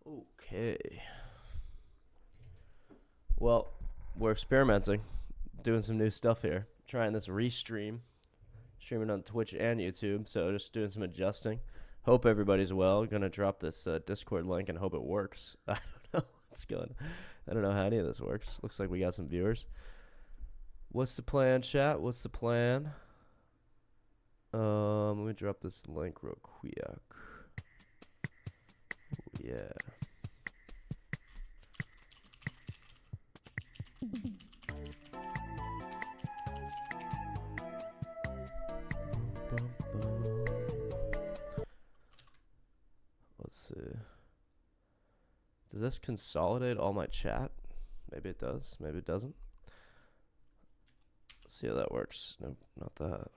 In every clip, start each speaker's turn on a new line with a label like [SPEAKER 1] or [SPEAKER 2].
[SPEAKER 1] Okay. Well, we're experimenting, doing some new stuff here. Trying this restream, streaming on Twitch and YouTube. So just doing some adjusting. Hope everybody's well. Gonna drop this Discord link and hope it works. I don't know what's going. I don't know how any of this works. Looks like we got some viewers. What's the plan, chat? What's the plan? Let me drop this link real quick. Yeah. Let's see. Does this consolidate all my chat? Maybe it does. Maybe it doesn't. Let's see how that works. Nope, not that.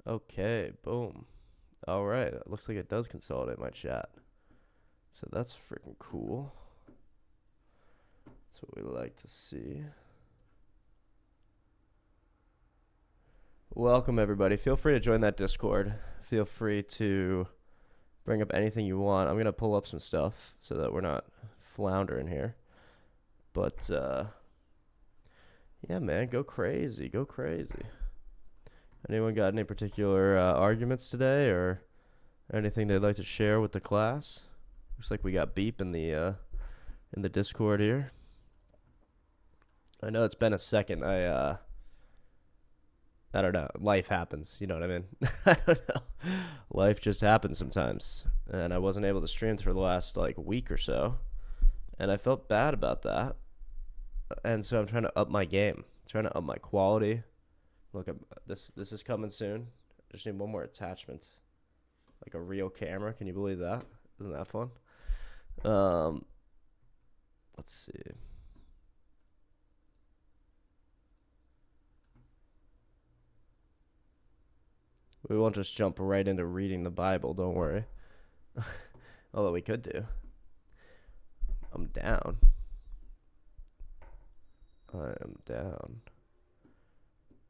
[SPEAKER 1] Okay, boom. All right, it looks like it does consolidate my chat. So that's freaking cool. That's what we like to see. Welcome, everybody. Feel free to join that Discord. Feel free to bring up anything you want. I'm going to pull up some stuff so that we're not floundering here. But, yeah, man, go crazy. Go crazy. Anyone got any particular arguments today or anything they'd like to share with the class? Looks like we got beep in the Discord here. I know it's been a second. I don't know. Life happens. You know what I mean? I don't know. Life just happens sometimes. And I wasn't able to stream for the last week or so. And I felt bad about that. And so I'm trying to up my game. Trying to up my quality. Look, this is coming soon. I just need one more attachment. Like a real camera. Can you believe that? Isn't that fun? Let's see. We won't just jump right into reading the Bible, don't worry. Although we could do. I'm down. I am down.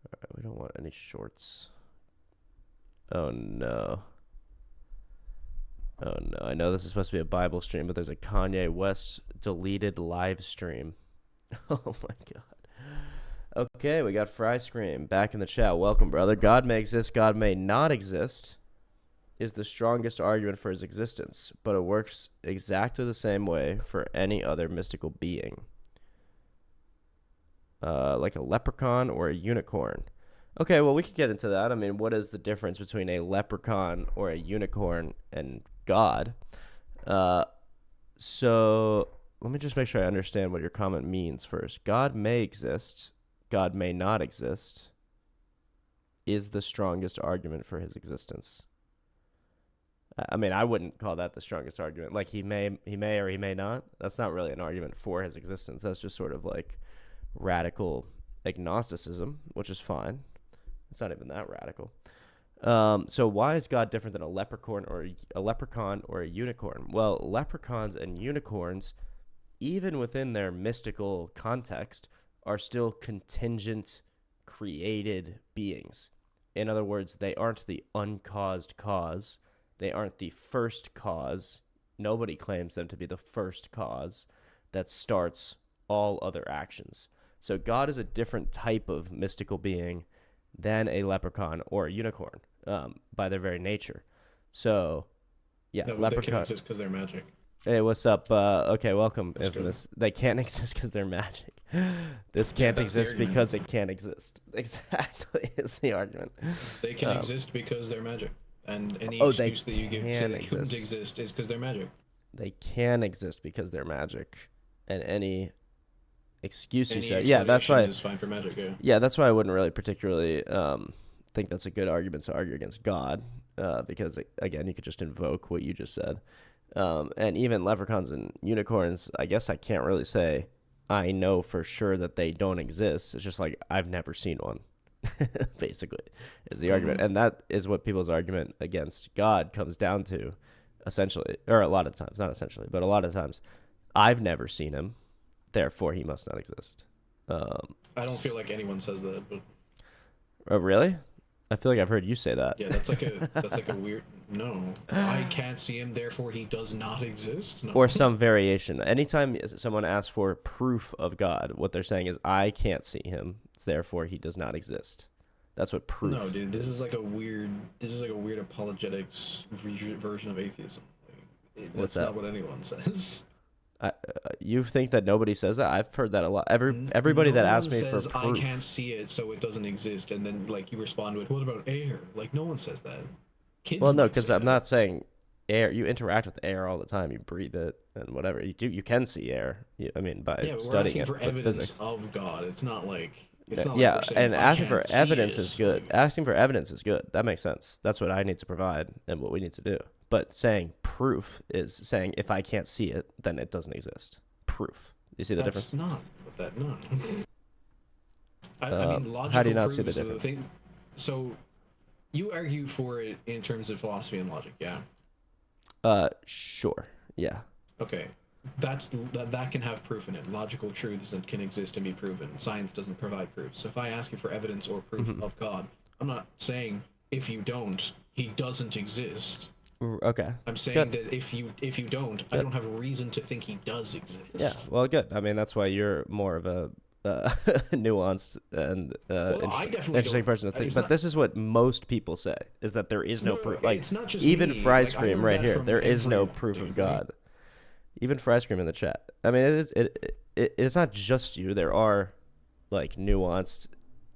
[SPEAKER 1] Alright, we don't want any shorts. Oh no. Oh no. I know this is supposed to be a Bible stream, but there's a Kanye West deleted live stream. Oh my god. Okay, we got Fry Scream back in the chat. Welcome, brother. God may exist, God may not exist is the strongest argument for his existence, but it works exactly the same way for any other mystical being. Like a leprechaun or a unicorn. Okay, well, we could get into that. I mean, what is the difference between a leprechaun or a unicorn and God? So let me just make sure I understand what your comment means first. God may exist. God may not exist is the strongest argument for his existence. I mean, I wouldn't call that the strongest argument. Like he may or he may not. That's not really an argument for his existence. That's just sort of like radical agnosticism, which is fine. It's not even that radical. So why is God different than a leprechaun or a unicorn? Well, leprechauns and unicorns, even within their mystical context, are still contingent, created beings. In other words, they aren't the uncaused cause. They aren't the first cause. Nobody claims them to be the first cause that starts all other actions. So God is a different type of mystical being than a leprechaun or a unicorn by their very nature. So, yeah,
[SPEAKER 2] no,
[SPEAKER 1] leprechaun.
[SPEAKER 2] They can't exist because they're magic.
[SPEAKER 1] Hey, what's up? Okay, welcome,
[SPEAKER 2] That's
[SPEAKER 1] Infamous. They can't exist because they're magic. This can't exist because it can't exist. Exactly is the argument.
[SPEAKER 2] They can exist because they're magic. And any excuse that you give to they couldn't exist is because they're magic.
[SPEAKER 1] They can exist because they're magic. And any excuse you say. Yeah, that's why.
[SPEAKER 2] Is fine for magic, yeah.
[SPEAKER 1] Yeah, that's why I wouldn't really particularly think that's a good argument to argue against God. Because, again, you could just invoke what you just said. And even leprechauns and unicorns, I guess I can't really say I know for sure that they don't exist. It's just like I've never seen one. basically, is the argument. And that is what people's argument against God comes down to, essentially, or a lot of times, not essentially, but a lot of times. I've never seen him, therefore he must not exist.
[SPEAKER 2] I don't feel like anyone says that, but...
[SPEAKER 1] Oh, really? I feel like I've heard you say that.
[SPEAKER 2] Yeah, that's like a weird... No. I can't see him, therefore he does not exist? No.
[SPEAKER 1] Or some variation. Anytime someone asks for proof of God, what they're saying is, I can't see him, therefore he does not exist. That's what proof
[SPEAKER 2] No, dude, this is like a weird apologetics version of atheism. That's not what anyone says.
[SPEAKER 1] You think that nobody says that? I've heard that a lot. Everybody that asks me for proof,
[SPEAKER 2] I can't see it, so it doesn't exist, and then like you respond with, "What about air?" Like no one says that.
[SPEAKER 1] Kids well, no, because I'm not saying air. You interact with air all the time. You breathe it and whatever you do. You can see air. I mean, by studying it with physics.
[SPEAKER 2] Of God, it's not like.
[SPEAKER 1] And asking for evidence is good. Asking for evidence is good. That makes sense. That's what I need to provide and what we need to do. But saying proof is saying if I can't see it, then it doesn't exist. Proof. You see the difference?
[SPEAKER 2] That's not what that. No. I mean, logical
[SPEAKER 1] how do you not see the difference?
[SPEAKER 2] So, you argue for it in terms of philosophy and logic, yeah?
[SPEAKER 1] Sure. Yeah.
[SPEAKER 2] Okay. That can have proof in it. Logical truths that can exist and be proven. Science doesn't provide proof. So if I ask you for evidence or proof of God, I'm not saying if you don't, he doesn't exist.
[SPEAKER 1] Okay.
[SPEAKER 2] I'm saying that if you don't, I don't have a reason to think he does exist.
[SPEAKER 1] Yeah. Well, good. I mean, that's why you're more of a nuanced and interesting person to think. But this is what most people say: is that there is no proof. Like
[SPEAKER 2] it's not just
[SPEAKER 1] even
[SPEAKER 2] me.
[SPEAKER 1] Fry Scream right here, there is no proof of God. Even Fry Scream in the chat. I mean, it's not just you. There are like nuanced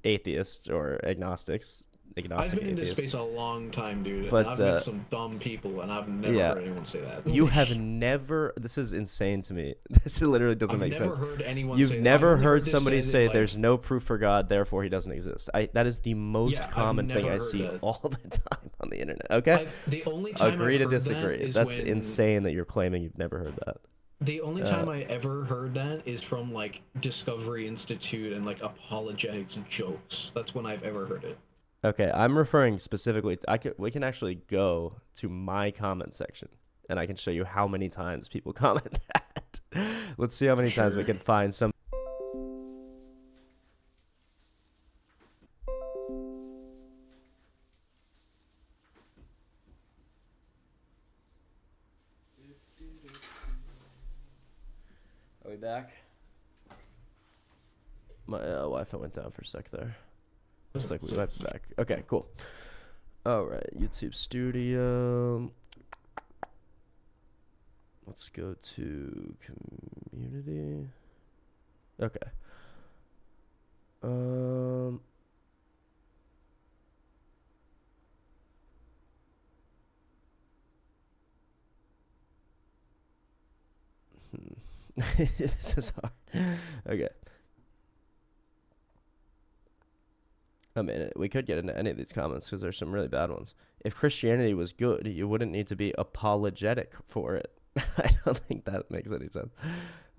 [SPEAKER 1] atheists or agnostics. I've
[SPEAKER 2] been in this space a long time, dude.
[SPEAKER 1] But,
[SPEAKER 2] and I've met some dumb people, and I've never heard anyone say that.
[SPEAKER 1] You have never. This is insane to me. This literally doesn't make sense.
[SPEAKER 2] I've never heard anyone.
[SPEAKER 1] You've never heard somebody say, "There's no proof for God, therefore He doesn't exist." That is the most common thing I see all the time on the internet. Okay.
[SPEAKER 2] The only time
[SPEAKER 1] agree to disagree. That's insane that you're claiming you've never heard that.
[SPEAKER 2] The only time I ever heard that is from like Discovery Institute and like apologetics jokes. That's when I've ever heard it.
[SPEAKER 1] Okay, I'm referring specifically. We can actually go to my comment section, and I can show you how many times people comment that. Let's see how many times we can find some. Are we back? My Wi-Fi went down for a sec there. Looks like we might be back. Okay, cool. All right, YouTube Studio. Let's go to community. Okay. This is hard. Okay. I mean, we could get into any of these comments because there's some really bad ones. If Christianity was good, you wouldn't need to be apologetic for it. I don't think that makes any sense.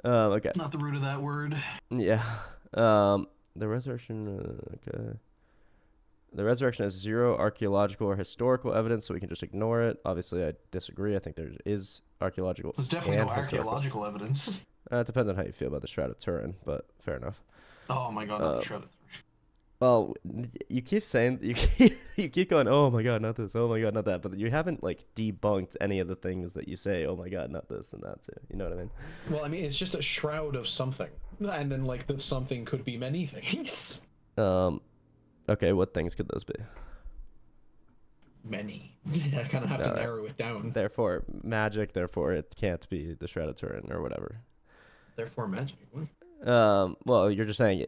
[SPEAKER 1] Okay.
[SPEAKER 2] Not the root of that word.
[SPEAKER 1] Yeah. The resurrection. Okay. The resurrection has zero archaeological or historical evidence, so we can just ignore it. Obviously, I disagree. I think there is archaeological.
[SPEAKER 2] There's definitely no archaeological evidence.
[SPEAKER 1] It depends on how you feel about the Shroud of Turin, but fair enough.
[SPEAKER 2] Oh my God, not the Shroud of Turin.
[SPEAKER 1] Well, you keep saying you keep going, oh my God, not this, oh my God, not that, but you haven't like debunked any of the things that you say, oh my God, not this and that too. You know what I mean?
[SPEAKER 2] Well, I mean, it's just a shroud of something, and then like the something could be many things.
[SPEAKER 1] Okay, what things could those be?
[SPEAKER 2] Many. I kind of have to narrow it down.
[SPEAKER 1] Therefore, magic. Therefore, it can't be the Shroud of Turin or whatever.
[SPEAKER 2] Therefore, magic. What?
[SPEAKER 1] Well, you're just saying.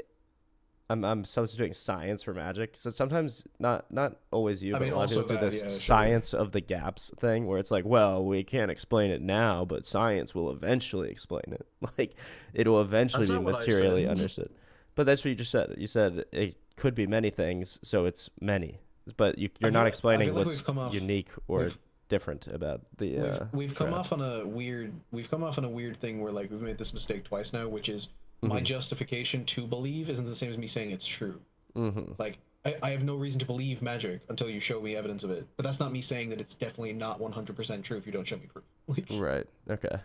[SPEAKER 1] I'm substituting science for magic. So sometimes, not always you, but a lot of people do this science of the gaps thing where it's like, well, we can't explain it now, but science will eventually explain it. Like, it will eventually be materially understood. But that's what you just said. You said it could be many things, so it's many. But you're not explaining what's unique or different about the.
[SPEAKER 2] We've come off on a weird thing where like we've made this mistake twice now, which is. My justification to believe isn't the same as me saying it's true.
[SPEAKER 1] Mm-hmm.
[SPEAKER 2] Like, I have no reason to believe magic until you show me evidence of it. But that's not me saying that it's definitely not 100% true if you don't show me proof. Like,
[SPEAKER 1] Right. Okay.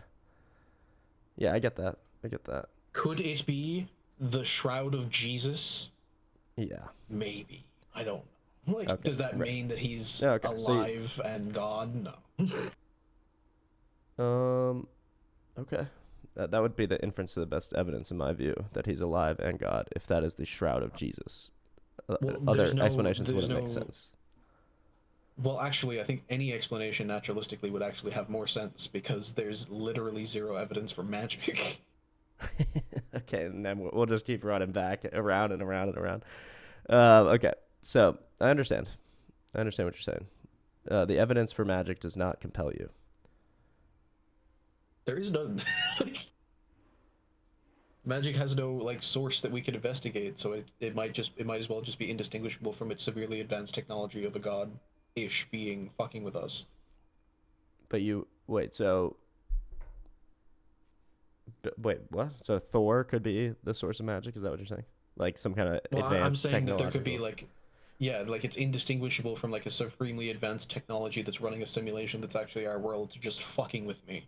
[SPEAKER 1] Yeah, I get that. I get that.
[SPEAKER 2] could it be the shroud of Jesus?
[SPEAKER 1] Yeah.
[SPEAKER 2] Maybe. I don't know. Like,
[SPEAKER 1] Okay.
[SPEAKER 2] does that
[SPEAKER 1] Right.
[SPEAKER 2] mean that he's
[SPEAKER 1] Okay.
[SPEAKER 2] alive and God? No.
[SPEAKER 1] Okay. That would be the inference of the best evidence in my view that he's alive and God, if that is the shroud of Jesus.
[SPEAKER 2] Well,
[SPEAKER 1] Other explanations wouldn't make sense.
[SPEAKER 2] Well, actually, I think any explanation naturalistically would actually have more sense because there's literally zero evidence for magic.
[SPEAKER 1] Okay, and then we'll just keep running back around and around and around. Okay, so I understand. I understand what you're saying. The evidence for magic does not compel you.
[SPEAKER 2] There is none. Magic has no like source that we can investigate, so it might as well just be indistinguishable from its severely advanced technology of a god-ish being fucking with us.
[SPEAKER 1] But you wait. So wait, what? So Thor could be the source of magic? Is that what you're saying? Like some kind of
[SPEAKER 2] Well, I'm
[SPEAKER 1] advanced
[SPEAKER 2] saying that there could be
[SPEAKER 1] technological?
[SPEAKER 2] like, yeah, like it's indistinguishable from like a supremely advanced technology that's running a simulation that's actually our world just fucking with me.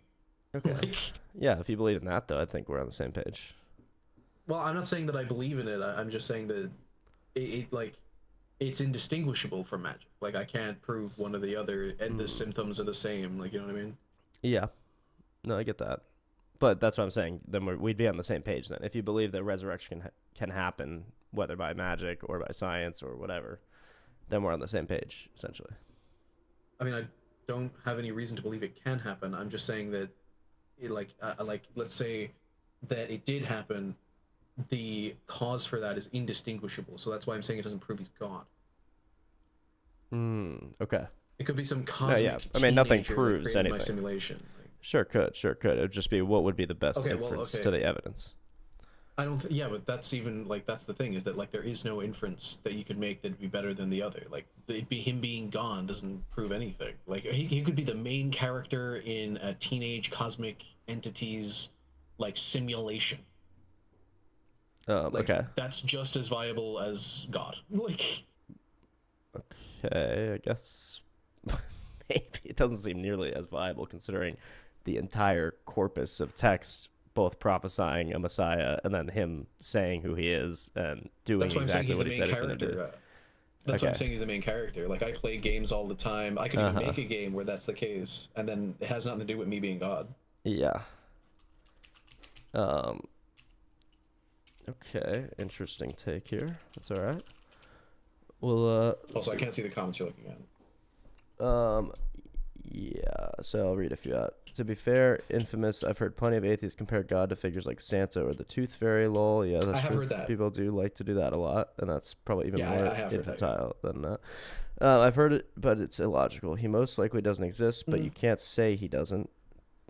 [SPEAKER 1] Okay.
[SPEAKER 2] Like,
[SPEAKER 1] Yeah, if you believe in that, though, I think we're on the same page.
[SPEAKER 2] well, I'm not saying that I believe in it. I'm just saying that it like it's indistinguishable from magic. Like I can't prove one or the other, and the
[SPEAKER 1] Mm.
[SPEAKER 2] symptoms are the same. Like you know what I mean?
[SPEAKER 1] Yeah. No, I get that. But that's what I'm saying. Then we'd be on the same page then. If you believe that resurrection can happen, whether by magic or by science or whatever, then we're on the same page, essentially.
[SPEAKER 2] I mean, I don't have any reason to believe it can happen. I'm just saying that, like let's say that it did happen. The cause for that is indistinguishable. So that's why I'm saying it doesn't prove he's God.
[SPEAKER 1] Okay.
[SPEAKER 2] It could be some
[SPEAKER 1] No, yeah.
[SPEAKER 2] cosmic
[SPEAKER 1] I mean, nothing
[SPEAKER 2] teenager that
[SPEAKER 1] proves
[SPEAKER 2] created my
[SPEAKER 1] anything.
[SPEAKER 2] simulation.
[SPEAKER 1] Sure could. Sure could. It would just be what would be the best
[SPEAKER 2] Okay, well,
[SPEAKER 1] inference
[SPEAKER 2] okay.
[SPEAKER 1] to the evidence.
[SPEAKER 2] I don't. Yeah, but that's even like that's the thing is that like there is no inference that you could make that'd be better than the other. Like it'd be him being gone doesn't prove anything. Like he could be the main character in a teenage cosmic entities like simulation. Like
[SPEAKER 1] Okay.
[SPEAKER 2] that's just as viable as God. Like
[SPEAKER 1] Okay, I guess maybe it doesn't seem nearly as viable considering the entire corpus of text, both prophesying a Messiah and then him saying who he is and doing
[SPEAKER 2] that's why I'm saying
[SPEAKER 1] exactly
[SPEAKER 2] he's
[SPEAKER 1] what
[SPEAKER 2] the
[SPEAKER 1] he
[SPEAKER 2] main
[SPEAKER 1] said he's going to do.
[SPEAKER 2] character. That's what I'm
[SPEAKER 1] Okay.
[SPEAKER 2] saying. He's the main character. Like I play games all the time. I could even make a game where that's the case, and then it has nothing to do with me being God.
[SPEAKER 1] Yeah. Um. Okay, interesting take here. That's all right. Well,
[SPEAKER 2] Also, I can't see the comments you're looking at.
[SPEAKER 1] Yeah, so I'll read a few out. To be fair, infamous, I've heard plenty of atheists compare God to figures like Santa or the Tooth Fairy, lol. Yeah, that's
[SPEAKER 2] I have
[SPEAKER 1] true.
[SPEAKER 2] heard that.
[SPEAKER 1] People do like to do that a lot, and that's probably even
[SPEAKER 2] Yeah,
[SPEAKER 1] more
[SPEAKER 2] I have heard that,
[SPEAKER 1] infantile than that. I've heard it, but it's illogical. He most likely doesn't exist, but you can't say he doesn't.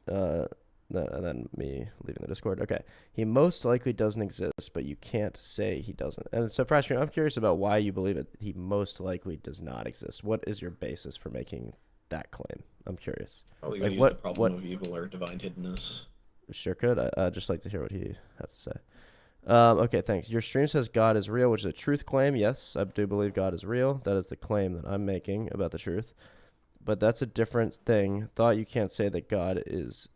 [SPEAKER 1] And then me leaving the Discord. Okay. He most likely doesn't exist, but you can't say he doesn't. And so, Frashman, I'm curious about why you believe it. He most likely does not exist. What is your basis for making that claim? I'm curious.
[SPEAKER 2] Probably
[SPEAKER 1] Like
[SPEAKER 2] use the problem of evil or divine hiddenness.
[SPEAKER 1] Sure could. I'd just like to hear what he has to say. Okay, thanks. Your stream says God is real, which is a truth claim. Yes, I do believe God is real. That is the claim that I'm making about the truth. But that's a different thing. Thought you can't say that God is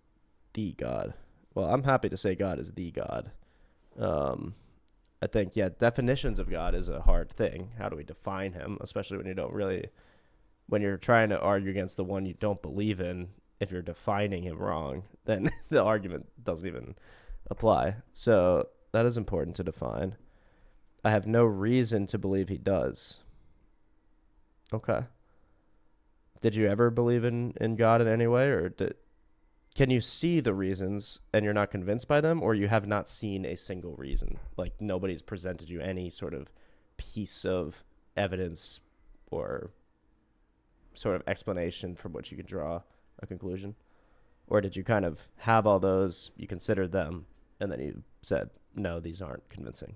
[SPEAKER 1] the God. Well, I'm happy to say God is the God. I think, yeah, definitions of God is a hard thing. How do we define him, especially when you don't really, when you're trying to argue against the one you don't believe in, if you're defining him wrong, then the argument doesn't even apply. So that is important to define. I have no reason to believe he does. Okay. Did you ever believe in God in any way, or can you see the reasons and you're not convinced by them, or you have not seen a single reason? Like nobody's presented you any sort of piece of evidence or sort of explanation from which you could draw a conclusion? Or did you kind of have all those, you considered them, and then you said, no, these aren't convincing?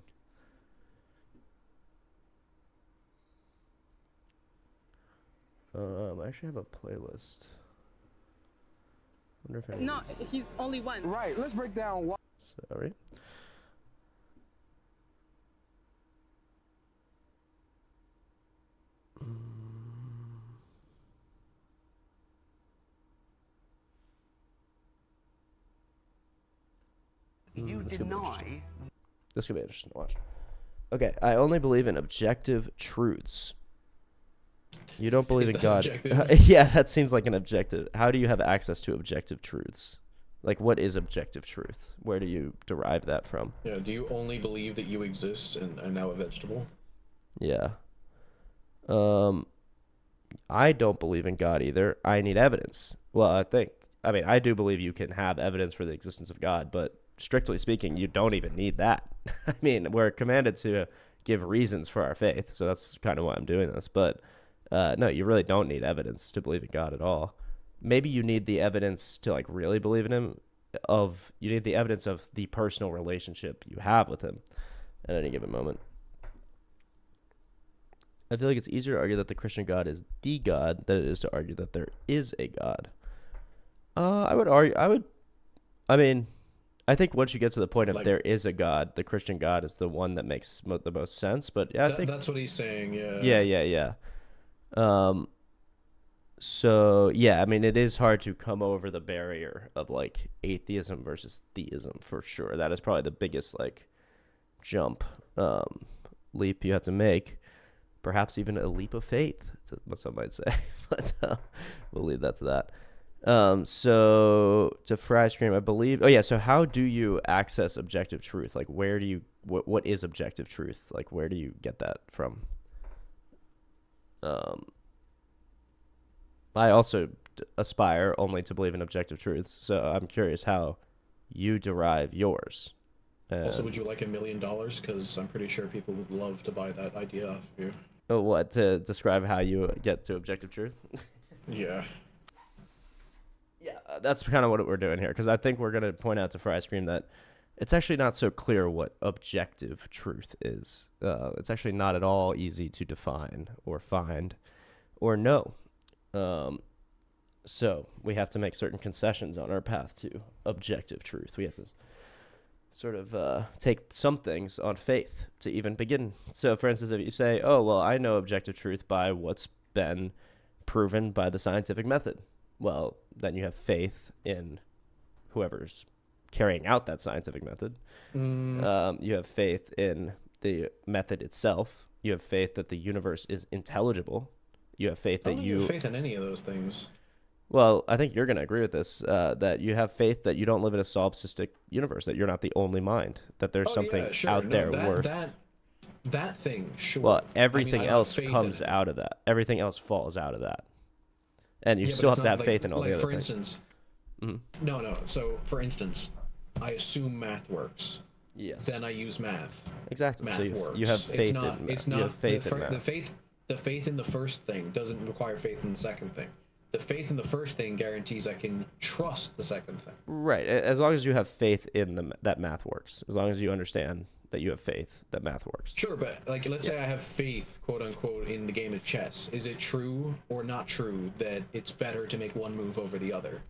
[SPEAKER 1] I actually have a playlist. Wonder if
[SPEAKER 3] No, he's only one.
[SPEAKER 4] Right. Let's break down why.
[SPEAKER 1] Sorry.
[SPEAKER 3] You
[SPEAKER 1] This could be
[SPEAKER 3] deny.
[SPEAKER 1] interesting. This could be interesting to watch. Okay, I only believe in objective truths. You don't believe
[SPEAKER 2] Is
[SPEAKER 1] in
[SPEAKER 2] that
[SPEAKER 1] God.
[SPEAKER 2] objective?
[SPEAKER 1] Yeah, that seems like an objective. How do you have access to objective truths? Like, what is objective truth? Where do you derive that from?
[SPEAKER 2] Yeah. Do you only believe that you exist and are now a vegetable?
[SPEAKER 1] Yeah. I don't believe in God either. I need evidence. Well, I mean, I do believe you can have evidence for the existence of God, but strictly speaking, you don't even need that. I mean, we're commanded to give reasons for our faith, so that's kind of why I'm doing this. But no, you really don't need evidence to believe in God at all. Maybe you need the evidence to like really believe in him. You need the evidence of the personal relationship you have with him at any given moment. I feel like it's easier to argue that the Christian God is the God than it is to argue that there is a God. I would argue. I mean, I think once you get to the point of
[SPEAKER 2] Like-
[SPEAKER 1] there is a God, the Christian God is the one that makes the most sense. But yeah, I think
[SPEAKER 2] That's what he's saying.
[SPEAKER 1] yeah. So yeah, I mean, it is hard to come over the barrier of like atheism versus theism for sure. That is probably the biggest like jump, leap you have to make. Perhaps even a leap of faith, what some might say. But we'll leave that to that. So to fry ice cream, I believe. Oh yeah. So how do you access objective truth? Like, where do you? What is objective truth? Like, where do you get that from? I also aspire only to believe in objective truths. So I'm curious how you derive yours.
[SPEAKER 2] Also, would you like $1 million? Because I'm pretty sure people would love to buy that idea off of you.
[SPEAKER 1] What, to describe how you get to objective truth?
[SPEAKER 2] Yeah.
[SPEAKER 1] Yeah, that's kind of what we're doing here, because I think we're going to point out to Fry Ice Cream that it's actually not so clear what objective truth is. It's actually not at all easy to define or find or know. So we have to make certain concessions on our path to objective truth. We have to sort of take some things on faith to even begin. So, for instance, if you say, oh, well, I know objective truth by what's been proven by the scientific method, well, then you have faith in whoever's carrying out that scientific method. You have faith in the method itself. You have faith that the universe is intelligible. You have faith
[SPEAKER 2] I
[SPEAKER 1] that
[SPEAKER 2] don't have faith in any of those things.
[SPEAKER 1] Well, I think you're going to agree with this, that you have faith that you don't live in a solipsistic universe, that you're not the only mind, that there's something out there worth.
[SPEAKER 2] That thing, sure.
[SPEAKER 1] Well, everything
[SPEAKER 2] I don't
[SPEAKER 1] else
[SPEAKER 2] have faith
[SPEAKER 1] comes
[SPEAKER 2] in it.
[SPEAKER 1] out of that. Everything else falls out of that. And you
[SPEAKER 2] Yeah, but
[SPEAKER 1] still
[SPEAKER 2] it's
[SPEAKER 1] have to
[SPEAKER 2] not
[SPEAKER 1] have
[SPEAKER 2] like-
[SPEAKER 1] faith in all
[SPEAKER 2] like,
[SPEAKER 1] the other
[SPEAKER 2] for
[SPEAKER 1] things.
[SPEAKER 2] instance,
[SPEAKER 1] Mhm.
[SPEAKER 2] No. So, for instance, I assume math works.
[SPEAKER 1] Yes.
[SPEAKER 2] Then I use math.
[SPEAKER 1] Exactly.
[SPEAKER 2] Math
[SPEAKER 1] So
[SPEAKER 2] works.
[SPEAKER 1] you have faith
[SPEAKER 2] it's not,
[SPEAKER 1] in math.
[SPEAKER 2] It's not
[SPEAKER 1] You have faith
[SPEAKER 2] the,
[SPEAKER 1] in math.
[SPEAKER 2] The faith in the first thing doesn't require faith in the second thing. The faith in the first thing guarantees I can trust the second thing.
[SPEAKER 1] Right. As long as you have faith in that math works. As long as you understand that you have faith that math works.
[SPEAKER 2] Sure, but like, let's say I have faith, quote unquote, in the game of chess. Is it true or not true that it's better to make one move over the other?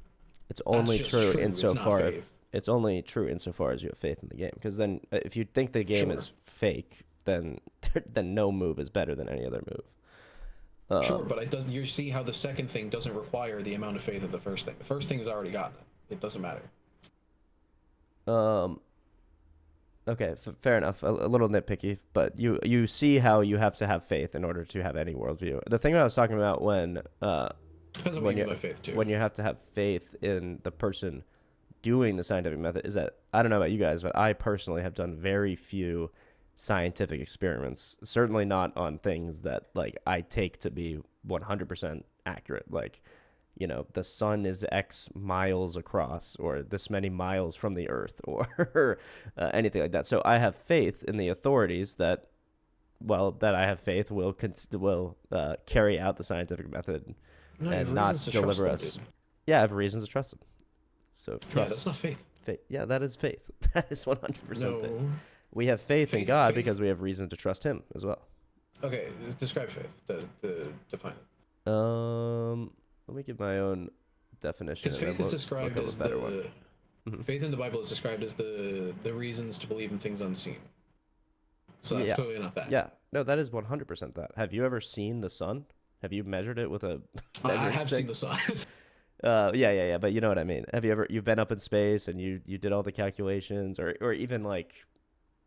[SPEAKER 1] It's only
[SPEAKER 2] just
[SPEAKER 1] true
[SPEAKER 2] true, it's
[SPEAKER 1] insofar
[SPEAKER 2] not
[SPEAKER 1] as
[SPEAKER 2] faith.
[SPEAKER 1] it's only true insofar as you have faith in the game. Because then, if you think the game
[SPEAKER 2] Sure.
[SPEAKER 1] is fake, then no move is better than any other move.
[SPEAKER 2] Sure, but it doesn't. You see how the second thing doesn't require the amount of faith of the first thing. The first thing has already gotten it. It doesn't matter.
[SPEAKER 1] Okay, fair enough. A little nitpicky, but you see how you have to have faith in order to have any worldview. The thing I was talking about when
[SPEAKER 2] Depends on what you mean by faith too.
[SPEAKER 1] when you have to have faith in the person doing the scientific method is that, I don't know about you guys, but I personally have done very few scientific experiments, certainly not on things that like I take to be 100% accurate, like, you know, the sun is X miles across, or this many miles from the earth, or anything like that. So I have faith in the authorities that I have faith will carry out the scientific method
[SPEAKER 2] No, you have
[SPEAKER 1] and not
[SPEAKER 2] reasons to trust
[SPEAKER 1] deliver
[SPEAKER 2] them,
[SPEAKER 1] us.
[SPEAKER 2] dude.
[SPEAKER 1] Yeah, I have reasons to trust them. So
[SPEAKER 2] Yeah,
[SPEAKER 1] trust.
[SPEAKER 2] that's not faith.
[SPEAKER 1] Faith. Yeah, that is faith. That is 100%
[SPEAKER 2] No.
[SPEAKER 1] faith. We have faith in
[SPEAKER 2] Faith-
[SPEAKER 1] God
[SPEAKER 2] faith-
[SPEAKER 1] because we have reason to trust Him as well.
[SPEAKER 2] Okay, describe faith. Define it.
[SPEAKER 1] Let me give my own definition.
[SPEAKER 2] Because
[SPEAKER 1] and
[SPEAKER 2] faith
[SPEAKER 1] then
[SPEAKER 2] is
[SPEAKER 1] we'll
[SPEAKER 2] described
[SPEAKER 1] come up
[SPEAKER 2] as
[SPEAKER 1] with a better one. Mhm.
[SPEAKER 2] faith in the Bible is described as the reasons to believe in things unseen. So that's
[SPEAKER 1] Yeah.
[SPEAKER 2] clearly not that.
[SPEAKER 1] Yeah, no, that is 100% that. Have you ever seen the sun? Have you measured it with a
[SPEAKER 2] I
[SPEAKER 1] measuring
[SPEAKER 2] have
[SPEAKER 1] stick?
[SPEAKER 2] seen the sun.
[SPEAKER 1] Yeah. But you know what I mean. You've been up in space and you did all the calculations, or even like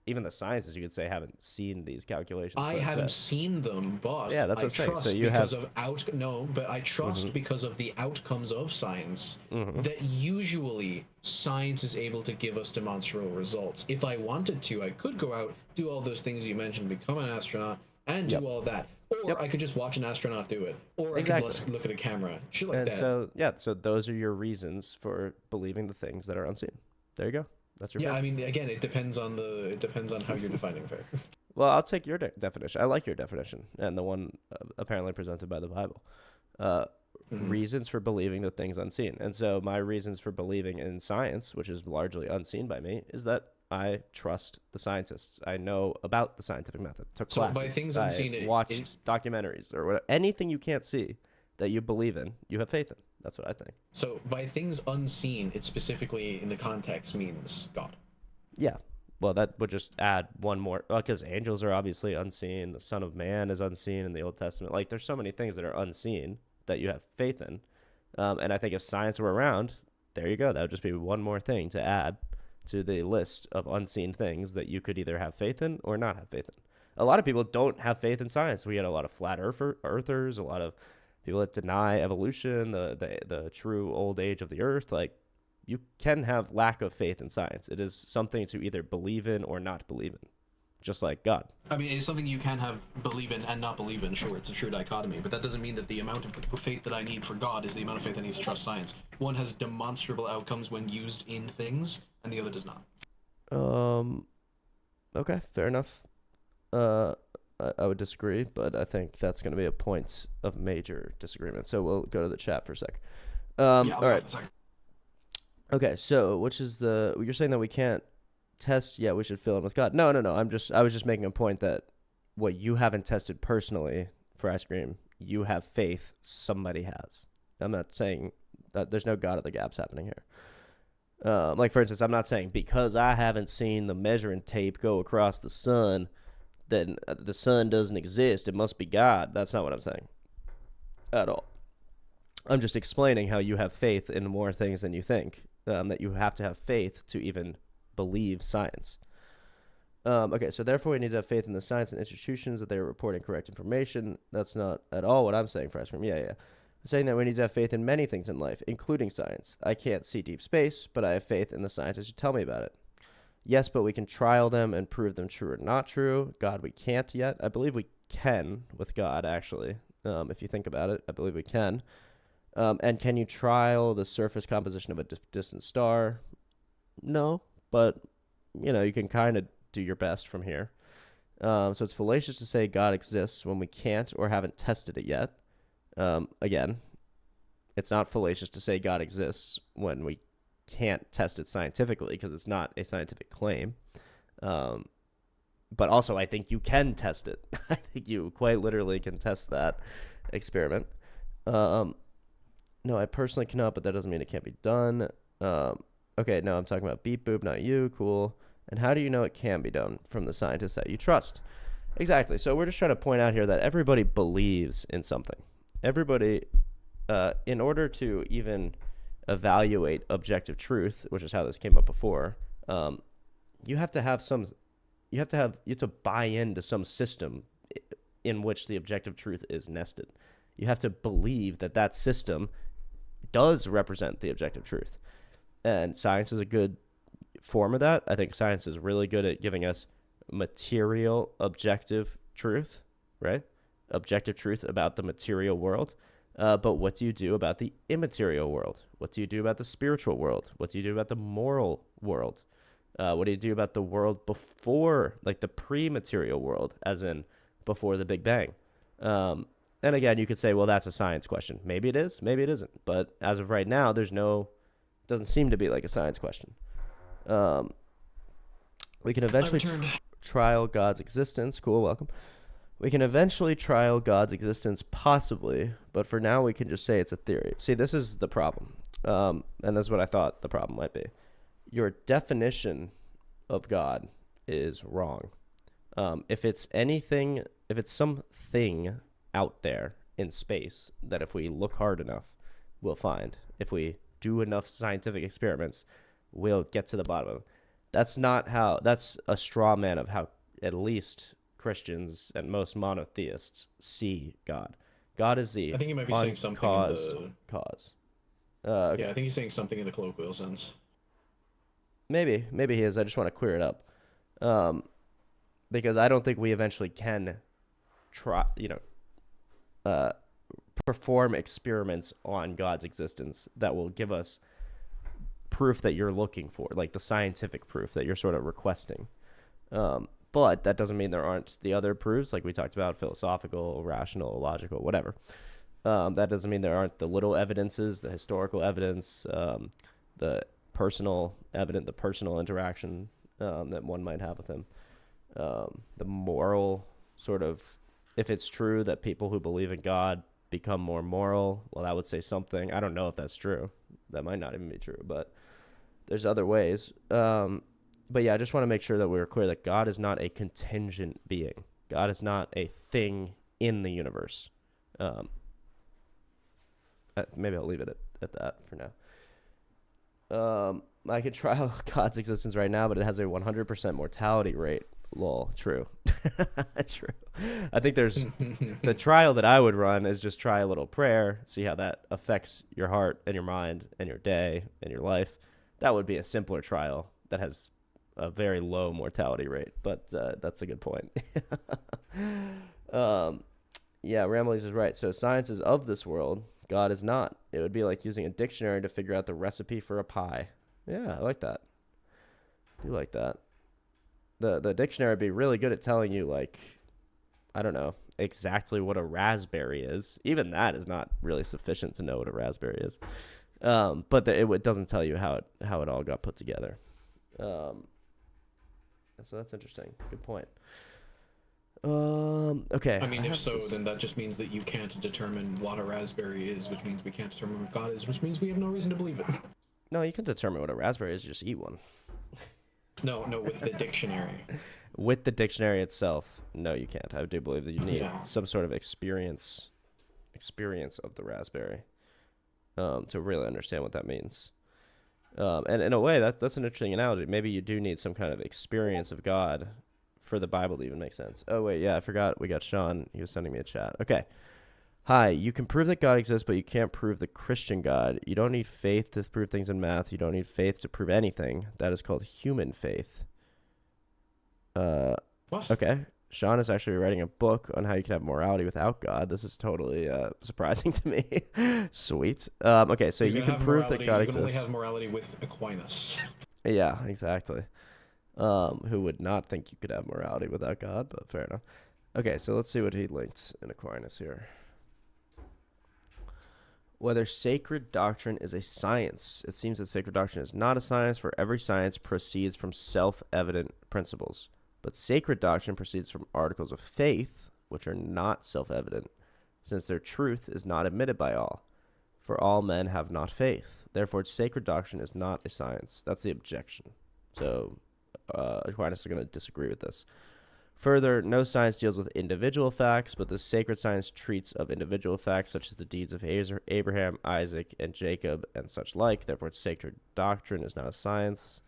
[SPEAKER 1] even the scientists you could say haven't seen these calculations
[SPEAKER 2] I
[SPEAKER 1] put into
[SPEAKER 2] haven't
[SPEAKER 1] it.
[SPEAKER 2] seen them, but
[SPEAKER 1] Yeah, that's
[SPEAKER 2] I
[SPEAKER 1] what I'm saying. So
[SPEAKER 2] trust
[SPEAKER 1] you
[SPEAKER 2] because
[SPEAKER 1] have.
[SPEAKER 2] of out no, but I
[SPEAKER 1] Hmm.
[SPEAKER 2] trust because of the outcomes of science
[SPEAKER 1] Hmm.
[SPEAKER 2] that usually science is able to give us demonstrable results. If I wanted to, I could go out, do all those things you mentioned, become an astronaut, and do
[SPEAKER 1] Yep.
[SPEAKER 2] all that. Or
[SPEAKER 1] Yep.
[SPEAKER 2] I could just watch an astronaut do it. Or I could
[SPEAKER 1] Exactly.
[SPEAKER 2] look at a camera. Shit like
[SPEAKER 1] And
[SPEAKER 2] that.
[SPEAKER 1] so yeah, so those are your reasons for believing the things that are unseen. There you go. That's your
[SPEAKER 2] Yeah, I
[SPEAKER 1] faith.
[SPEAKER 2] mean, again, it depends on how you're defining faith.
[SPEAKER 1] Well, I'll take your definition. I like your definition and the one apparently presented by the Bible. Uh,
[SPEAKER 2] Mhm.
[SPEAKER 1] Reasons for believing the things unseen. And so my reasons for believing in science, which is largely unseen by me, is that I trust the scientists. I know about the scientific method. Took
[SPEAKER 2] So by
[SPEAKER 1] classes.
[SPEAKER 2] things
[SPEAKER 1] I
[SPEAKER 2] unseen,
[SPEAKER 1] watched documentaries or whatever. Anything you can't see that you believe in, you have faith in. That's what I think.
[SPEAKER 2] so by things unseen, it specifically in the context means God.
[SPEAKER 1] Yeah. Well, that would just add one more because angels are obviously unseen. The Son of Man is unseen in the Old Testament. Like, there's so many things that are unseen that you have faith in. And I think if science were around, there you go. That would just be one more thing to add to the list of unseen things that you could either have faith in or not have faith in. A lot of people don't have faith in science. We had a lot of flat earthers, a lot of people that deny evolution, the true old age of the earth. Like, you can have lack of faith in science. It is something to either believe in or not believe in, just like God.
[SPEAKER 2] I mean, it's something you can have believe in and not believe in. Sure, it's a true dichotomy, but that doesn't mean that the amount of faith that I need for God is the amount of faith I need to trust science. One has demonstrable outcomes when used in things, and the other does not.
[SPEAKER 1] Um. Okay, fair enough. Uh, I would disagree, but I think that's going to be a point of major disagreement. So we'll go to the chat for a sec.
[SPEAKER 2] Yeah, I'll
[SPEAKER 1] All
[SPEAKER 2] be back
[SPEAKER 1] right.
[SPEAKER 2] in a second.
[SPEAKER 1] Okay. So, which is the? You're saying that we can't test? Yeah, we should fill in with God. No. I was just making a point that what you haven't tested personally for ice cream, you have faith somebody has. I'm not saying that there's no God at the gaps happening here. Like, for instance, I'm not saying because I haven't seen the measuring tape go across the sun that the sun doesn't exist. It must be God. That's not what I'm saying at all. I'm just explaining how you have faith in more things than you think. That you have to have faith to even believe science. Okay, so therefore we need to have faith in the science and institutions that they are reporting correct information. That's not at all what I'm saying, freshman. Yeah. I'm saying that we need to have faith in many things in life, including science. I can't see deep space, but I have faith in the scientists who tell me about it. Yes, but we can trial them and prove them true or not true. God, we can't yet. I believe we can with God, actually. If you think about it, I believe we can. And can you trial the surface composition of a distant star? No, but you can kind of do your best from here. So it's fallacious to say God exists when we can't or haven't tested it yet. Again, it's not fallacious to say God exists when we can't test it scientifically because it's not a scientific claim. But also, I think you can test it. I think you quite literally can test that experiment. No, I personally cannot, but that doesn't mean it can't be done. Okay, no, I'm talking about beep boop, not you. Cool. And how do you know it can be done? From the scientists that you trust. Exactly. So we're just trying to point out here that everybody believes in something. Everybody, in order to even evaluate objective truth, which is how this came up before, you have to have some, you have to buy into some system in which the objective truth is nested. You have to believe that that system does represent the objective truth. And science is a good form of that. I think science is really good at giving us material objective truth, right? Objective truth about the material world. But what do you do about the immaterial world? What do you do about the spiritual world? What do you do about the moral world? What do you do about the world before, like the pre-material world, as in before the Big Bang? And again, you could say, well, that's a science question. Maybe it is, maybe it isn't. But as of right now, doesn't seem to be like a science question. We can eventually trial God's existence. Cool, welcome. We can eventually trial God's existence, possibly, but for now we can just say it's a theory. See, this is the problem, and that's what I thought the problem might be. Your definition of God is wrong. If it's something out there in space that if we look hard enough, we'll find. If we do enough scientific experiments, we'll get to the bottom of it. That's not how, that's a straw man of how at least Christians and most monotheists see God. God is the
[SPEAKER 2] I think he might be saying something in
[SPEAKER 1] uncaused
[SPEAKER 2] the
[SPEAKER 1] cause.
[SPEAKER 2] Yeah, I think he's saying something in the colloquial sense.
[SPEAKER 1] Maybe he is. I just want to clear it up, because I don't think we eventually can try, uh, perform experiments on God's existence that will give us proof that you're looking for, like the scientific proof that you're sort of requesting. But that doesn't mean there aren't the other proofs, like we talked about, philosophical, rational, logical, whatever. That doesn't mean there aren't the little evidences, the historical evidence, the personal evidence, the personal interaction that one might have with him. The moral sort of, if it's true that people who believe in God become more moral, well, that would say something. I don't know if that's true. That might not even be true, but there's other ways. But yeah, I just want to make sure that we're clear that God is not a contingent being. God is not a thing in the universe. Maybe I'll leave it at that for now. I could trial God's existence right now, but it has a 100% mortality rate. Lol, true. True. I think there's the trial that I would run is just try a little prayer, see how that affects your heart and your mind and your day and your life. That would be a simpler trial that has a very low mortality rate, but that's a good point. Yeah, Ramblings is right. So science is of this world. God is not. It would be like using a dictionary to figure out the recipe for a pie. Yeah, I like that. I do like that. The dictionary would be really good at telling you, like, I don't know, exactly what a raspberry is. Even that is not really sufficient to know what a raspberry is. But it doesn't tell you how it all got put together. So that's interesting. Good point. Okay.
[SPEAKER 2] I mean, if so, then that just means that you can't determine what a raspberry is, which means we can't determine what God is, which means we have no reason to believe it.
[SPEAKER 1] No, you can determine what a raspberry is. Just eat one.
[SPEAKER 2] No, with the dictionary.
[SPEAKER 1] With the dictionary itself, no, you can't. I do believe that you need some sort of experience of the raspberry to really understand what that means. And in a way, that's an interesting analogy. Maybe you do need some kind of experience of God for the Bible to even make sense. Oh, wait, yeah, I forgot. We got Sean. He was sending me a chat. Okay. Hi, you can prove that God exists, but you can't prove the Christian God. You don't need faith to prove things in math. You don't need faith to prove anything. That is called human faith.
[SPEAKER 2] What?
[SPEAKER 1] Okay. Sean is actually writing a book on how you can have morality without God. This is totally surprising to me. Sweet. Okay, so you can prove that God exists.
[SPEAKER 2] You can only have morality with Aquinas.
[SPEAKER 1] Yeah, exactly. Who would not think you could have morality without God, but fair enough. Okay, so let's see what he links in Aquinas here. Whether sacred doctrine is a science. It seems that sacred doctrine is not a science, for every science proceeds from self-evident principles. But sacred doctrine proceeds from articles of faith, which are not self-evident, since their truth is not admitted by all. For all men have not faith. Therefore, sacred doctrine is not a science. That's the objection. So Aquinas is going to disagree with this. Further, no science deals with individual facts, but the sacred science treats of individual facts, such as the deeds of Abraham, Isaac, and Jacob, and such like. Therefore, sacred doctrine is not a science.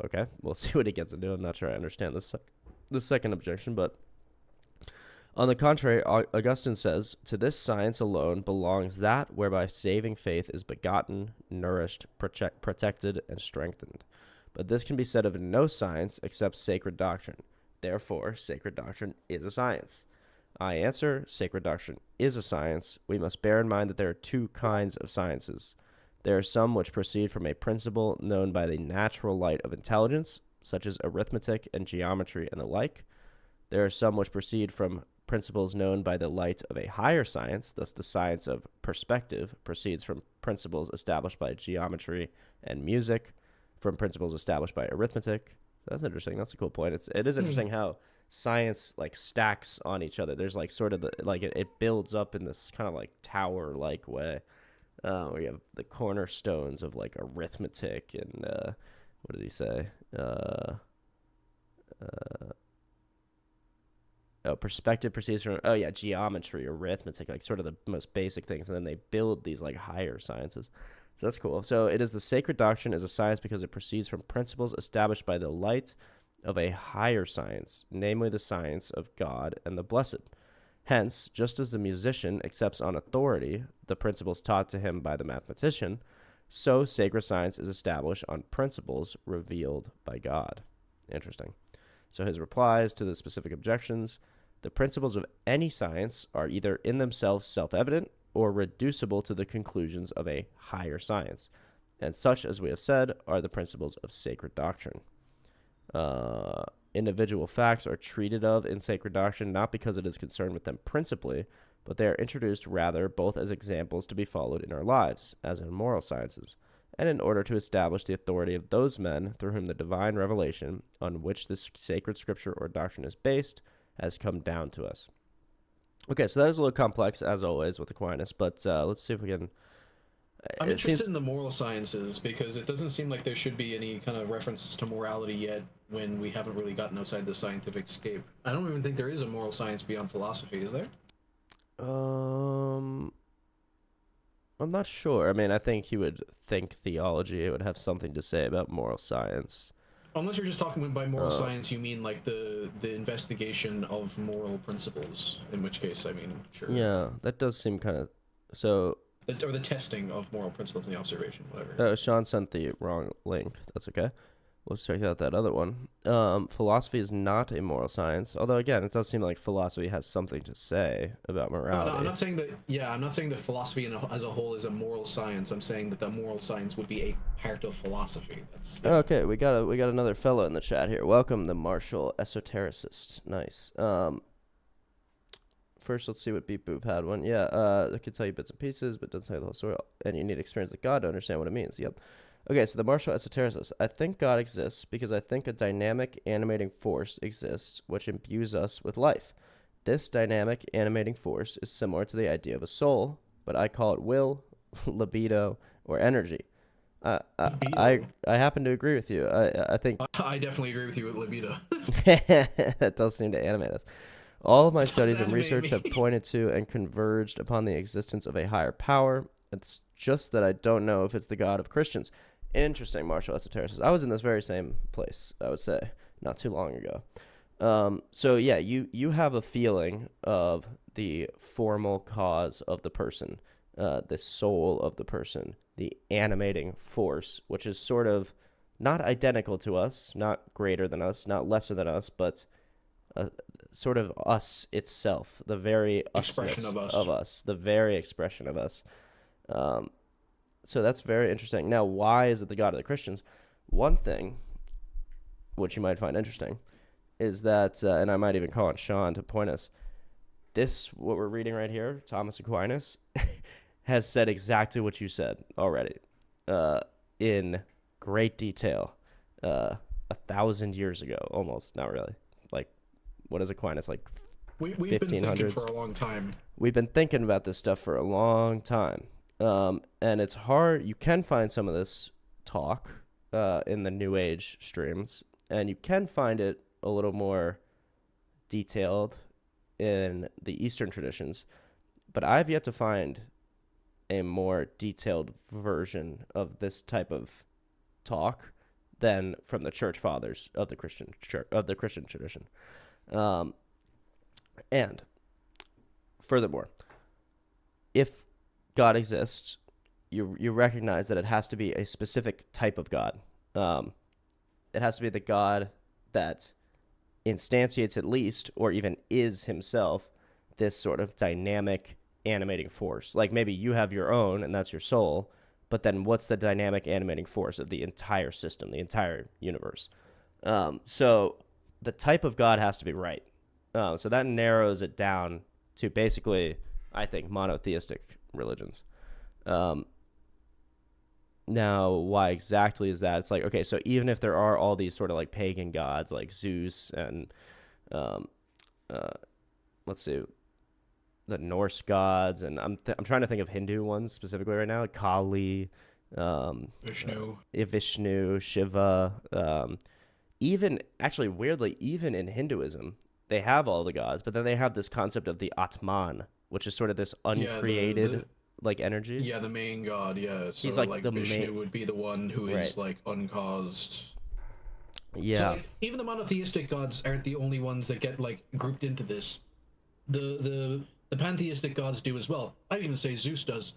[SPEAKER 1] Okay, we'll see what he gets into. I'm not sure I understand the second objection, but on the contrary, Augustine says, to this science alone belongs that whereby saving faith is begotten, nourished, protected, and strengthened. But this can be said of no science except sacred doctrine. Therefore, sacred doctrine is a science. I answer, sacred doctrine is a science. We must bear in mind that there are two kinds of sciences. There are some which proceed from a principle known by the natural light of intelligence, such as arithmetic and geometry and the like. There are some which proceed from principles known by the light of a higher science, thus the science of perspective proceeds from principles established by geometry and music, from principles established by arithmetic. That's interesting. That's a cool point. It is interesting how science like stacks on each other. There's like sort of it builds up in this kind of like tower like way. Where you have the cornerstones of like arithmetic and what did he say? perspective proceeds from, oh yeah, geometry, arithmetic, like sort of the most basic things, and then they build these like higher sciences. So that's cool. So it is the sacred doctrine is a science because it proceeds from principles established by the light of a higher science, namely the science of God and the blessed. Hence, just as the musician accepts on authority the principles taught to him by the mathematician, so sacred science is established on principles revealed by God. Interesting. So his replies to the specific objections: the principles of any science are either in themselves self-evident or reducible to the conclusions of a higher science, and such, as we have said, are the principles of sacred doctrine. Individual facts are treated of in sacred doctrine not because it is concerned with them principally, but they are introduced rather both as examples to be followed in our lives, as in moral sciences, and in order to establish the authority of those men through whom the divine revelation on which this sacred scripture or doctrine is based has come down to us. Okay, so that is a little complex, as always, with Aquinas, but let's see if we can...
[SPEAKER 2] I'm interested in the moral sciences because it doesn't seem like there should be any kind of references to morality yet when we haven't really gotten outside the scientific scape. I don't even think there is a moral science beyond philosophy, is there?
[SPEAKER 1] I'm not sure. I mean, I think he would think theology. It would have something to say about moral science.
[SPEAKER 2] Unless you're just talking by moral science, you mean like the investigation of moral principles. In which case, I mean, sure.
[SPEAKER 1] Yeah, that does seem kind of... So...
[SPEAKER 2] Or the testing of moral principles in the observation, whatever.
[SPEAKER 1] Sean sent the wrong link. That's okay. Let's check out that other one. Philosophy is not a moral science, although again, it does seem like philosophy has something to say about morality.
[SPEAKER 2] No, I'm not saying that. Yeah, I'm not saying that philosophy as a whole is a moral science. I'm saying that the moral science would be a part of philosophy.
[SPEAKER 1] Okay, we got another fellow in the chat here. Welcome, the martial esotericist. Nice. First, let's see what Beep Boop had one. Yeah, I could tell you bits and pieces, but doesn't tell you the whole story. And you need experience with God to understand what it means. Yep. Okay, so the martial esotericist. I think God exists because I think a dynamic animating force exists which imbues us with life. This dynamic animating force is similar to the idea of a soul, but I call it will, libido, or energy. I happen to agree with you. I think...
[SPEAKER 2] I definitely agree with you with libido.
[SPEAKER 1] That does seem to animate us. All of my studies and research have pointed to and converged upon the existence of a higher power. It's just that I don't know if it's the God of Christians. Interesting, martial esotericist. I was in this very same place, I would say, not too long ago. So yeah, you have a feeling of the formal cause of the person, the soul of the person, the animating force, which is sort of not identical to us, not greater than us, not lesser than us, but sort of us itself, the very
[SPEAKER 2] expression
[SPEAKER 1] of us, the very expression of us. So that's very interesting. Now, why is it the God of the Christians? One thing, which you might find interesting, is that, and I might even call on Sean to point us, this, what we're reading right here, Thomas Aquinas, has said exactly what you said already, in great detail, 1,000 years ago, almost, not really. Like, what is Aquinas, like
[SPEAKER 2] we've been thinking for a long time.
[SPEAKER 1] We've been thinking about this stuff for a long time. And it's hard. You can find some of this talk in the New Age streams, and you can find it a little more detailed in the Eastern traditions. But I've yet to find a more detailed version of this type of talk than from the church fathers of the Christian church, of the Christian tradition. And furthermore, if God exists, you recognize that it has to be a specific type of God. It has to be the God that instantiates at least, or even is himself, this sort of dynamic animating force. Like maybe you have your own, and that's your soul, but then what's the dynamic animating force of the entire system, the entire universe? So the type of God has to be right. So that narrows it down to basically, I think, monotheistic religions. Now, why exactly is that? It's like, okay, so even if there are all these sort of like pagan gods like Zeus and, let's see, the Norse gods, and I'm trying to think of Hindu ones specifically right now, like Kali,
[SPEAKER 2] Vishnu,
[SPEAKER 1] Shiva, even, actually, weirdly, even in Hinduism, they have all the gods, but then they have this concept of the Atman, which is sort of this
[SPEAKER 2] Yeah,
[SPEAKER 1] uncreated like energy.
[SPEAKER 2] the main god. Yeah,
[SPEAKER 1] He's
[SPEAKER 2] so
[SPEAKER 1] like
[SPEAKER 2] like
[SPEAKER 1] the main,
[SPEAKER 2] Vishnu would be the one who
[SPEAKER 1] right?
[SPEAKER 2] is like uncaused. So
[SPEAKER 1] Yeah,
[SPEAKER 2] like even the monotheistic gods aren't the only ones that get like grouped into this. The pantheistic gods do as well. I'd even say Zeus does,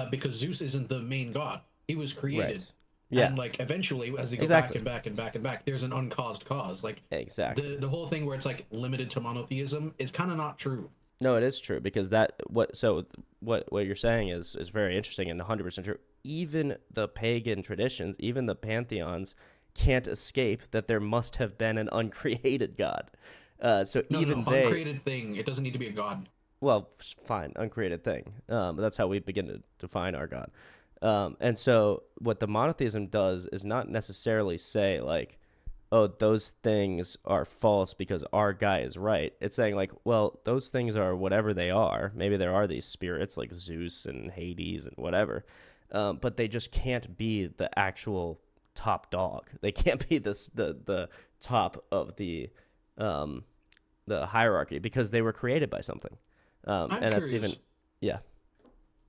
[SPEAKER 2] because Zeus isn't the main god. He was created,
[SPEAKER 1] right. Yeah,
[SPEAKER 2] and like eventually, as they go back
[SPEAKER 1] exactly,
[SPEAKER 2] and back and back and back, there's an uncaused cause. Like
[SPEAKER 1] exactly.
[SPEAKER 2] the whole thing where it's like limited to monotheism is kind of not true.
[SPEAKER 1] No, it is true because that what so what you're saying is very interesting and 100% true. Even the pagan traditions, even the pantheons, can't escape that there must have been an uncreated god. So
[SPEAKER 2] No,
[SPEAKER 1] even they,
[SPEAKER 2] uncreated thing. It doesn't need to be a god.
[SPEAKER 1] well, fine, uncreated thing. That's how we begin to define our god. And so what the monotheism does is not necessarily say like, oh, those things are false because our guy is right. It's saying like, well, those things are whatever they are. Maybe there are these spirits like Zeus and Hades and whatever, but they just can't be the actual top dog. They can't be the top of the hierarchy because they were created by something.
[SPEAKER 2] I'm
[SPEAKER 1] And that's even,
[SPEAKER 2] curious.
[SPEAKER 1] yeah.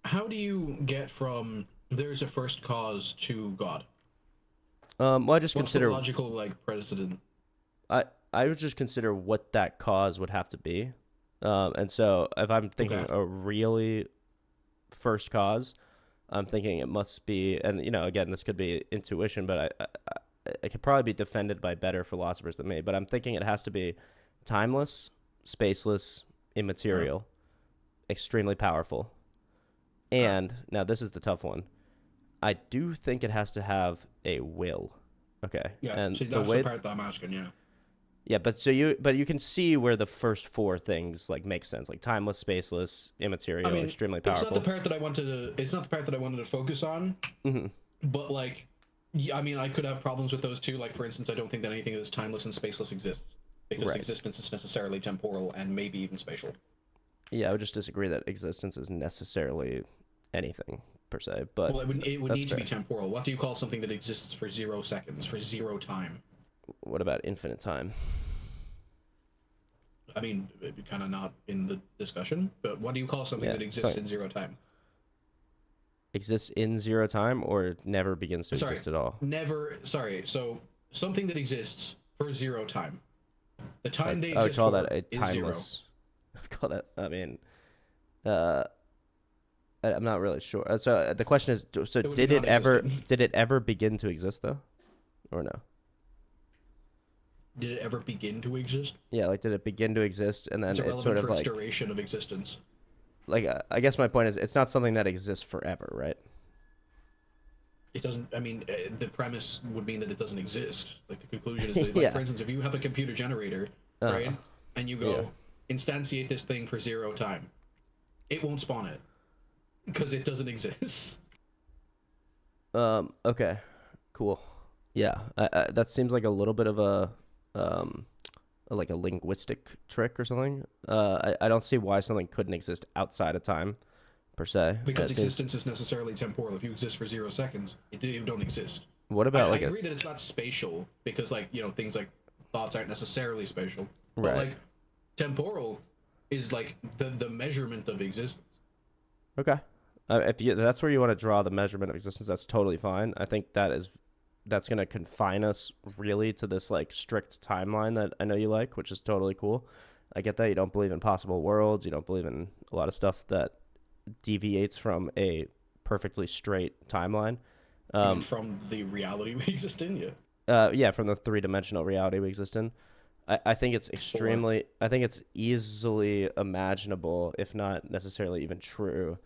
[SPEAKER 2] How do you get from there's a first cause to God?
[SPEAKER 1] Well, I just
[SPEAKER 2] What's the
[SPEAKER 1] consider
[SPEAKER 2] logical like precedent?
[SPEAKER 1] I I would just consider what that cause would have to be. And so if I'm thinking
[SPEAKER 2] Okay.
[SPEAKER 1] a really first cause, I'm thinking it must be, and again, this could be intuition, but it could probably be defended by better philosophers than me. But I'm thinking it has to be timeless, spaceless,
[SPEAKER 2] Right.
[SPEAKER 1] immaterial, extremely powerful,
[SPEAKER 2] Right.
[SPEAKER 1] and now this is the tough one. I do think it has to have a will. Okay,
[SPEAKER 2] Yeah.
[SPEAKER 1] and
[SPEAKER 2] See,
[SPEAKER 1] the
[SPEAKER 2] that's the
[SPEAKER 1] way
[SPEAKER 2] part that I'm asking. Yeah.
[SPEAKER 1] yeah, but you can see where the first four things like make sense, like timeless, spaceless,
[SPEAKER 2] I
[SPEAKER 1] immaterial,
[SPEAKER 2] mean,
[SPEAKER 1] extremely
[SPEAKER 2] it's not the
[SPEAKER 1] powerful.
[SPEAKER 2] part that I wanted to. It's not the part that I wanted to focus on.
[SPEAKER 1] Hmm.
[SPEAKER 2] But like, yeah, I mean, I could have problems with those too. Like, for instance, I don't think that anything that's timeless and spaceless exists because
[SPEAKER 1] Right.
[SPEAKER 2] existence is necessarily temporal and maybe even spatial.
[SPEAKER 1] Yeah, I would just disagree that existence is necessarily anything per se,
[SPEAKER 2] Well,
[SPEAKER 1] but
[SPEAKER 2] it would
[SPEAKER 1] that's
[SPEAKER 2] need to be
[SPEAKER 1] fair.
[SPEAKER 2] temporal. What do you call something that exists for 0 seconds, for zero time?
[SPEAKER 1] What about infinite time?
[SPEAKER 2] I mean, kind of not in the discussion, but what do you call something
[SPEAKER 1] Yeah,
[SPEAKER 2] that exists
[SPEAKER 1] sorry.
[SPEAKER 2] in 0 time?
[SPEAKER 1] Exists in zero time or never begins to
[SPEAKER 2] Sorry,
[SPEAKER 1] exist at all?
[SPEAKER 2] never. Sorry, so something that exists for 0 time. The time they
[SPEAKER 1] I would
[SPEAKER 2] exist
[SPEAKER 1] call that
[SPEAKER 2] for
[SPEAKER 1] a
[SPEAKER 2] is zero.
[SPEAKER 1] timeless. I would call that. I mean, uh, I'm not really sure. So the question is, so
[SPEAKER 2] It would be
[SPEAKER 1] did it ever
[SPEAKER 2] non-existent.
[SPEAKER 1] did it ever begin to exist though, or no?
[SPEAKER 2] Did it ever begin to exist?
[SPEAKER 1] Yeah, like did it begin to exist and
[SPEAKER 2] It's
[SPEAKER 1] then it sort
[SPEAKER 2] irrelevant
[SPEAKER 1] of
[SPEAKER 2] for its
[SPEAKER 1] like
[SPEAKER 2] duration of existence.
[SPEAKER 1] I guess my point is it's not something that exists forever, right?
[SPEAKER 2] It doesn't. I mean, the premise would mean that it doesn't exist. Like the conclusion is that, like, for
[SPEAKER 1] Yeah.
[SPEAKER 2] instance, if you have a computer generator,
[SPEAKER 1] Uh,
[SPEAKER 2] right, and you
[SPEAKER 1] yeah.
[SPEAKER 2] go instantiate this thing for 0 time, it won't spawn it because it doesn't exist.
[SPEAKER 1] Okay. Cool. Yeah. That seems like a little bit of um like a linguistic trick or something. I don't see why something couldn't exist outside of time per se.
[SPEAKER 2] Because
[SPEAKER 1] It seems.
[SPEAKER 2] existence is necessarily temporal. If you exist for 0 seconds, you don't exist.
[SPEAKER 1] What
[SPEAKER 2] I,
[SPEAKER 1] about
[SPEAKER 2] I
[SPEAKER 1] like a
[SPEAKER 2] agree that it's not spatial because, like, things like thoughts aren't necessarily spatial, but
[SPEAKER 1] right?
[SPEAKER 2] like temporal is like the measurement of existence.
[SPEAKER 1] Okay. If that's where you want to draw the measurement of existence, that's totally fine. I think that's gonna confine us really to this like strict timeline that I know you like, which is totally cool. I get that you don't believe in possible worlds, you don't believe in a lot of stuff that deviates from a perfectly straight timeline.
[SPEAKER 2] You mean
[SPEAKER 1] Um,
[SPEAKER 2] from the reality we exist in? Yeah.
[SPEAKER 1] yeah, from the three-dimensional reality we exist in. I think it's
[SPEAKER 2] Or
[SPEAKER 1] extremely, I think it's easily imaginable, if not necessarily even true,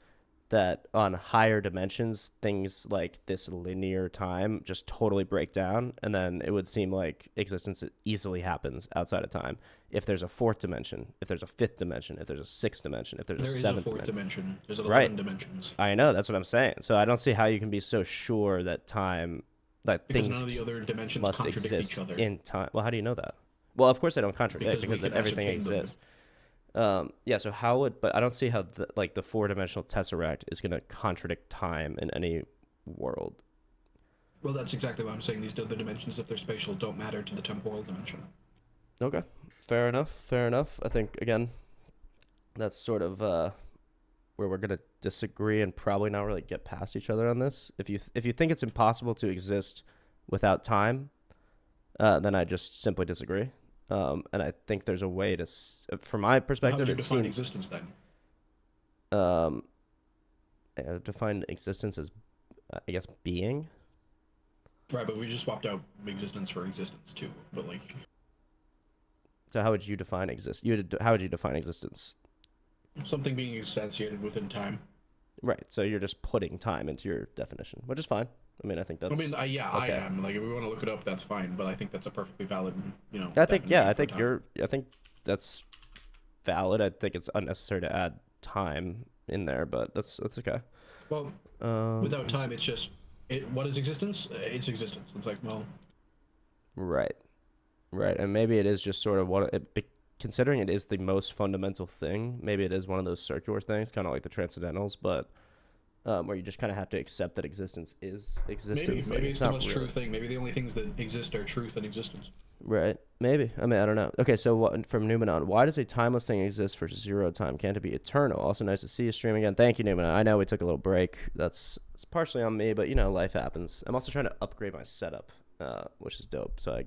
[SPEAKER 1] that on higher dimensions, things like this linear time just totally break down, and then it would seem like existence easily happens outside of time. If there's a fourth dimension, if there's a fifth dimension, if there's a sixth dimension, if there's a
[SPEAKER 2] there is a
[SPEAKER 1] seventh
[SPEAKER 2] fourth
[SPEAKER 1] dimension.
[SPEAKER 2] dimension. There's
[SPEAKER 1] Right.
[SPEAKER 2] 11 dimensions
[SPEAKER 1] I know, that's what I'm saying. So I don't see how you can be so sure that that
[SPEAKER 2] because none
[SPEAKER 1] things
[SPEAKER 2] of the other dimensions
[SPEAKER 1] must
[SPEAKER 2] contradict each
[SPEAKER 1] exist
[SPEAKER 2] other
[SPEAKER 1] in time. Well, how do you know that? Well, of course they don't contradict
[SPEAKER 2] because we
[SPEAKER 1] because
[SPEAKER 2] can
[SPEAKER 1] then everything
[SPEAKER 2] ascertain them.
[SPEAKER 1] exists. Yeah. So how would? But I don't see how the four-dimensional tesseract is going to contradict time in any world.
[SPEAKER 2] Well, that's exactly what I'm saying. These other dimensions, if they're spatial, don't matter to the temporal dimension.
[SPEAKER 1] Okay. Fair enough. Fair enough. I think again, that's sort of where we're gonna disagree and probably not really get past each other on this. If you think it's impossible to exist without time, then I just simply disagree. And I think there's a way to, from my
[SPEAKER 2] Well, how
[SPEAKER 1] perspective,
[SPEAKER 2] would you
[SPEAKER 1] it
[SPEAKER 2] define
[SPEAKER 1] seems
[SPEAKER 2] existence then?
[SPEAKER 1] um, define existence as, I guess, being.
[SPEAKER 2] Right, but we just swapped out existence for existence too. But like,
[SPEAKER 1] So how would you define how would you define existence?
[SPEAKER 2] something being instantiated within time.
[SPEAKER 1] Right. So you're just putting time into your definition, which is fine. I mean, I think
[SPEAKER 2] I
[SPEAKER 1] that's
[SPEAKER 2] mean, yeah, I
[SPEAKER 1] okay.
[SPEAKER 2] am. Like, if we want to look it up, that's fine. But I think that's a perfectly valid,
[SPEAKER 1] I think yeah,
[SPEAKER 2] definition for time.
[SPEAKER 1] I think that's valid. I think it's unnecessary to add time in there, but that's okay.
[SPEAKER 2] Well, without time, it's just what is existence? It's existence. It's like, well,
[SPEAKER 1] right, right, and maybe it is just sort of considering it is the most fundamental thing. Maybe it is one of those circular things, kind of like the transcendentals, but where you just kind of have to accept that existence is existence.
[SPEAKER 2] maybe
[SPEAKER 1] Like,
[SPEAKER 2] it's the
[SPEAKER 1] not
[SPEAKER 2] most
[SPEAKER 1] really
[SPEAKER 2] true thing. Maybe the only things that exist are truth and existence.
[SPEAKER 1] right. Maybe. I mean, I don't know. Okay, so from Numenon, why does a timeless thing exist for zero time? Can't it be eternal? Also nice to see you stream again. Thank you, Numenon. I know we took a little break. It's partially on me, but life happens. I'm also trying to upgrade my setup, which is dope. So I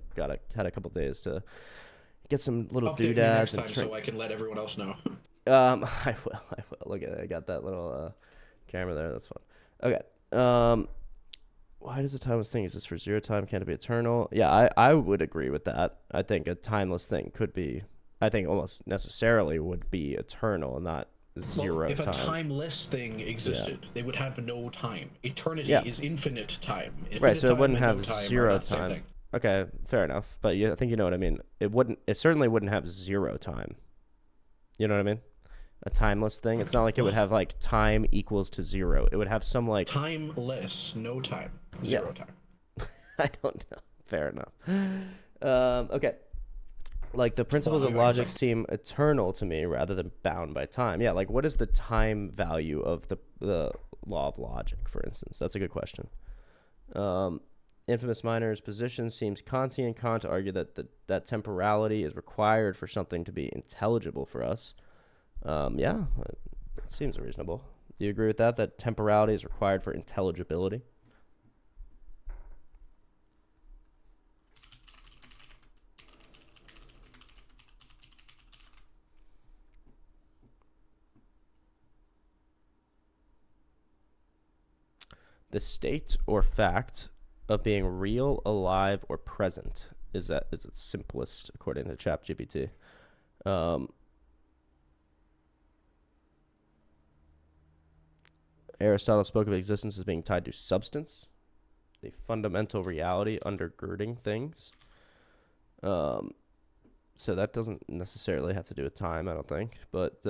[SPEAKER 1] had a couple days to get some little
[SPEAKER 2] Update me
[SPEAKER 1] doodads
[SPEAKER 2] next time so I can let everyone else know.
[SPEAKER 1] I will. Look at it. I got that little camera there. That's fun. Okay. Why does a timeless thing exist for zero time? Can't it be eternal? Yeah, I would agree with that. I think a timeless thing could be, I think almost necessarily would be eternal, not zero
[SPEAKER 2] if
[SPEAKER 1] time.
[SPEAKER 2] a timeless thing existed, they would have no time. Eternity
[SPEAKER 1] Yeah.
[SPEAKER 2] is infinite time. Infinite
[SPEAKER 1] Right, so it
[SPEAKER 2] time
[SPEAKER 1] wouldn't
[SPEAKER 2] and
[SPEAKER 1] have
[SPEAKER 2] no time
[SPEAKER 1] zero
[SPEAKER 2] are not the same
[SPEAKER 1] time.
[SPEAKER 2] thing.
[SPEAKER 1] Okay, fair enough. But I think you know what I mean. It certainly wouldn't have zero time. You know what I mean? A timeless thing. It's not like it would have like time equals to zero. It would have some like
[SPEAKER 2] Timeless, no time, zero time.
[SPEAKER 1] I don't know. Fair enough. Okay. Like the principles of
[SPEAKER 2] I
[SPEAKER 1] logic
[SPEAKER 2] guess
[SPEAKER 1] seem eternal to me rather than bound by time. Yeah, like what is the time value of the law of logic, for instance? That's a good question. Infamous Minor's position seems Kantian. Kant argued that temporality is required for something to be intelligible for us. Yeah, it seems reasonable. Do you agree with that? That temporality is required for intelligibility? The state or fact of being real, alive, or present is its simplest, according to ChatGPT. Aristotle spoke of existence as being tied to substance, the fundamental reality undergirding things. So that doesn't necessarily have to do with time, I don't think. But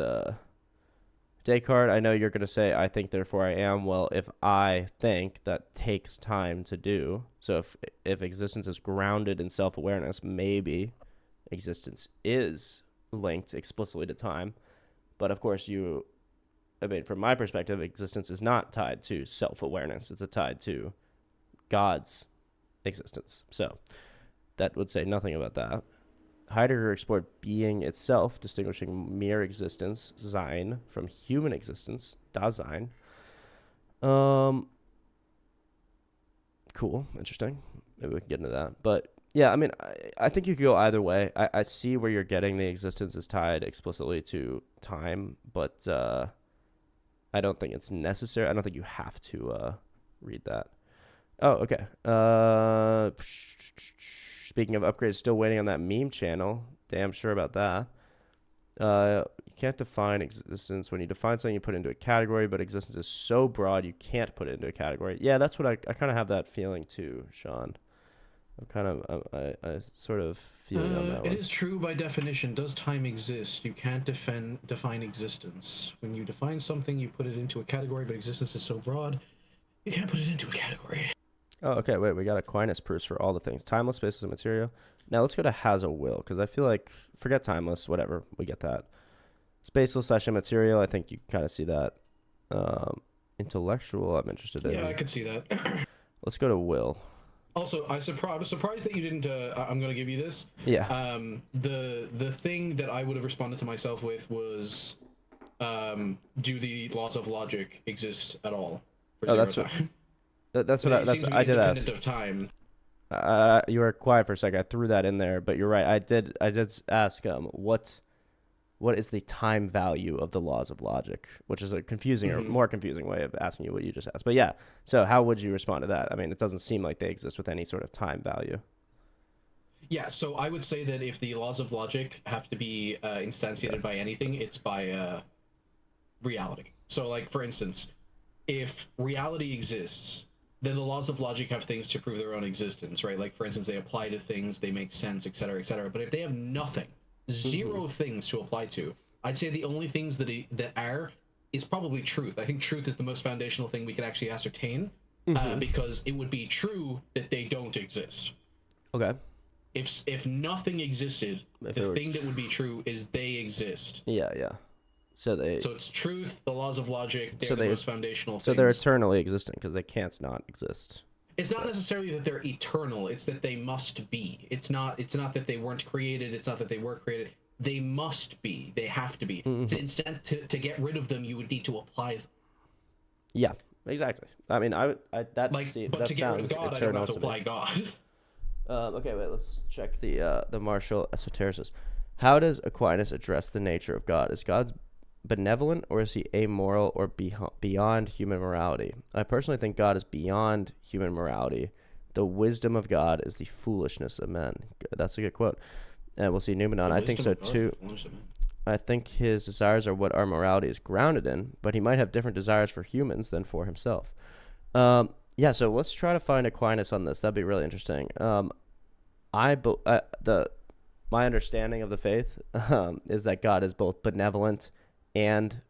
[SPEAKER 1] Descartes, I know you're going to say, I think, therefore I am. Well, if I think, that takes time to do. So if existence is grounded in self-awareness, maybe existence is linked explicitly to time. But of course, from my perspective, existence is not tied to self-awareness. It's tied to God's existence. So that would say nothing about that. Heidegger explored being itself, distinguishing mere existence, Sein, from human existence, Dasein. Cool, interesting. Maybe we can get into that. But yeah, I mean, I think you could go either way. I see where you're getting the existence is tied explicitly to time, but I don't think it's necessary. I don't think you have to read that. Oh, okay. Speaking of upgrades, still waiting on that meme channel. Damn sure about that. You can't define existence. When you define something, you put it into a category, but existence is so broad, you can't put it into a category. Yeah, that's what I kind of have that feeling too, Sean. I sort of feel on that one.
[SPEAKER 2] It is true by definition. Does time exist? You can't define existence. When you define something, you put it into a category, but existence is so broad, you can't put it into a category.
[SPEAKER 1] Oh, okay. Wait, we got Aquinas proofs for all the things. Timeless, spaces, and material. Now let's go to has a will, because I feel like, forget timeless, whatever. We get that. Spaceless / immaterial, I think you kind of see that. Intellectual, I'm interested in.
[SPEAKER 2] Yeah, I could see that.
[SPEAKER 1] Let's go to will.
[SPEAKER 2] Also, I was surprised that you didn't. I'm going to give you this.
[SPEAKER 1] Yeah.
[SPEAKER 2] The thing that I would have responded to myself with was, do the laws of logic exist at all for
[SPEAKER 1] Oh,
[SPEAKER 2] zero time? They
[SPEAKER 1] that's
[SPEAKER 2] seem
[SPEAKER 1] what
[SPEAKER 2] to be
[SPEAKER 1] I did
[SPEAKER 2] independent
[SPEAKER 1] ask.
[SPEAKER 2] of time.
[SPEAKER 1] You were quiet for a second. I threw that in there, but you're right. I did ask what is the time value of the laws of logic, which is a confusing or
[SPEAKER 2] Hmm.
[SPEAKER 1] more confusing way of asking you what you just asked. But yeah, so how would you respond to that? I mean, it doesn't seem like they exist with any sort of time value.
[SPEAKER 2] Yeah, so I would say that if the laws of logic have to be
[SPEAKER 1] Yeah.
[SPEAKER 2] instantiated by anything, it's by reality. So, like for instance, if reality exists, then the laws of logic have things to prove their own existence, right? Like for instance, they apply to things, they make sense, etc., etc. But if they have nothing,
[SPEAKER 1] Mm-hmm.
[SPEAKER 2] zero things to apply to, I'd say the only things that are is probably truth. I think truth is the most foundational thing we can actually ascertain,
[SPEAKER 1] Mm-hmm.
[SPEAKER 2] because it would be true that they don't exist.
[SPEAKER 1] Okay.
[SPEAKER 2] If nothing existed,
[SPEAKER 1] If
[SPEAKER 2] the
[SPEAKER 1] it were,
[SPEAKER 2] thing that would be true is they exist.
[SPEAKER 1] yeah, yeah. So they,
[SPEAKER 2] So it's truth, the laws of logic,
[SPEAKER 1] so
[SPEAKER 2] they're the
[SPEAKER 1] they,
[SPEAKER 2] most foundational
[SPEAKER 1] so they're
[SPEAKER 2] things.
[SPEAKER 1] eternally existing because they can't not exist.
[SPEAKER 2] It's not
[SPEAKER 1] Right.
[SPEAKER 2] necessarily that they're eternal, it's that they must be. It's not that they weren't created, it's not that they were created. They must be. They have to be.
[SPEAKER 1] Mm-hmm.
[SPEAKER 2] To get rid of them, you would need to apply them.
[SPEAKER 1] Yeah, exactly. I mean,
[SPEAKER 2] Like, but
[SPEAKER 1] that
[SPEAKER 2] to get rid of
[SPEAKER 1] sounds
[SPEAKER 2] God, I don't have
[SPEAKER 1] eternal
[SPEAKER 2] to
[SPEAKER 1] to me.
[SPEAKER 2] apply God.
[SPEAKER 1] Okay, wait. Let's check the Martial Esotericist. How does Aquinas address the nature of God? Is God benevolent or is he amoral or beyond human morality? I personally think God is beyond human morality. The wisdom of God is the foolishness of men. That's a good quote. And we'll see Newman on.
[SPEAKER 2] The
[SPEAKER 1] I think
[SPEAKER 2] wisdom
[SPEAKER 1] so
[SPEAKER 2] of God is the
[SPEAKER 1] too.
[SPEAKER 2] fullness of man.
[SPEAKER 1] I think his desires are what our morality is grounded in, but he might have different desires for humans than for himself. Yeah, so let's try to find Aquinas on this. That'd be really interesting. The my understanding of the faith is that God is both benevolent and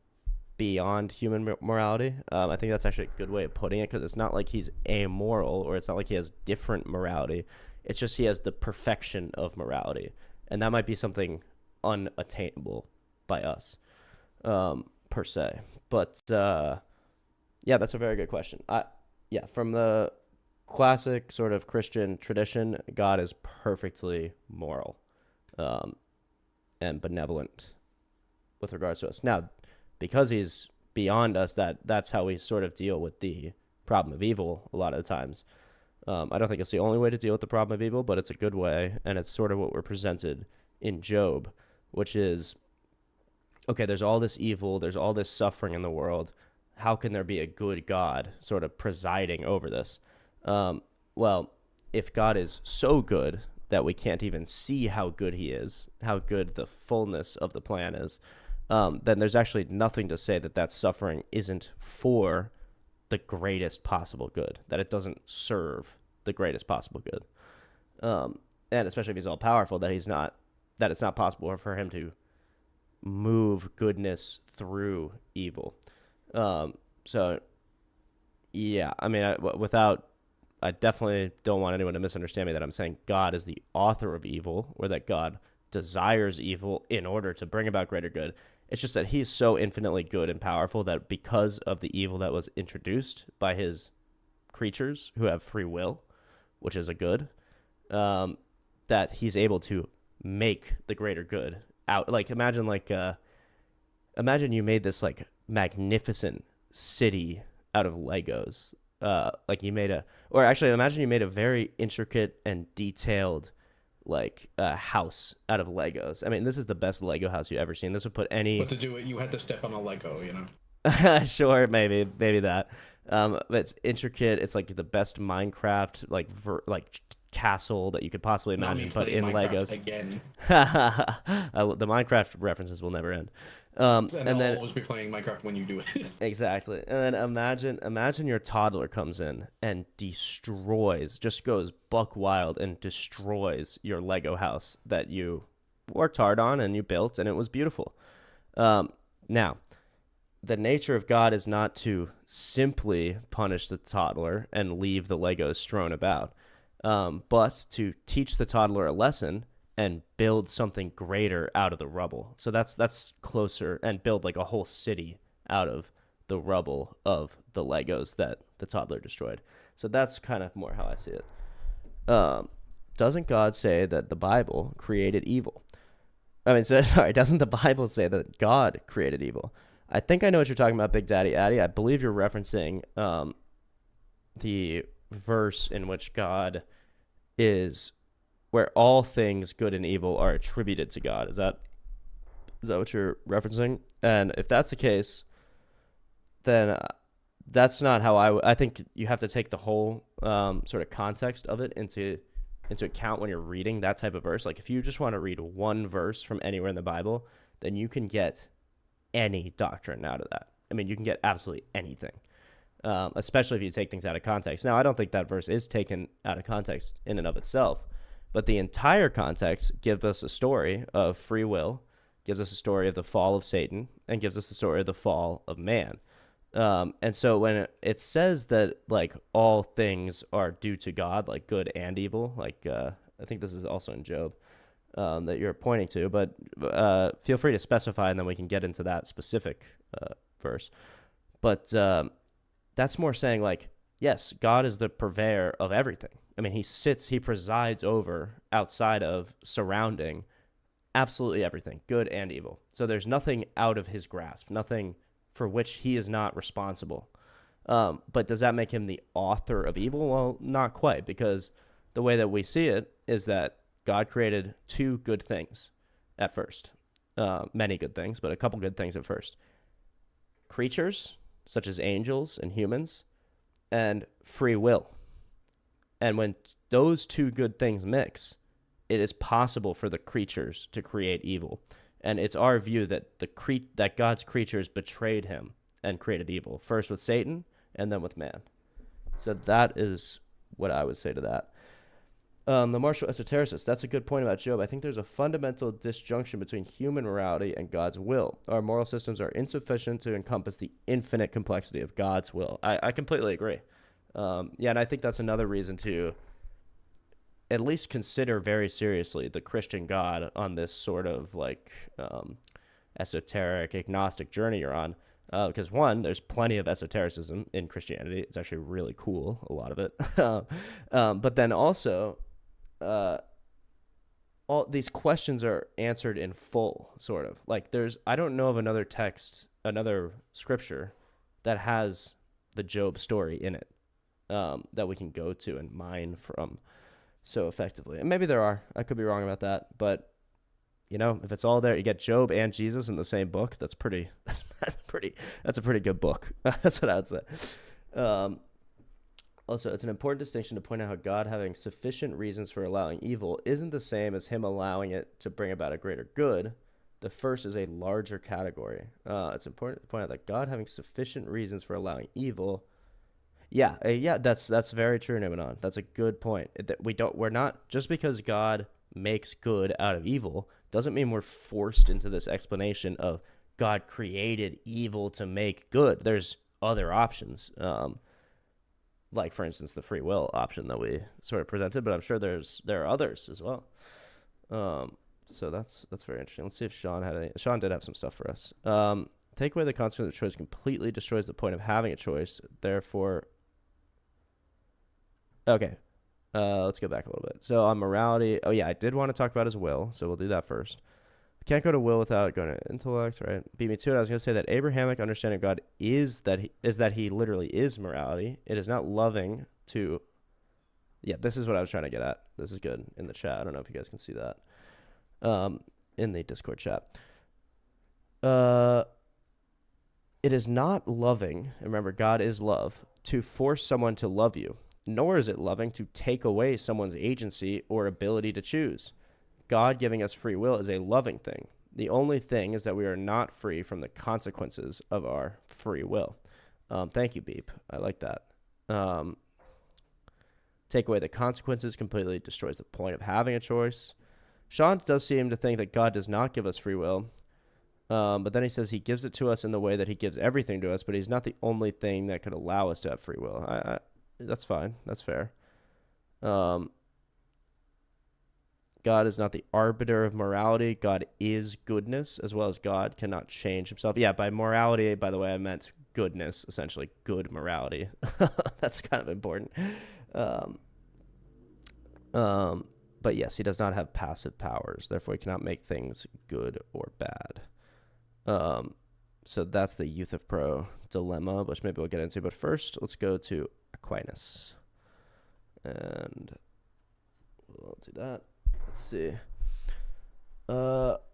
[SPEAKER 1] beyond human morality. I think that's actually a good way of putting it because it's not like he's amoral or it's not like he has different morality. It's just he has the perfection of morality, and that might be something unattainable by us, per se. But yeah, that's a very good question. Yeah, from the classic sort of Christian tradition, God is perfectly moral, um, and benevolent with regards to us. Now, because he's beyond us, that's how we sort of deal with the problem of evil a lot of the times. I don't think it's the only way to deal with the problem of evil, but it's a good way, and it's sort of what we're presented in Job, which is okay, there's all this evil, there's all this suffering in the world. How can there be a good God sort of presiding over this? Well, if God is so good that we can't even see how good he is, how good the fullness of the plan is, then there's actually nothing to say that that suffering isn't for the greatest possible good, that it doesn't serve the greatest possible good. And especially if he's all powerful, that it's not possible for him to move goodness through evil. So yeah, I mean, I definitely don't want anyone to misunderstand me that I'm saying God is the author of evil or that God desires evil in order to bring about greater good. It's just that he's so infinitely good and powerful that because of the evil that was introduced by his creatures who have free will, which is a good, that he's able to make the greater good out. Like imagine you made this like magnificent city out of Legos. Like you made or actually imagine you made a very intricate and detailed like house out of Legos. I mean, this is the best Lego house you've ever seen. This would put
[SPEAKER 2] But
[SPEAKER 1] any
[SPEAKER 2] to do it, you had to step on a Lego, you know?
[SPEAKER 1] sure, maybe that. But it's intricate. It's like the best Minecraft like castle that you could possibly
[SPEAKER 2] Not me
[SPEAKER 1] imagine, but
[SPEAKER 2] playing
[SPEAKER 1] in
[SPEAKER 2] Minecraft
[SPEAKER 1] Legos.
[SPEAKER 2] again.
[SPEAKER 1] The Minecraft references will never end.
[SPEAKER 2] And
[SPEAKER 1] And
[SPEAKER 2] I'll
[SPEAKER 1] then
[SPEAKER 2] always be playing Minecraft when you do it.
[SPEAKER 1] exactly, and then imagine your toddler comes in and just goes buck wild and destroys your Lego house that you worked hard on and you built, and it was beautiful. Now, the nature of God is not to simply punish the toddler and leave the Legos strewn about, but to teach the toddler a lesson and build something greater out of the rubble. So that's closer and build like a whole city out of the rubble of the Legos that the toddler destroyed. So that's kind of more how I see it. Um, doesn't God say that the Bible created evil? I mean, so, sorry, doesn't the Bible say that God created evil? I think I know what you're talking about, Big Daddy Addy. I believe you're referencing the verse in which God is, where all things good and evil are attributed to God. Is that what you're referencing? And if that's the case, then that's not how I think you have to take the whole sort of context of it into account when you're reading that type of verse. Like if you just want to read one verse from anywhere in the Bible, then you can get any doctrine out of that. I mean, you can get absolutely anything, especially if you take things out of context. Now, I don't think that verse is taken out of context in and of itself, but the entire context gives us a story of free will, gives us a story of the fall of Satan, and gives us the story of the fall of man. And so when it says that like all things are due to God, like good and evil, like I think this is also in Job that you're pointing to, but feel free to specify and then we can get into that specific verse. But that's more saying like, yes, God is the purveyor of everything. I mean, he presides over, outside of, surrounding absolutely everything, good and evil. So there's nothing out of his grasp, nothing for which he is not responsible. But does that make him the author of evil? Well, not quite, because the way that we see it is that God created two good things at first. Many good things, but a couple good things at first. Creatures, such as angels and humans, and free will. And when those two good things mix, it is possible for the creatures to create evil. And it's our view that that God's creatures betrayed him and created evil, first with Satan and then with man. So that is what I would say to that. The martial esotericist, that's a good point about Job. I think there's a fundamental disjunction between human morality and God's will. Our moral systems are insufficient to encompass the infinite complexity of God's will. I completely agree. Yeah, and I think that's another reason to at least consider very seriously the Christian God on this sort of like esoteric, agnostic journey you're on. Because one, there's plenty of esotericism in Christianity. It's actually really cool, a lot of it. But then also, all these questions are answered in full, sort of. Like I don't know of another text, another scripture that has the Job story in it that we can go to and mine from so effectively. And maybe there are. I could be wrong about that. But, you know, if it's all there, you get Job and Jesus in the same book. That's a pretty good book. That's what I would say. Also, it's an important distinction to point out how God having sufficient reasons for allowing evil isn't the same as him allowing it to bring about a greater good. The first is a larger category. It's important to point out that God having sufficient reasons for allowing evil. Yeah, that's very true, Nimanon. That's a good point. We're not, just because God makes good out of evil doesn't mean we're forced into this explanation of God created evil to make good. There's other options, like for instance the free will option that we sort of presented, but I'm sure there are others as well. So that's very interesting. Let's see if Sean did have some stuff for us. Take away the consequence of choice completely destroys the point of having a choice. Therefore, okay. Let's go back a little bit. So on morality, oh yeah, I did want to talk about his will, so we'll do that first. Can't go to will without going to intellect, right? Beat me to it. I was going to say that Abrahamic understanding of God is that he literally is morality. It is not loving to. Yeah, this is what I was trying to get at. This is good in the chat. I don't know if you guys can see that. In the Discord chat. It is not loving. Remember, God is love, to force someone to love you. Nor is it loving to take away someone's agency or ability to choose. God giving us free will is a loving thing. The only thing is that we are not free from the consequences of our free will. Thank you, Beep. I like that. Take away the consequences completely destroys the point of having a choice. Sean does seem to think that God does not give us free will. But then he says he gives it to us in the way that he gives everything to us, but he's not the only thing that could allow us to have free will. That's fine. That's fair. God is not the arbiter of morality. God is goodness, as well as God cannot change himself. Yeah, by morality, by the way, I meant goodness, essentially good morality. That's kind of important. Um, but yes, he does not have passive powers. Therefore, he cannot make things good or bad. Um, so that's the Youth of Pro dilemma, which maybe we'll get into. But first, let's go to Aquinas. And we'll do that. Let's see.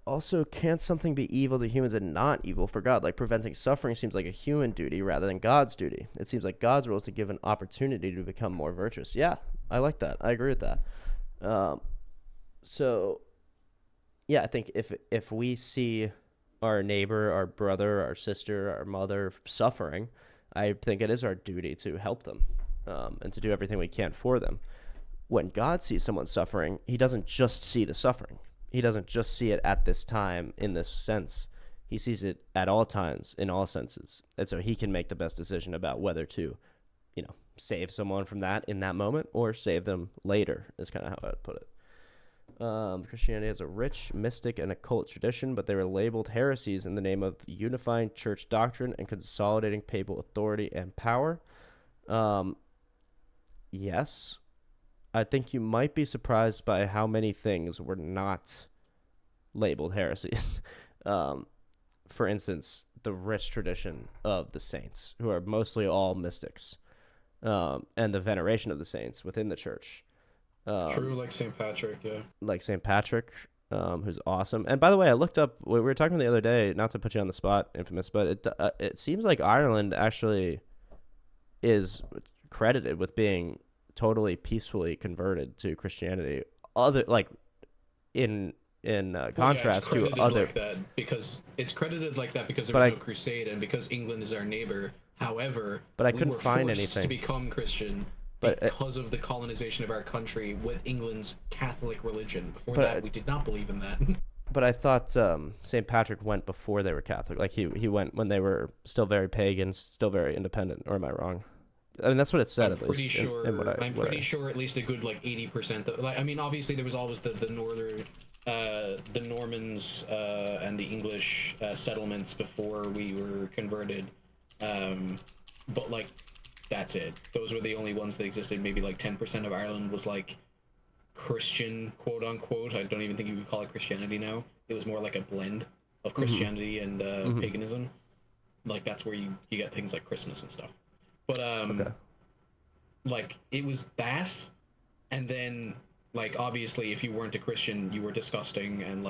[SPEAKER 1] Also, can't something be evil to humans and not evil for God? Like preventing suffering seems like a human duty rather than God's duty. It seems like God's role is to give an opportunity to become more virtuous. Yeah, I like that. I agree with that. So, yeah, I think if we see our neighbor, our brother, our sister, our mother suffering, I think it is our duty to help them, and to do everything we can for them. When God sees someone suffering, he doesn't just see the suffering. He doesn't just see it at this time in this sense. He sees it at all times in all senses. And so he can make the best decision about whether to, save someone from that in that moment or save them later, is kind of how I would put it. Christianity has a rich mystic and occult tradition, but they were labeled heresies in the name of unifying church doctrine and consolidating papal authority and power. Yes. I think you might be surprised by how many things were not labeled heresies. For instance, the rich tradition of the saints, who are mostly all mystics, and the veneration of the saints within the church.
[SPEAKER 2] True, like St. Patrick, yeah.
[SPEAKER 1] Like St. Patrick, who's awesome. And by the way, I looked up, we were talking the other day, not to put you on the spot, Infamous, but it seems like Ireland actually is credited with being totally peacefully converted to Christianity, in contrast to other,
[SPEAKER 2] like that because it's credited like that because there was no crusade and because England is our neighbor. However,
[SPEAKER 1] but I couldn't find
[SPEAKER 2] forced
[SPEAKER 1] anything
[SPEAKER 2] to become Christian because of the colonization of our country with England's Catholic religion. Before that, we did not believe in that.
[SPEAKER 1] But I thought St. Patrick went before they were Catholic. Like he went when they were still very pagan, still very independent. Or am I wrong? I mean, that's what it said,
[SPEAKER 2] I'm pretty sure. I'm pretty sure at least a good 80%. Like, I mean, obviously there was always the northern, the Normans and the English settlements before we were converted, but like that's it. Those were the only ones that existed. Maybe 10% of Ireland was Christian, quote unquote. I don't even think you could call it Christianity now. It was more like a blend of Christianity and paganism. That's where you get things like Christmas and stuff. But it was that, and then obviously if you weren't a Christian, you were disgusting, and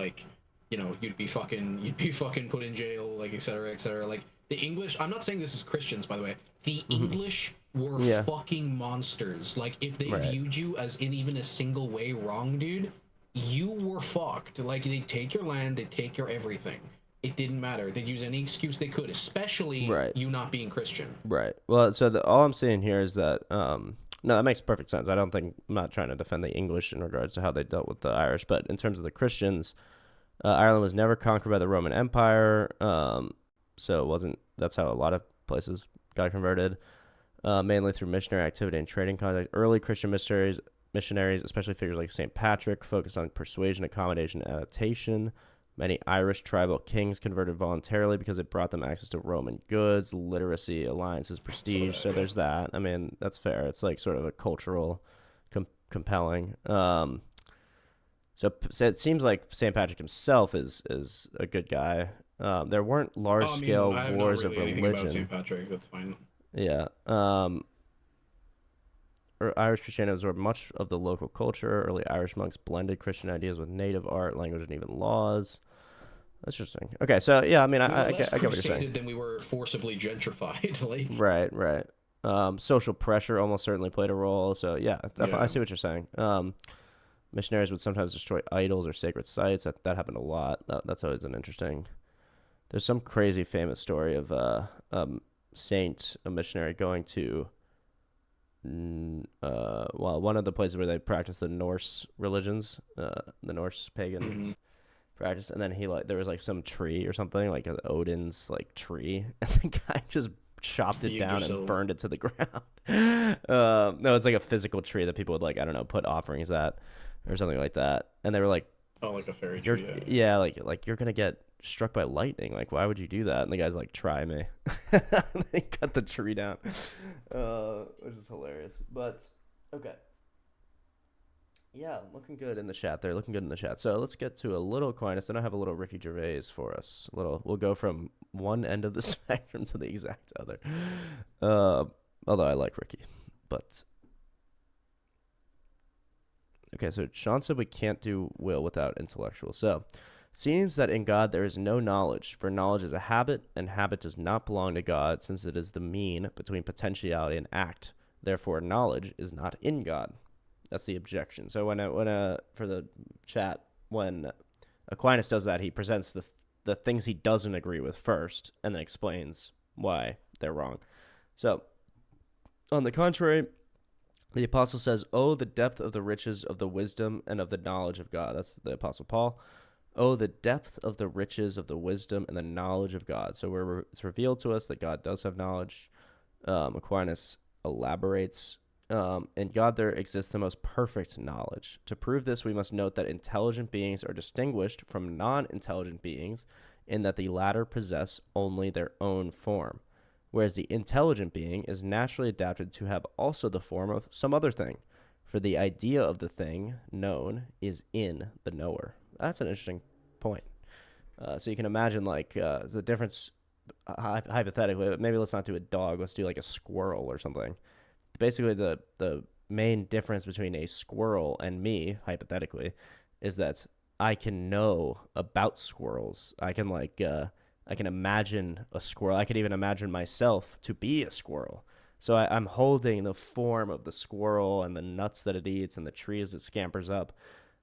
[SPEAKER 2] you'd be fucking put in jail, etc., etc. The English. I'm not saying this is Christians, by the way. The English were fucking monsters. If they viewed you as in even a single way wrong, dude, you were fucked. They'd take your land, they'd take your everything. It didn't matter. They'd use any excuse they could, especially you not being Christian.
[SPEAKER 1] Right. Well, so all I'm saying here is that, no, that makes perfect sense. I'm not trying to defend the English in regards to how they dealt with the Irish, but in terms of the Christians, Ireland was never conquered by the Roman Empire, so it wasn't, that's how a lot of places got converted, mainly through missionary activity and trading contact. Early Christian missionaries, especially figures like St. Patrick, focused on persuasion, accommodation, and adaptation. Many Irish tribal kings converted voluntarily because it brought them access to Roman goods, literacy, alliances, prestige. So there's that. I mean, that's fair. It's sort of a cultural compelling. So it seems like St. Patrick himself is a good guy. There weren't large-scale wars of religion. About
[SPEAKER 2] St. Patrick. That's fine.
[SPEAKER 1] Yeah. Irish Christianity absorbed much of the local culture. Early Irish monks blended Christian ideas with native art, language, and even laws. That's interesting. Okay, so yeah, I mean, I get what you're saying.
[SPEAKER 2] Then we were forcibly gentrified.
[SPEAKER 1] Right. Social pressure almost certainly played a role. So yeah, I see what you're saying. Missionaries would sometimes destroy idols or sacred sites. That happened a lot. That's always an interesting. There's some crazy famous story of a missionary going to. One of the places where they practice the Norse religions, the Norse pagan practice, and then there was some tree or something, an Odin's tree, and the guy just chopped it down and burned it to the ground. No, it's a physical tree that people would I don't know, put offerings at or something like that, and they were like,
[SPEAKER 2] oh, like a fairy tree.
[SPEAKER 1] Yeah, you're gonna get struck by lightning. Why would you do that? And the guy's like, try me. They cut the tree down, which is hilarious. But okay, Yeah, looking good in the chat there. Looking good in the chat. So let's get to a little Aquinas. Then I have a little Ricky Gervais for us. We'll go from one end of the spectrum to the exact other. Uh, Although I like Ricky, but okay. So Sean said we can't do will without intellectual. So it seems that in God there is no knowledge, for knowledge is a habit, and habit does not belong to God, since it is the mean between potentiality and act. Therefore, knowledge is not in God. That's the objection. So for the chat, when Aquinas does that, he presents the things he doesn't agree with first, and then explains why they're wrong. So, on the contrary, the apostle says, "Oh, the depth of the riches of the wisdom and of the knowledge of God." That's the apostle Paul. Oh, the depth of the riches of the wisdom and the knowledge of God. So it's revealed to us that God does have knowledge. Aquinas elaborates. In God there exists the most perfect knowledge. To prove this, we must note that intelligent beings are distinguished from non-intelligent beings in that the latter possess only their own form, whereas the intelligent being is naturally adapted to have also the form of some other thing, for the idea of the thing known is in the knower. That's an interesting point. So you can imagine the difference hypothetically, but maybe let's not do a dog. Let's do like a squirrel or something. Basically, the main difference between a squirrel and me, hypothetically, is that I can know about squirrels. I can imagine a squirrel. I could even imagine myself to be a squirrel. So I'm holding the form of the squirrel and the nuts that it eats and the trees it scampers up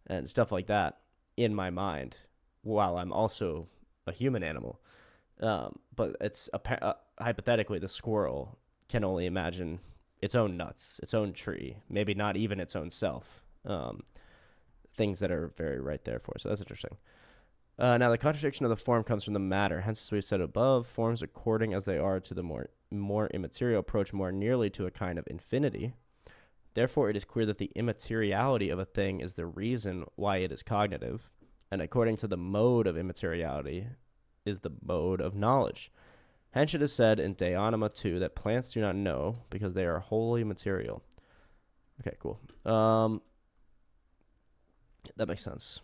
[SPEAKER 1] and stuff like that in my mind, while I'm also a human animal. But it's hypothetically, the squirrel can only imagine its own nuts, its own tree, maybe not even its own self. Things that are very right there for us. So that's interesting. Now, the contradiction of the form comes from the matter. Hence, as we've said above, forms according as they are to the more immaterial approach more nearly to a kind of infinity. Therefore, it is clear that the immateriality of a thing is the reason why it is cognitive, and according to the mode of immateriality is the mode of knowledge. Hence it is said in De Anima 2 that plants do not know because they are wholly material. Okay, cool. That makes sense.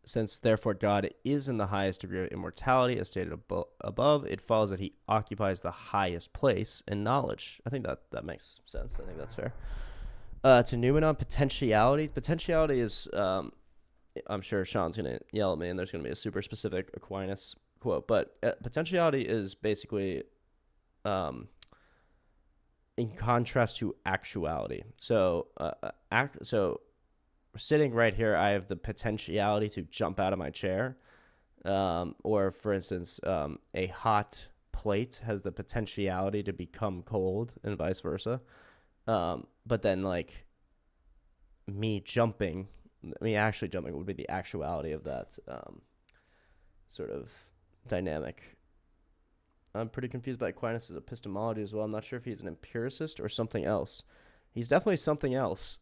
[SPEAKER 1] Since, therefore, God is in the highest degree of immortality, as stated above, it follows that he occupies the highest place in knowledge. I think that makes sense. I think that's fair. To Numenon, potentiality. Potentiality is, I'm sure Sean's going to yell at me, and there's going to be a super specific Aquinas quote, but potentiality is basically in contrast to actuality. So sitting right here, I have the potentiality to jump out of my chair, or for instance, a hot plate has the potentiality to become cold, and vice versa. But then me actually jumping would be the actuality of that sort of dynamic. I'm pretty confused by Aquinas' epistemology as well. I'm not sure if he's an empiricist or something else. He's definitely something else.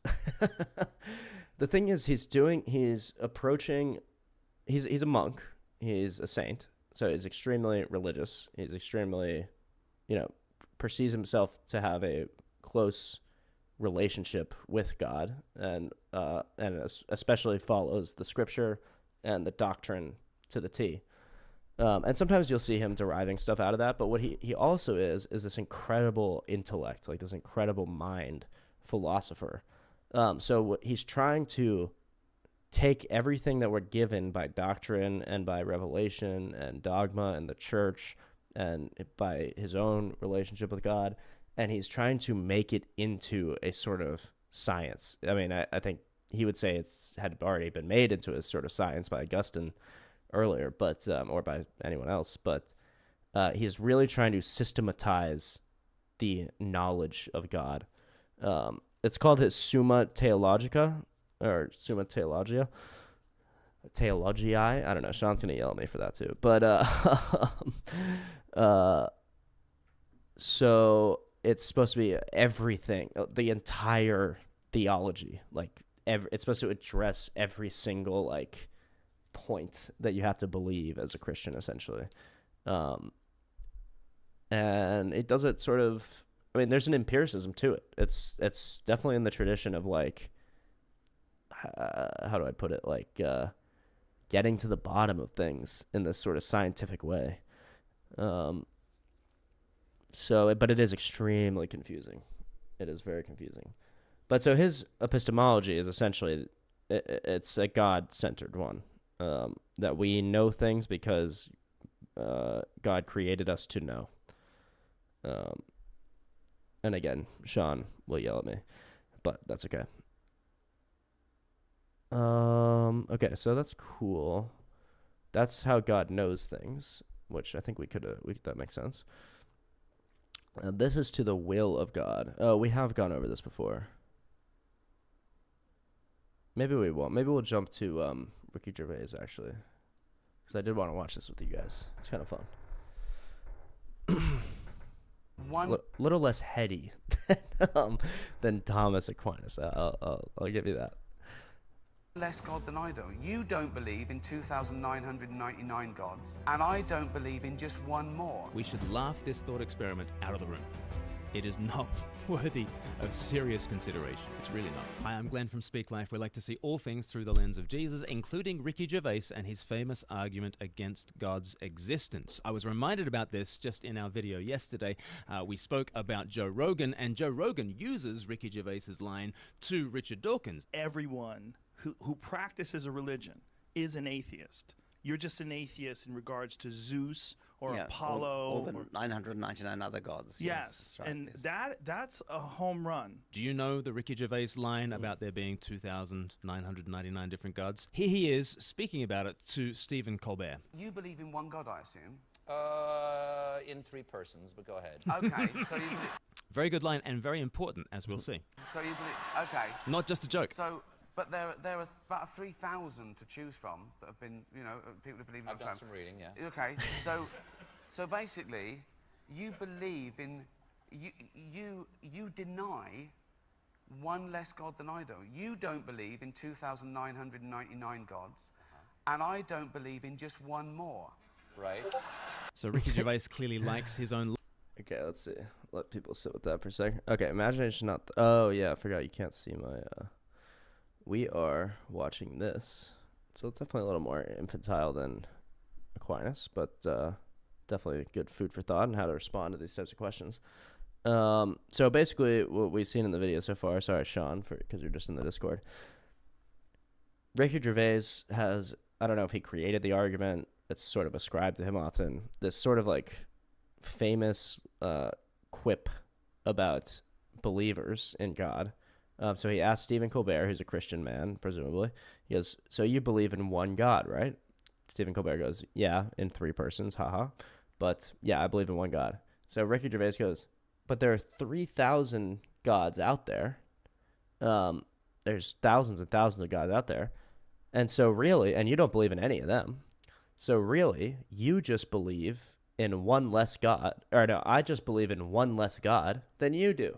[SPEAKER 1] The thing is, he's a monk. He's a saint. So he's extremely religious. He's extremely, perceives himself to have a close relationship with God, and especially follows the scripture and the doctrine to the T. And sometimes you'll see him deriving stuff out of that, but what he also is this incredible intellect, like this incredible mind philosopher. So what he's trying to take everything that we're given by doctrine and by revelation and dogma and the church and by his own relationship with God, and he's trying to make it into a sort of science. I mean, I think he would say it's had already been made into a sort of science by Augustine earlier, but or by anyone else, but he's really trying to systematize the knowledge of God. It's called his Summa Theologica, or Summa Theologia. Theologii. I don't know. Sean's going to yell at me for that too. But so it's supposed to be everything, the entire theology. It's supposed to address every single point that you have to believe as a Christian, essentially. And it does it sort of I mean, there's an empiricism to it. It's definitely in the tradition of like, how do I put it? Like getting to the bottom of things in this sort of scientific way. But it is extremely confusing. It is very confusing. But so his epistemology is essentially, it's a God-centered one. That we know things because God created us to know. And again, Sean will yell at me, but that's okay. Okay, so that's cool. That's how God knows things, which I think that makes sense. This is to the will of God. Oh, we have gone over this before. Maybe we won't. Maybe we'll jump to Ricky Gervais, actually, because I did want to watch this with you guys. It's kind of fun. Little less heady than Thomas Aquinas. I'll give you that.
[SPEAKER 3] Less God than I do. You don't believe in 2,999 gods, and I don't believe in just one more.
[SPEAKER 4] We should laugh this thought experiment out of the room. It is not worthy of serious consideration. It's really not. Hi, I'm Glenn from Speak Life. We like to see all things through the lens of Jesus, including Ricky Gervais and his famous argument against God's existence. I was reminded about this just in our video yesterday. We spoke about Joe Rogan, and Joe Rogan uses Ricky Gervais's line to Richard Dawkins.
[SPEAKER 5] Everyone who practices a religion is an atheist. You're just an atheist in regards to Zeus or Apollo.
[SPEAKER 6] Or the 999 other gods.
[SPEAKER 5] Yes,
[SPEAKER 6] right,
[SPEAKER 5] and
[SPEAKER 6] yes.
[SPEAKER 5] that's a home run.
[SPEAKER 4] Do you know the Ricky Gervais line about there being 2,999 different gods? Here he is speaking about it to Stephen Colbert.
[SPEAKER 3] You believe in one God, I assume?
[SPEAKER 7] In three persons, but go ahead.
[SPEAKER 3] Okay, so you believe...
[SPEAKER 4] Very good line and very important, as we'll see.
[SPEAKER 3] So you believe... Okay.
[SPEAKER 4] Not just a joke.
[SPEAKER 3] So... But there are about 3,000 to choose from that have been, people who believe in...
[SPEAKER 7] I've done some reading, yeah.
[SPEAKER 3] Okay, so basically, you believe in... You deny one less God than I do. You don't believe in 2,999 gods, and I don't believe in just one more.
[SPEAKER 7] Right.
[SPEAKER 4] So Ricky Gervais clearly likes his own...
[SPEAKER 1] Okay, let's see. Let people sit with that for a second. Okay, imagination not... Oh, yeah, I forgot you can't see my... We are watching this, so it's definitely a little more infantile than Aquinas, but definitely good food for thought on how to respond to these types of questions. So basically, what we've seen in the video so far, sorry, Sean, because you're just in the Discord, Ricky Gervais has, I don't know if he created the argument, it's sort of ascribed to him often, this sort of like famous quip about believers in God. So he asked Stephen Colbert, who's a Christian man, presumably. He goes, so you believe in one God, right? Stephen Colbert goes, yeah, in three persons, haha. But yeah, I believe in one God. So Ricky Gervais goes, but there are 3,000 gods out there. There's thousands and thousands of gods out there. And so really, and you don't believe in any of them. So really, you just believe in one less God. Or no, I just believe in one less God than you do.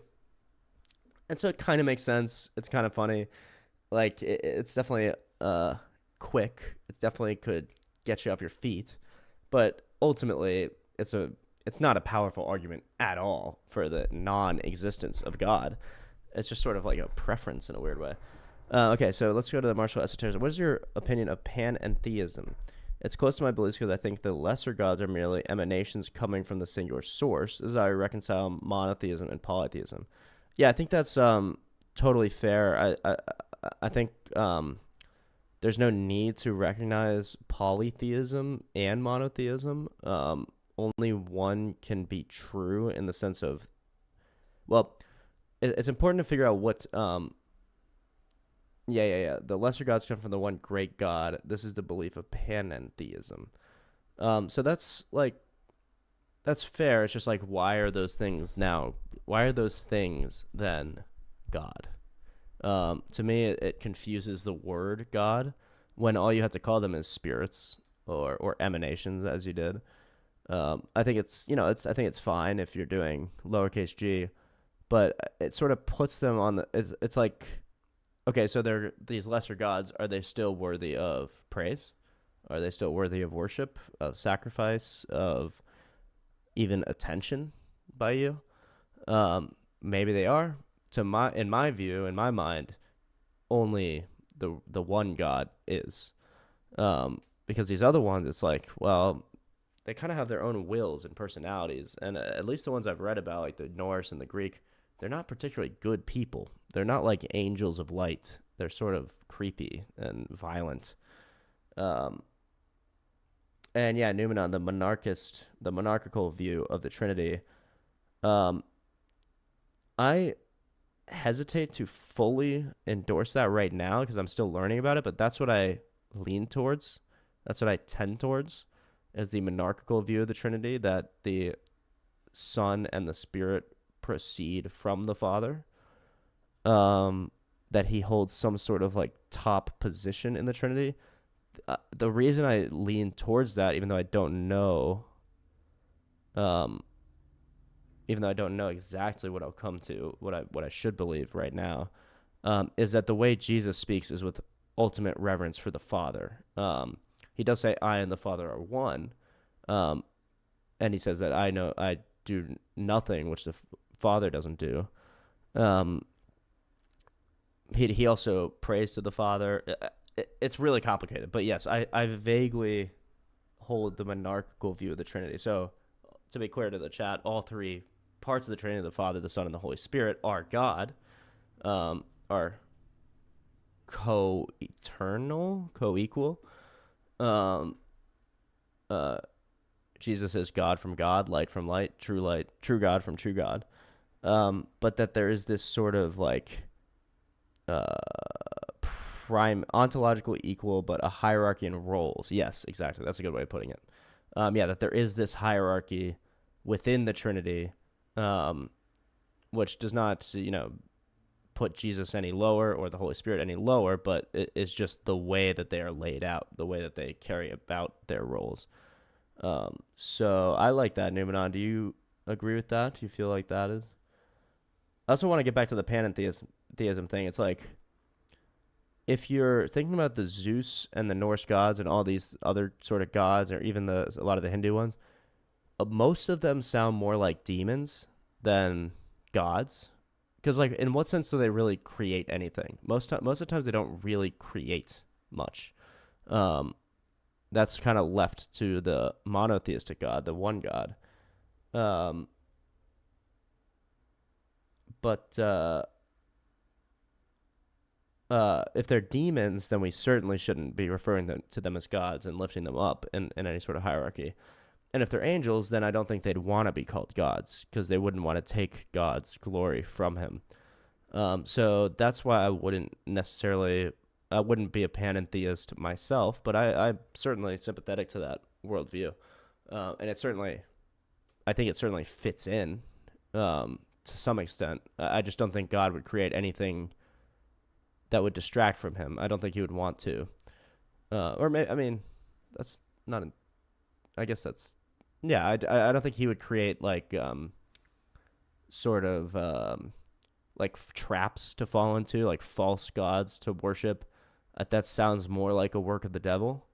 [SPEAKER 1] And so it kind of makes sense. It's kind of funny. Like, it's definitely quick. It definitely could get you off your feet. But ultimately, it's not a powerful argument at all for the non-existence of God. It's just sort of like a preference in a weird way. Okay, so let's go to the Martial Esotericism. What is your opinion of panentheism? It's close to my beliefs because I think the lesser gods are merely emanations coming from the singular source. This is how I reconcile monotheism and polytheism. Yeah, I think that's totally fair. I think there's no need to recognize polytheism and monotheism. Only one can be true in the sense of, well, it's important to figure out what. The lesser gods come from the one great God. This is the belief of panentheism. So that's fair. It's just like, why are those things then God? To me, it confuses the word God when all you have to call them is spirits or emanations, as you did. I think it's fine if you're doing lowercase g, but it sort of puts them on the. It's like, okay, so they're these lesser gods. Are they still worthy of praise? Are they still worthy of worship, of sacrifice, of even attention by you? Maybe they are. In my view, in my mind, only the one God is. Because these other ones, it's like, well, they kind of have their own wills and personalities, and at least the ones I've read about, like the Norse and the Greek, they're not particularly good people. They're not like angels of light. They're sort of creepy and violent. And yeah, Numenon, the monarchical view of the Trinity. I hesitate to fully endorse that right now because I'm still learning about it, but that's what I lean towards. That's what I tend towards, as the monarchical view of the Trinity, that the Son and the Spirit proceed from the Father. That he holds some sort of like top position in the Trinity. The reason I lean towards that, even though I don't know, exactly what I'll come to, what I should believe right now, is that the way Jesus speaks is with ultimate reverence for the Father. He does say, "I and the Father are one," and he says that I do nothing which the Father doesn't do. He also prays to the Father. It's really complicated, but yes, I vaguely hold the monarchical view of the Trinity. So, to be clear to the chat, all three parts of the Trinity, the Father, the Son, and the Holy Spirit, are God, are co-eternal, co-equal. Jesus is God from God, light from light, true God from true God. But that there is this sort of like prime ontological equal, but a hierarchy in roles. Yes, exactly. That's a good way of putting it. That there is this hierarchy within the Trinity, which does not, put Jesus any lower or the Holy Spirit any lower, but it is just the way that they are laid out, the way that they carry about their roles. So I like that, Numenon. Do you agree with that? Do you feel like that is? I also want to get back to the pantheism thing. It's like, if you're thinking about the Zeus and the Norse gods and all these other sort of gods, or even a lot of the Hindu ones, most of them sound more like demons than gods. Because, like, in what sense do they really create anything? Most of the times they don't really create much. That's kind of left to the monotheistic God, the one God. But if they're demons, then we certainly shouldn't be referring to them as gods and lifting them up in any sort of hierarchy. And if they're angels, then I don't think they'd want to be called gods, because they wouldn't want to take God's glory from him. So that's why I wouldn't be a pantheist myself, but I'm certainly sympathetic to that worldview. And I think it certainly fits in to some extent. I just don't think God would create anything that would distract from him. I don't think he would want to. That's not, I guess that's, yeah, I don't think he would create like like traps to fall into, like false gods to worship. That sounds more like a work of the devil.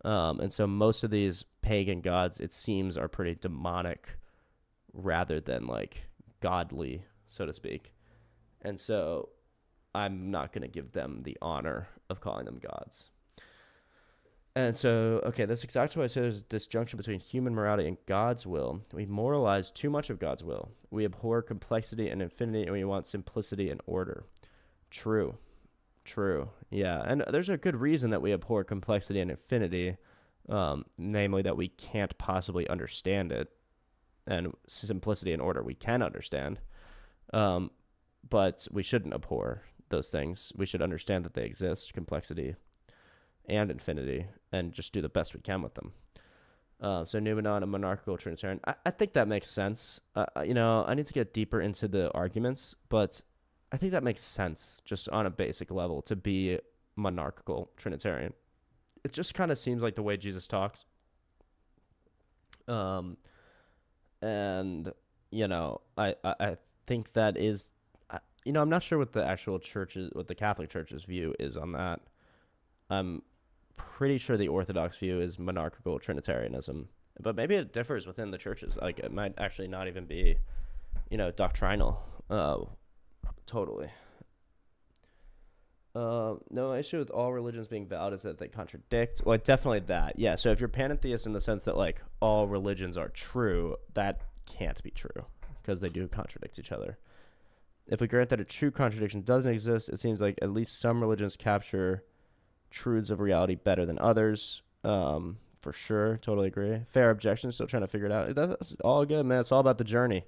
[SPEAKER 1] And so most of these pagan gods, it seems, are pretty demonic rather than like godly, so to speak. And so I'm not going to give them the honor of calling them gods. And so, okay, that's exactly why I said there's a disjunction between human morality and God's will. We moralize too much of God's will. We abhor complexity and infinity, and we want simplicity and order. True. Yeah, and there's a good reason that we abhor complexity and infinity, namely that we can't possibly understand it, and simplicity and order we can understand. But we shouldn't abhor those things. We should understand that they exist, complexity and infinity, and just do the best we can with them. So Numenon, a monarchical Trinitarian. I think that makes sense. I need to get deeper into the arguments, but I think that makes sense just on a basic level to be monarchical Trinitarian. It just kind of seems like the way Jesus talks. And, I think that is, I'm not sure what the actual churches, what the Catholic Church's view is on that. I'm pretty sure the Orthodox view is monarchical Trinitarianism, but maybe it differs within the churches. Like, it might actually not even be doctrinal. Totally. No issue with all religions being valid is that they contradict. Well, definitely that. Yeah. So if you're pantheist in the sense that like all religions are true, that can't be true because they do contradict each other. If we grant that a true contradiction doesn't exist, it seems like at least some religions capture truths of reality better than others. For sure. Totally agree. Fair objection. Still trying to figure it out. That's all good, man. It's all about the journey.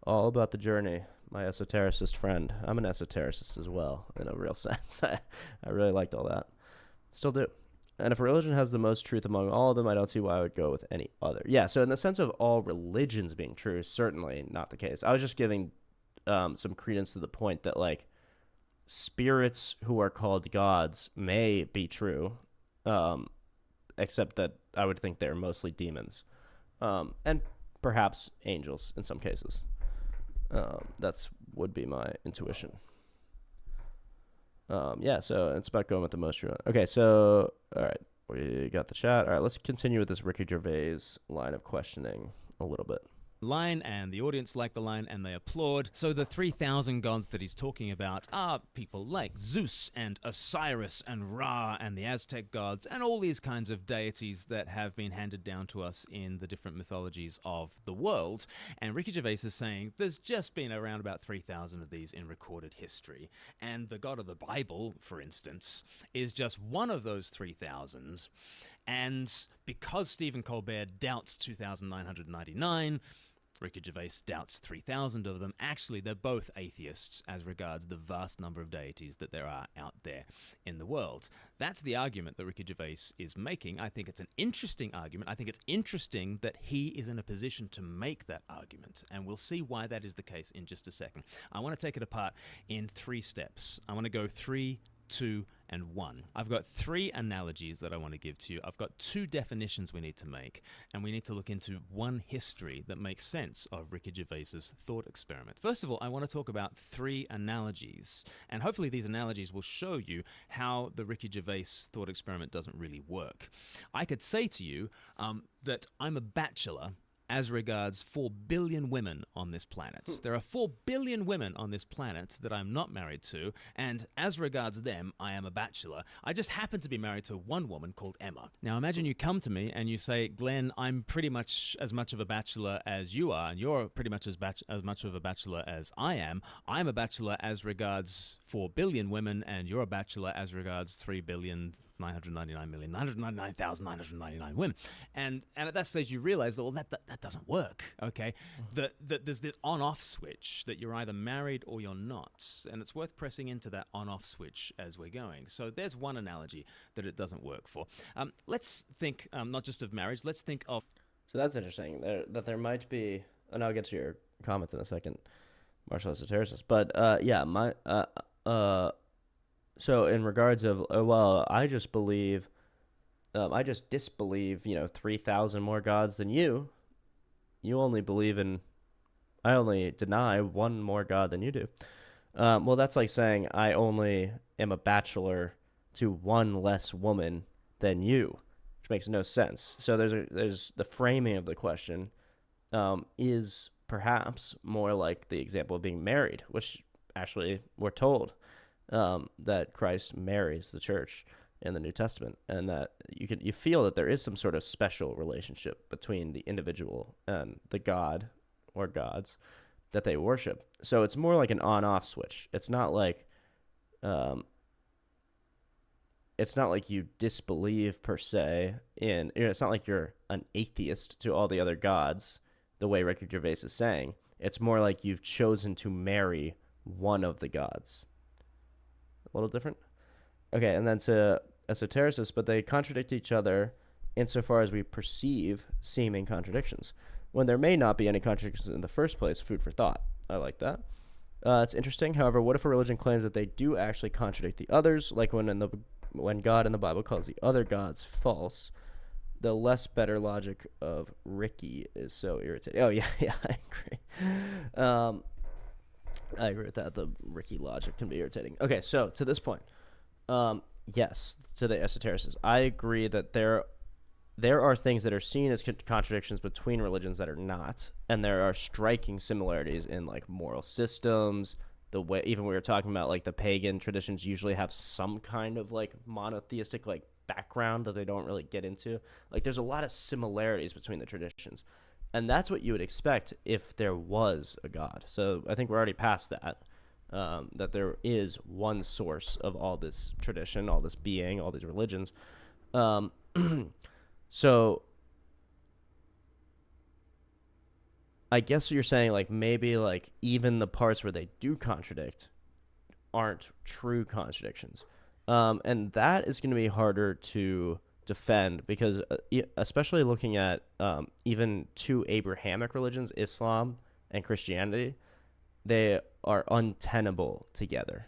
[SPEAKER 1] All about the journey. My esotericist friend. I'm an esotericist as well, in a real sense. I really liked all that. Still do. And if a religion has the most truth among all of them, I don't see why I would go with any other. Yeah, so in the sense of all religions being true, certainly not the case. I was just giving some credence to the point that, like, spirits who are called gods may be true, except that I would think they're mostly demons, and perhaps angels in some cases. That's would be my intuition. Yeah, so it's about going with the most true. Okay, so, all right, we got the chat. All right, let's continue with this Ricky Gervais line of questioning a little bit.
[SPEAKER 4] Line, and the audience like the line and they applaud. So the 3,000 gods that he's talking about are people like Zeus and Osiris and Ra and the Aztec gods and all these kinds of deities that have been handed down to us in the different mythologies of the world. And Ricky Gervais is saying there's just been around about 3,000 of these in recorded history. And the God of the Bible, for instance, is just one of those 3,000. And because Stephen Colbert doubts 2,999, Ricky Gervais doubts 3,000 of them. Actually, they're both atheists as regards the vast number of deities that there are out there in the world. That's the argument that Ricky Gervais is making. I think it's an interesting argument. I think it's interesting that he is in a position to make that argument, and we'll see why that is the case in just a second. I want to take it apart in 3 steps. I want to go 3, 2, and 1. I've got 3 analogies that I want to give to you. I've got 2 definitions we need to make, and we need to look into 1 history that makes sense of Ricky Gervais's thought experiment. First of all, I want to talk about 3 analogies, and hopefully these analogies will show you how the Ricky Gervais thought experiment doesn't really work. I could say to you that I'm a bachelor as regards 4 billion women on this planet. There are 4 billion women on this planet that I'm not married to, and as regards them, I am a bachelor. I just happen to be married to one woman called Emma. Now imagine you come to me and you say, Glenn, I'm pretty much as much of a bachelor as you are, and you're pretty much as much of a bachelor as I am. I'm a bachelor as regards 4 billion women, and you're a bachelor as regards 3,999,999,999 women. And at that stage you realize that, well, that doesn't work, okay? That there's this on-off switch that you're either married or you're not. And it's worth pressing into that on-off switch as we're going. So there's one analogy that it doesn't work for. Let's think not just of marriage, let's think of...
[SPEAKER 1] So that's interesting, that there might be, and I'll get to your comments in a second, Marshall Esotericist, but so in regards of, I just believe, I just disbelieve, 3,000 more gods than you. You only believe in, I only deny one more god than you do. Well, that's like saying I only am a bachelor to one less woman than you, which makes no sense. So there's the framing of the question is perhaps more like the example of being married, which actually we're told that Christ marries the church in the New Testament, and that you feel that there is some sort of special relationship between the individual and the god or gods that they worship. So it's more like an on-off switch. It's not like you disbelieve per se in. It's not like you're an atheist to all the other gods, the way Ricky Gervais is saying. It's more like you've chosen to marry one of the gods. A little different. Okay, and then to esotericists, but they contradict each other insofar as we perceive seeming contradictions, when there may not be any contradictions in the first place. Food for thought. I like that. It's interesting. However, what if a religion claims that they do actually contradict the others, like when God in the Bible calls the other gods false? The less better logic of Ricky is so irritating. Oh, yeah, I agree. I agree with that. The Ricky logic can be irritating. Okay, so to this point, yes, to the esotericists, I agree that there there are things that are seen as contradictions between religions that are not, and there are striking similarities in like moral systems. The way, even we were talking about, like the pagan traditions usually have some kind of like monotheistic like background that they don't really get into. Like there's a lot of similarities between the traditions, and that's what you would expect if there was a God. So I think we're already past that. That there is one source of all this tradition, all this being, all these religions. So I guess you're saying like maybe like even the parts where they do contradict aren't true contradictions. And that is going to be harder to defend because especially looking at even two Abrahamic religions, Islam and Christianity, they are untenable together.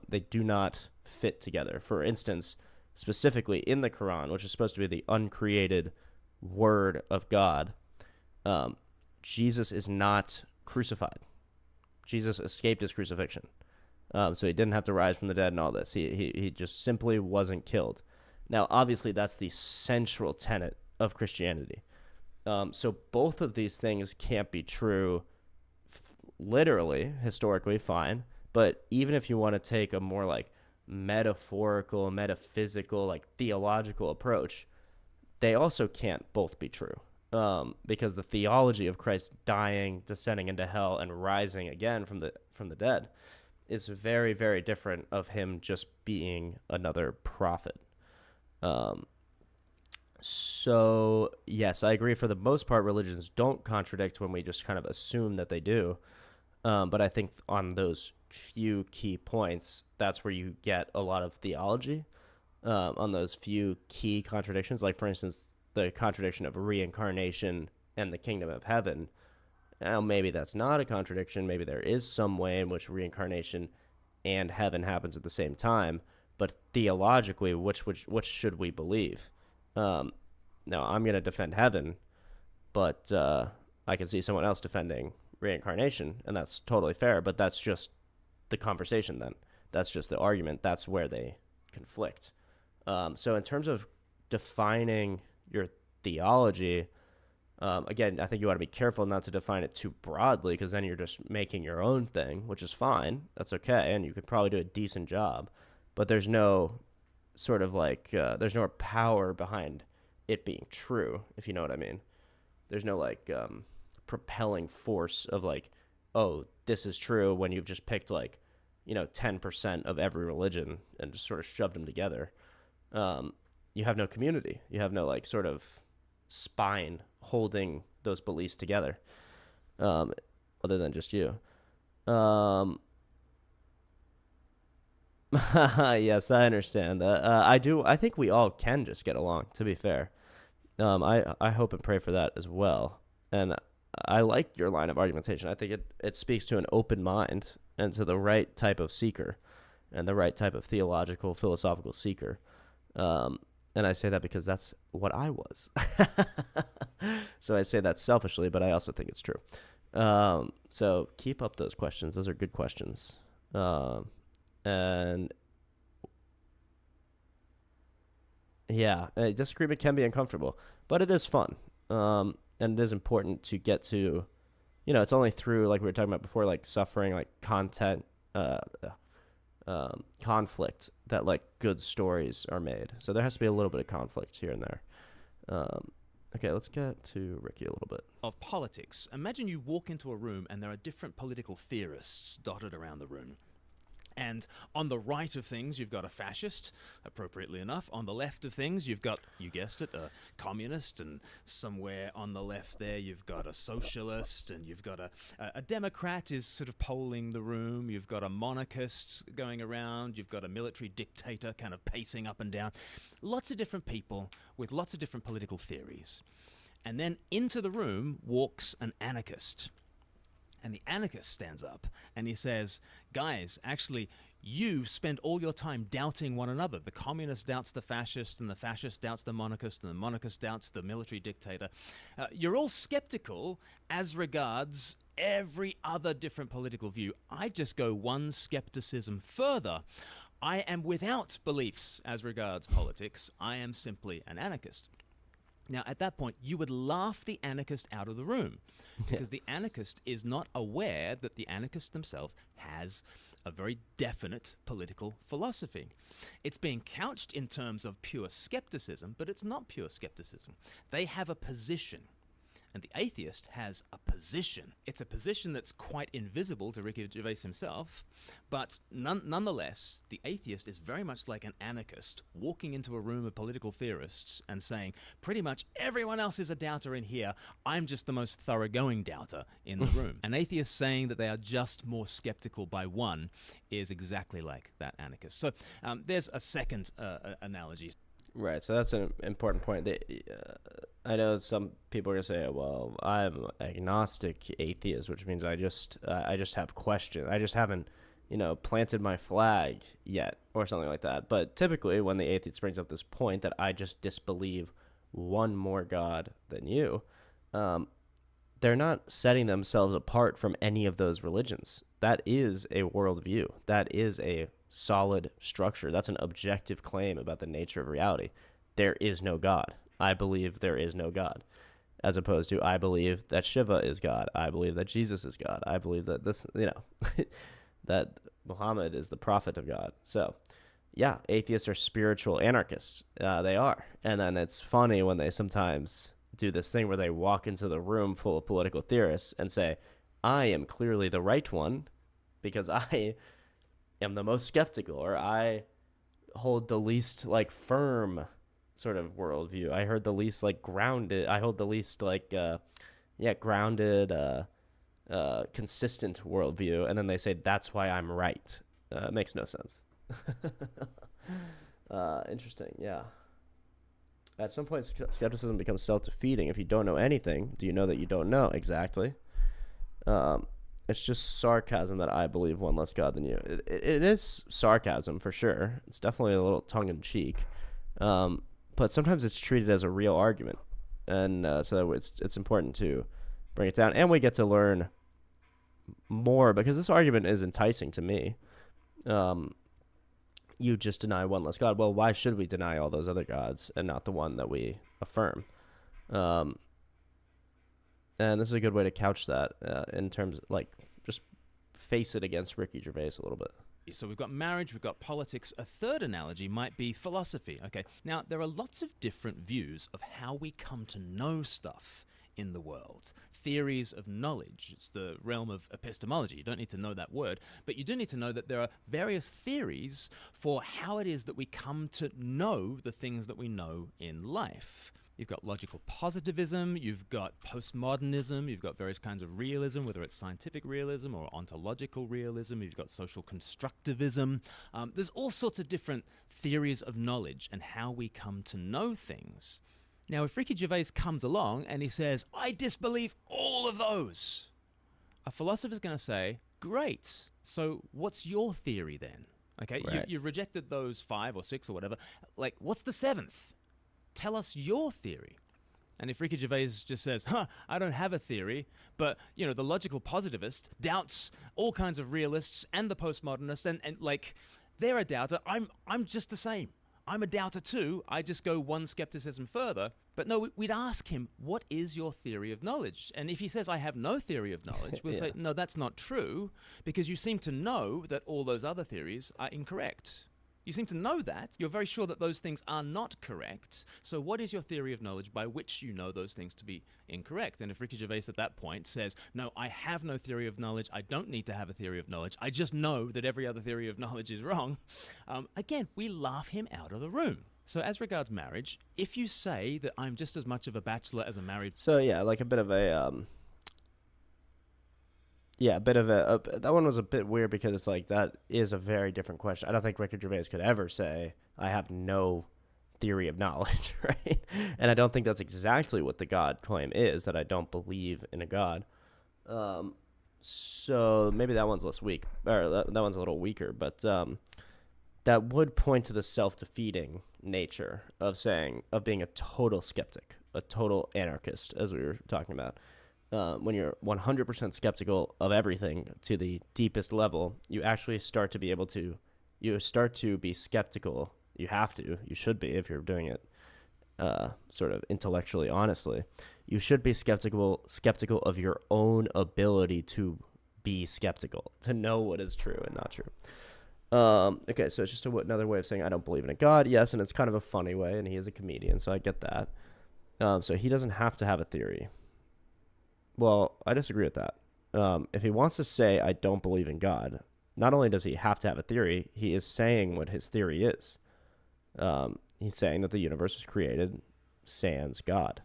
[SPEAKER 1] They do not fit together. For instance, specifically in the Quran, which is supposed to be the uncreated word of God, Jesus is not crucified. Jesus escaped his crucifixion. So he didn't have to rise from the dead and all this. He just simply wasn't killed. Now, obviously, that's the central tenet of Christianity. So both of these things can't be true literally, historically, fine. But even if you want to take a more like metaphorical, metaphysical, like theological approach, they also can't both be true. Because the theology of Christ dying, descending into hell, and rising again from the dead is very, very different of him just being another prophet. So, yes, I agree. For the most part, religions don't contradict when we just kind of assume that they do. But I think on those few key points, that's where you get a lot of theology on those few key contradictions. Like, for instance, the contradiction of reincarnation and the kingdom of heaven. Now, maybe that's not a contradiction. Maybe there is some way in which reincarnation and heaven happens at the same time. But theologically, which should we believe? Now, I'm going to defend heaven, but I can see someone else defending reincarnation, and that's totally fair. But that's just the conversation then. That's just the argument. That's where they conflict. So in terms of defining your theology, again, I think you want to be careful not to define it too broadly, because then you're just making your own thing, which is fine. That's okay, and you could probably do a decent job. But there's no sort of like, there's no power behind it being true, if you know what I mean. There's no like propelling force of like, oh, this is true, when you've just picked like, 10% of every religion and just sort of shoved them together. You have no community. You have no like sort of spine holding those beliefs together, other than just you. Yes, I understand. I think we all can just get along, to be fair. I hope and pray for that as well. And I like your line of argumentation. I think it speaks to an open mind and to the right type of seeker and the right type of theological, philosophical seeker. And I say that because that's what I was. So I say that selfishly, but I also think it's true. So keep up those questions. Those are good questions. And yeah, disagreement can be uncomfortable, but it is fun. And it is important to get to, it's only through, like we were talking about before, like suffering, like conflict, that like good stories are made. So there has to be a little bit of conflict here and there. Okay, let's get to Ricky a little bit.
[SPEAKER 4] Of politics. Imagine you walk into a room and there are different political theorists dotted around the room. And on the right of things, you've got a fascist, appropriately enough. On the left of things, you've got, you guessed it, a communist. And somewhere on the left there, you've got a socialist. And you've got a Democrat is sort of polling the room. You've got a monarchist going around. You've got a military dictator kind of pacing up and down. Lots of different people with lots of different political theories. And then into the room walks an anarchist. And the anarchist stands up and he says, guys, actually, you spend all your time doubting one another. The communist doubts the fascist, and the fascist doubts the monarchist, and the monarchist doubts the military dictator. You're all skeptical as regards every other different political view. I just go one skepticism further. I am without beliefs as regards politics. I am simply an anarchist. Now, at that point, you would laugh the anarchist out of the room because the anarchist is not aware that the anarchists themselves has a very definite political philosophy. It's being couched in terms of pure skepticism, but it's not pure skepticism. They have a position. And the atheist has a position. It's a position that's quite invisible to Ricky Gervais himself, but nonetheless, the atheist is very much like an anarchist walking into a room of political theorists and saying, pretty much everyone else is a doubter in here. I'm just the most thoroughgoing doubter in the room. An atheist saying that they are just more skeptical by one is exactly like that anarchist. So there's a second analogy.
[SPEAKER 1] Right, so that's an important point. I know some people are gonna say, "Well, I'm agnostic atheist," which means I just have questions. I just haven't, planted my flag yet, or something like that. But typically, when the atheist brings up this point that I just disbelieve one more God than you, they're not setting themselves apart from any of those religions. That is a worldview. That is a solid structure. That's an objective claim about the nature of reality. There is no God. I believe there is no God. As opposed to, I believe that Shiva is God. I believe that Jesus is God. I believe that this, that Muhammad is the prophet of God. So, yeah, atheists are spiritual anarchists. They are. And then it's funny when they sometimes do this thing where they walk into the room full of political theorists and say, I am clearly the right one because I am the most skeptical, or I hold the least firm sort of worldview. I heard the least grounded. I hold the least grounded, consistent worldview. And then they say that's why I'm right. It makes no sense. Interesting. Yeah. At some point, skepticism becomes self-defeating. If you don't know anything, do you know that you don't know? Exactly. It's just sarcasm that I believe one less God than you. It is sarcasm for sure. It's definitely a little tongue-in-cheek. But sometimes it's treated as a real argument. And so it's important to bring it down. And we get to learn more because this argument is enticing to me. You just deny one less God. Well, why should we deny all those other gods and not the one that we affirm? And this is a good way to couch that in terms of, just face it against Ricky Gervais a little bit.
[SPEAKER 4] So we've got marriage, we've got politics. A third analogy might be philosophy. Okay, now there are lots of different views of how we come to know stuff in the world. Theories of knowledge. It's the realm of epistemology. You don't need to know that word, but you do need to know that there are various theories for how it is that we come to know the things that we know in life. You've got logical positivism, you've got postmodernism, you've got various kinds of realism, whether it's scientific realism or ontological realism, you've got social constructivism. There's all sorts of different theories of knowledge and how we come to know things. Now, if Ricky Gervais comes along and he says, I disbelieve all of those, a philosopher's going to say, great, so what's your theory then? Okay,
[SPEAKER 1] Right.
[SPEAKER 4] You've rejected those 5 or 6 or whatever. What's the 7th? Tell us your theory. And if Ricky Gervais just says, I don't have a theory, but, the logical positivist doubts all kinds of realists and the postmodernists, and they're a doubter, I'm just the same. I'm a doubter too. I just go one skepticism further. But no, we'd ask him, what is your theory of knowledge? And if he says, I have no theory of knowledge, we'll say, no, that's not true, because you seem to know that all those other theories are incorrect. You seem to know that. You're very sure that those things are not correct. So what is your theory of knowledge by which you know those things to be incorrect? And if Ricky Gervais at that point says, no, I have no theory of knowledge, I don't need to have a theory of knowledge, I just know that every other theory of knowledge is wrong, again, we laugh him out of the room. So as regards marriage, if you say that I'm just as much of a bachelor as a married...
[SPEAKER 1] So yeah, a bit of a... Yeah, a bit of that one was a bit weird because it's that is a very different question. I don't think Ricky Gervais could ever say, I have no theory of knowledge, right? And I don't think that's exactly what the God claim is, that I don't believe in a God. So maybe that one's less weak, or that one's a little weaker, but that would point to the self-defeating nature of being a total skeptic, a total anarchist, as we were talking about. When you're 100% skeptical of everything to the deepest level, you actually start to be skeptical. You have to, you should be if you're doing it, sort of intellectually honestly, you should be skeptical of your own ability to be skeptical, to know what is true and not true. Okay, so it's just another way of saying I don't believe in a God. Yes, and it's kind of a funny way, and he is a comedian, so I get that. So he doesn't have to have a theory. Well, I disagree with that. If he wants to say I don't believe in God, not only does he have to have a theory, he is saying what his theory is. He's saying that the universe was created sans God.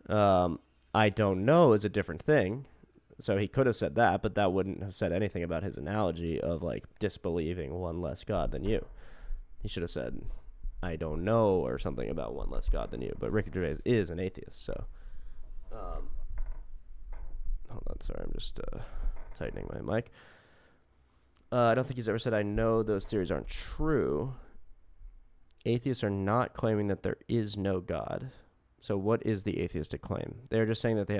[SPEAKER 1] I don't know is a different thing. So he could have said that, but that wouldn't have said anything about his analogy of like disbelieving one less God than you. He should have said, I don't know, or something about one less God than you. But Ricky Gervais is an atheist, so. Hold on, sorry, I'm just tightening my mic. I don't think he's ever said, I know those theories aren't true. Atheists are not claiming that there is no God. So what is the atheistic claim? They're just saying that they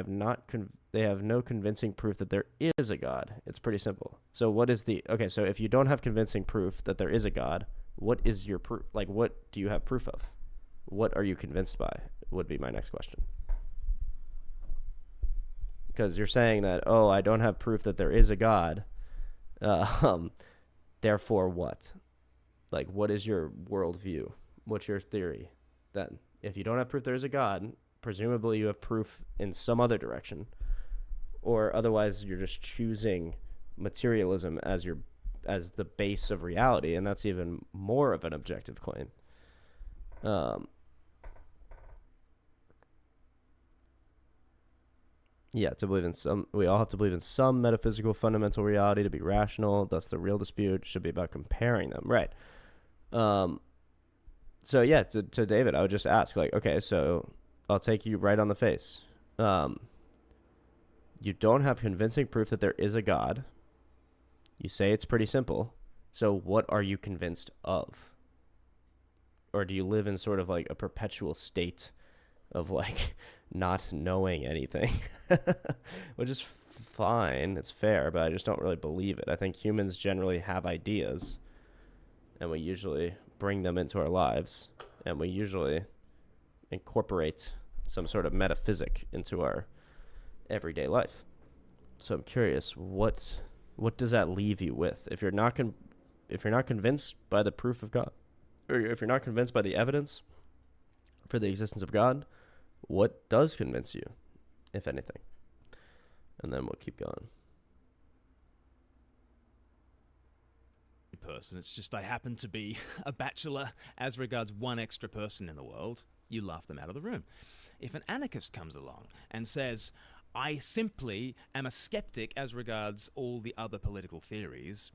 [SPEAKER 1] have no convincing proof that there is a God. It's pretty simple. So what is so if you don't have convincing proof that there is a God, what is your proof? Like, what do you have proof of? What are you convinced by would be my next question. Because you're saying that, I don't have proof that there is a God. Therefore what? Like, what is your worldview? What's your theory then? If you don't have proof there is a God, presumably you have proof in some other direction, or otherwise you're just choosing materialism as the base of reality, and that's even more of an objective claim. We all have to believe in some metaphysical fundamental reality to be rational. Thus, the real dispute should be about comparing them, right? So yeah, to David, I would just ask, like, okay, so I'll take you right on the face. You don't have convincing proof that there is a God. You say it's pretty simple. So what are you convinced of? Or do you live in sort of like a perpetual state of like not knowing anything? Which is fine. It's fair, but I just don't really believe it. I think humans generally have ideas, and we usually bring them into our lives, and we usually incorporate some sort of metaphysic into our everyday life. So I'm curious, what does that leave you with if you're not convinced by the proof of God, or if you're not convinced by the evidence for the existence of God? What does convince you, if anything? And then we'll keep going.
[SPEAKER 4] Person. It's just I happen to be a bachelor as regards one extra person in the world. You laugh them out of the room. If an anarchist comes along and says, I simply am a skeptic as regards all the other political theories,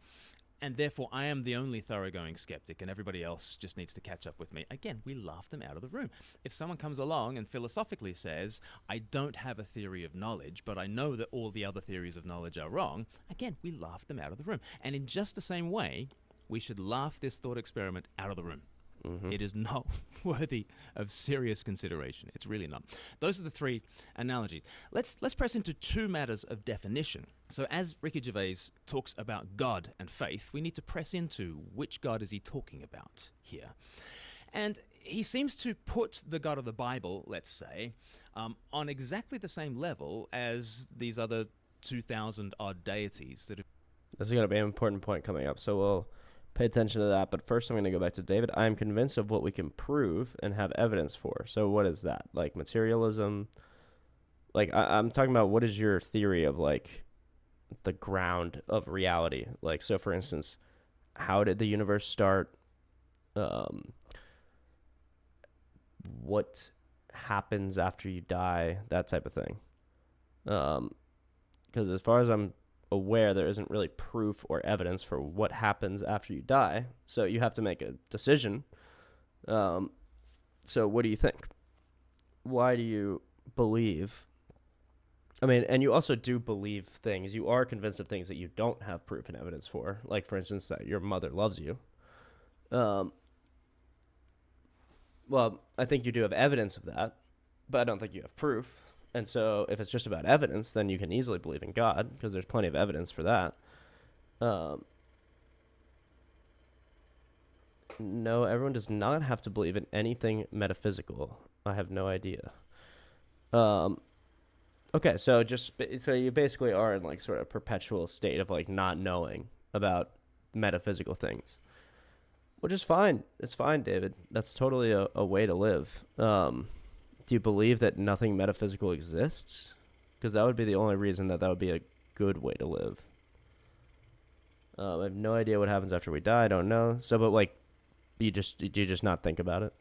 [SPEAKER 4] and therefore I am the only thoroughgoing skeptic and everybody else just needs to catch up with me, again, we laugh them out of the room. If someone comes along and philosophically says, I don't have a theory of knowledge, but I know that all the other theories of knowledge are wrong, again, we laugh them out of the room. And in just the same way, we should laugh this thought experiment out of the room. Mm-hmm. It is not worthy of serious consideration. It's really not. Those are the three analogies. Let's press into two matters of definition. So as Ricky Gervais talks about God and faith, we need to press into which God is he talking about here. And he seems to put the God of the Bible, let's say, on exactly the same level as these other 2,000 odd deities that have.
[SPEAKER 1] This is going to be an important point coming up, so we'll pay attention to that. But first I'm going to go back to David. I am convinced of what we can prove and have evidence for. So what is that? Like materialism? Like I'm talking about, what is your theory of like the ground of reality? Like, so for instance, how did the universe start? What happens after you die? That type of thing. Because as far as I'm aware, there isn't really proof or evidence for what happens after you die. So you have to make a decision. So what do you think? Why do you believe? I mean, and you also do believe things. You are convinced of things that you don't have proof and evidence for. Like, for instance, that your mother loves you. Well, I think you do have evidence of that, but I don't think you have proof. And so if it's just about evidence, then you can easily believe in God because there's plenty of evidence for that. No, everyone does not have to believe in anything metaphysical. I have no idea. Okay, so so you basically are in like sort of perpetual state of like not knowing about metaphysical things, which is fine. It's fine, David. That's totally a way to live. Do you believe that nothing metaphysical exists? Because that would be the only reason that would be a good way to live. I have no idea what happens after we die. I don't know. So, but like, do you just not think about it?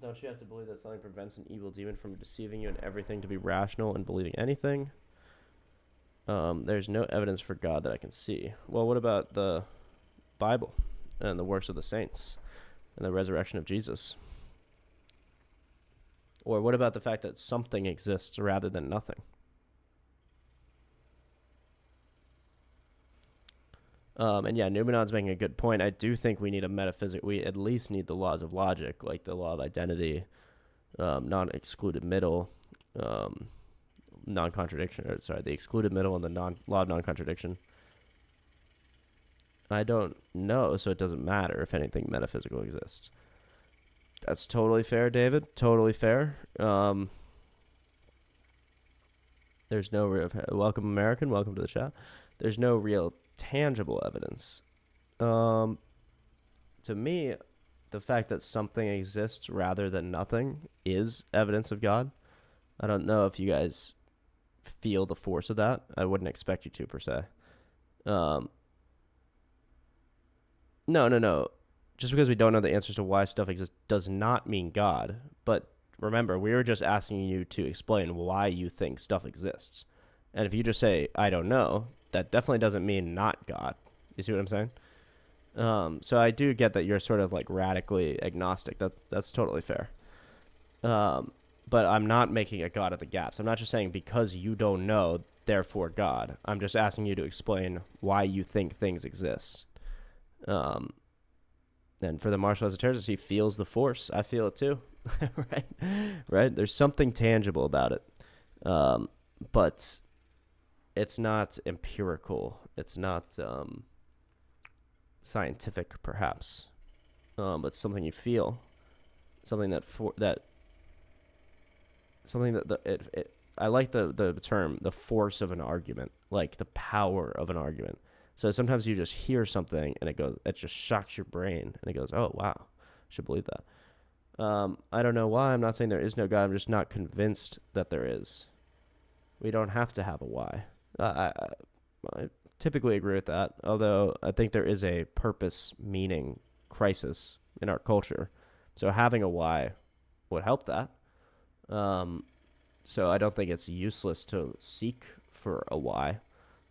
[SPEAKER 1] Don't you have to believe that something prevents an evil demon from deceiving you and everything to be rational and believing anything? There's no evidence for God that I can see. Well, what about the Bible and the works of the saints and the resurrection of Jesus? Or what about the fact that something exists rather than nothing? And yeah, Numenon's making a good point. I do think we need a metaphysic. We at least need the laws of logic, like the law of identity, non-excluded middle, non-contradiction. Or sorry, the excluded middle and the law of non-contradiction. I don't know, so it doesn't matter if anything metaphysical exists. That's totally fair, David. Totally fair. There's no real... Welcome, American. Welcome to the chat. There's no real tangible evidence. To me, the fact that something exists rather than nothing is evidence of God. I don't know if you guys feel the force of that. I wouldn't expect you to, per se. No. Just because we don't know the answers to why stuff exists does not mean God. But remember, we were just asking you to explain why you think stuff exists. And if you just say, I don't know, that definitely doesn't mean not God. You see what I'm saying? So I do get that you're sort of like radically agnostic. That's totally fair. But I'm not making a God of the gaps. I'm not just saying because you don't know, therefore God. I'm just asking you to explain why you think things exist. And for the martial esotericist, he feels the force. I feel it too. Right? There's something tangible about it. But it's not empirical. It's not scientific, perhaps. But something you feel. Something I like the term, the force of an argument, like the power of an argument. So sometimes you just hear something and it just shocks your brain and it goes, oh, wow, I should believe that. I don't know why. I'm not saying there is no God. I'm just not convinced that there is. We don't have to have a why. I typically agree with that, although I think there is a purpose, meaning crisis in our culture. So having a why would help that. So I don't think it's useless to seek for a why.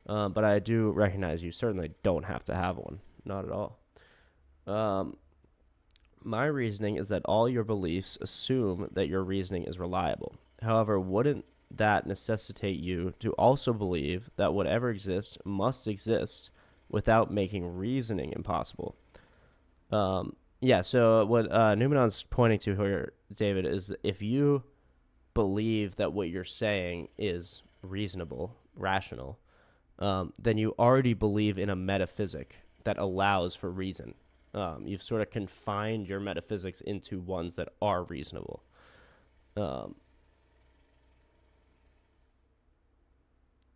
[SPEAKER 1] But I do recognize you certainly don't have to have one. Not at all. My reasoning is that all your beliefs assume that your reasoning is reliable. However, wouldn't that necessitate you to also believe that whatever exists must exist without making reasoning impossible? Yeah, so what Numenon's pointing to here, David, is if you believe that what you're saying is reasonable, rational, then you already believe in a metaphysic that allows for reason. You've sort of confined your metaphysics into ones that are reasonable.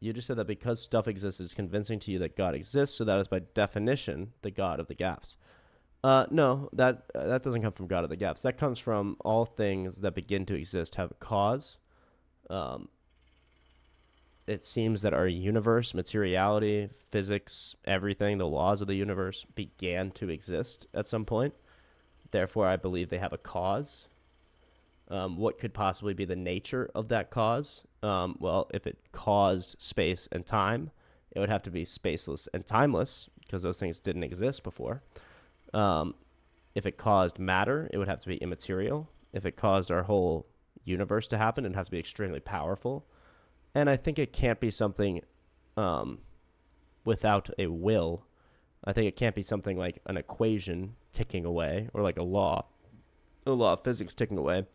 [SPEAKER 1] You just said that because stuff exists, it's convincing to you that God exists, so that is by definition the God of the gaps. No, that doesn't come from God of the gaps. That comes from all things that begin to exist have a cause. It seems that our universe, materiality, physics, everything, the laws of the universe began to exist at some point. Therefore, I believe they have a cause. What could possibly be the nature of that cause? Well, if it caused space and time, it would have to be spaceless and timeless because those things didn't exist before. If it caused matter, it would have to be immaterial. If it caused our whole universe to happen, it'd have to be extremely powerful. And I think it can't be something without a will. I think it can't be something like an equation ticking away or like a law of physics ticking away,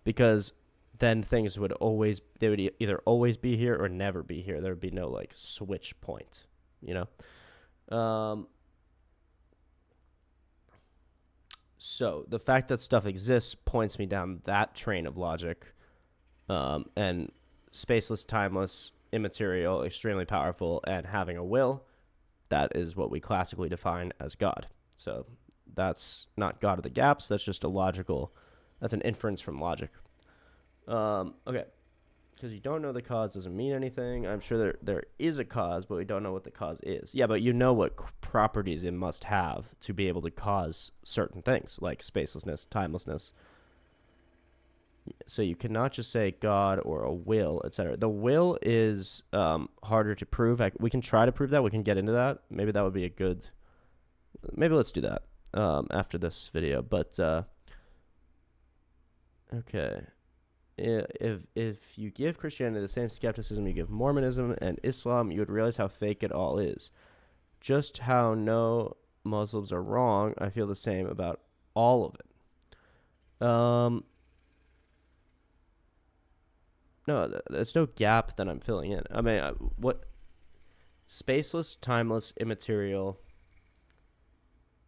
[SPEAKER 1] because then things would either always be here or never be here. There would be no like switch point, you know? So the fact that stuff exists points me down that train of logic. And spaceless, timeless, immaterial, extremely powerful, and having a will, that is what we classically define as God. So that's not God of the gaps. That's just that's an inference from logic. Okay. Because you don't know the cause doesn't mean anything. I'm sure there is a cause, but we don't know what the cause is. Yeah, but you know what properties it must have to be able to cause certain things, like spacelessness, timelessness. So you cannot just say God or a will, etc. The will is harder to prove. We can try to prove that. We can get into that. Maybe that would be a good... Maybe let's do that after this video. But, okay. If you give Christianity the same skepticism you give Mormonism and Islam, you would realize how fake it all is. Just how no Muslims are wrong, I feel the same about all of it. No, there's no gap that I'm filling in. I mean, what? Spaceless, timeless, immaterial,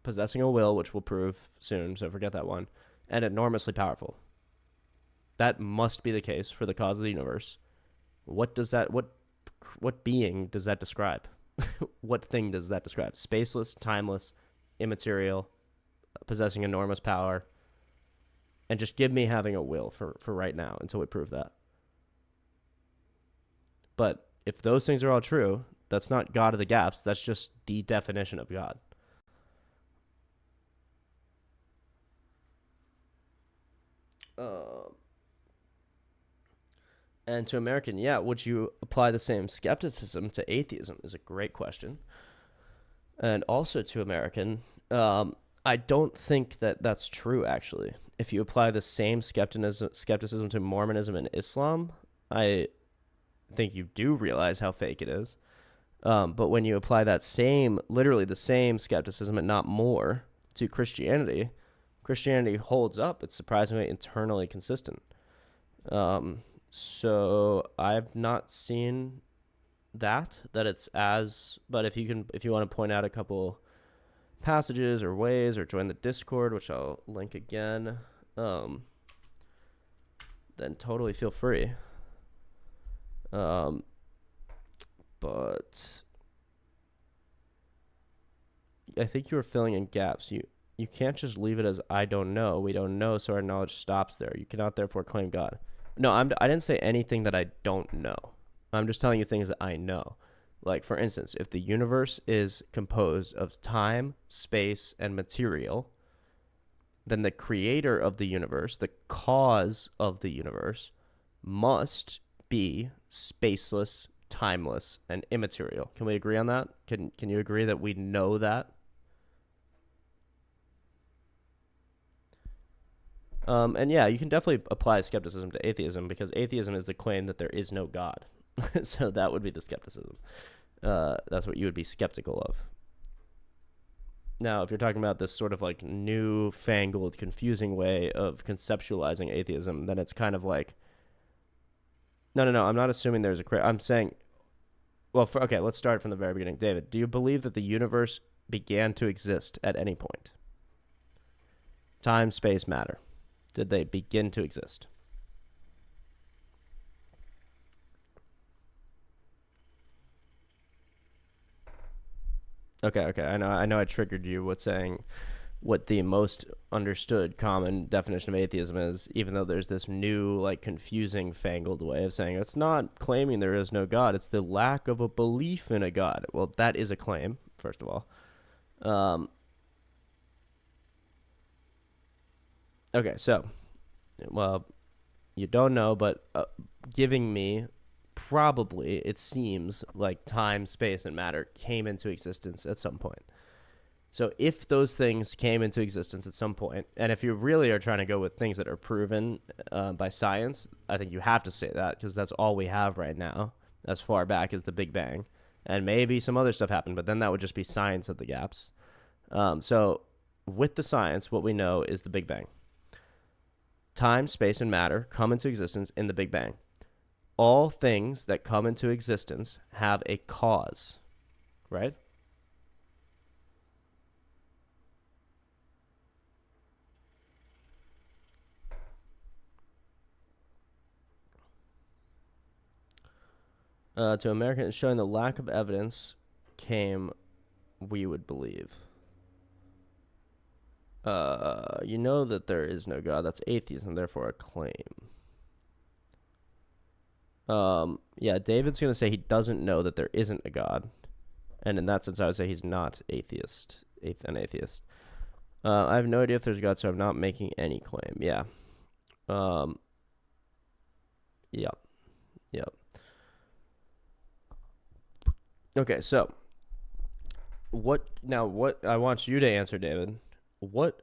[SPEAKER 1] possessing a will, which we'll prove soon, so forget that one, and enormously powerful. That must be the case for the cause of the universe. What being does that describe? What thing does that describe? Spaceless, timeless, immaterial, possessing enormous power, and just give me having a will for right now until we prove that. But if those things are all true, that's not God of the gaps. That's just the definition of God. And to American, yeah, would you apply the same skepticism to atheism is a great question. And also to American, I don't think that that's true, actually. If you apply the same skepticism to Mormonism and Islam, I think you do realize how fake it is. But when you apply that literally the same skepticism and not more to Christianity, Christianity holds up. It's surprisingly internally consistent. So I've not seen that it's as, but if you want to point out a couple passages or ways or join the Discord, which I'll link again, then totally feel free. But I think you were filling in gaps. You can't just leave it as I don't know. We don't know, so our knowledge stops there. You cannot therefore claim God. No, I didn't say anything that I don't know. I'm just telling you things that I know. Like, for instance, if the universe is composed of time, space, and material, then the creator of the universe, the cause of the universe, must be spaceless, timeless, and immaterial. Can we agree on that? Can you agree that we know that? And yeah, you can definitely apply skepticism to atheism, because atheism is the claim that there is no God. So that would be the skepticism. That's what you would be skeptical of. Now, if you're talking about this sort of like newfangled, confusing way of conceptualizing atheism, then it's kind of like, no, I'm not assuming there's I'm saying, well, okay, let's start from the very beginning. David, do you believe that the universe began to exist at any point? Time, space, matter. Did they begin to exist? Okay. I know I triggered you with saying what the most understood common definition of atheism is, even though there's this new, like, confusing, fangled way of saying it's not claiming there is no God, it's the lack of a belief in a God. Well, that is a claim, first of all. Okay, so, well, you don't know, but giving me, probably, it seems like time, space, and matter came into existence at some point. So if those things came into existence at some point, and if you really are trying to go with things that are proven by science, I think you have to say that, because that's all we have right now, as far back as the Big Bang. And maybe some other stuff happened, but then that would just be science of the gaps. So with the science, what we know is the Big Bang. Time, space, and matter come into existence in the Big Bang. All things that come into existence have a cause, right? To Americans showing the lack of evidence came, we would believe. You know that there is no God. That's atheism, therefore a claim. Yeah, David's going to say he doesn't know that there isn't a God. And in that sense, I would say he's not an atheist. I have no idea if there's a God, so I'm not making any claim. Yeah. Yep. Okay, so what I want you to answer, David, what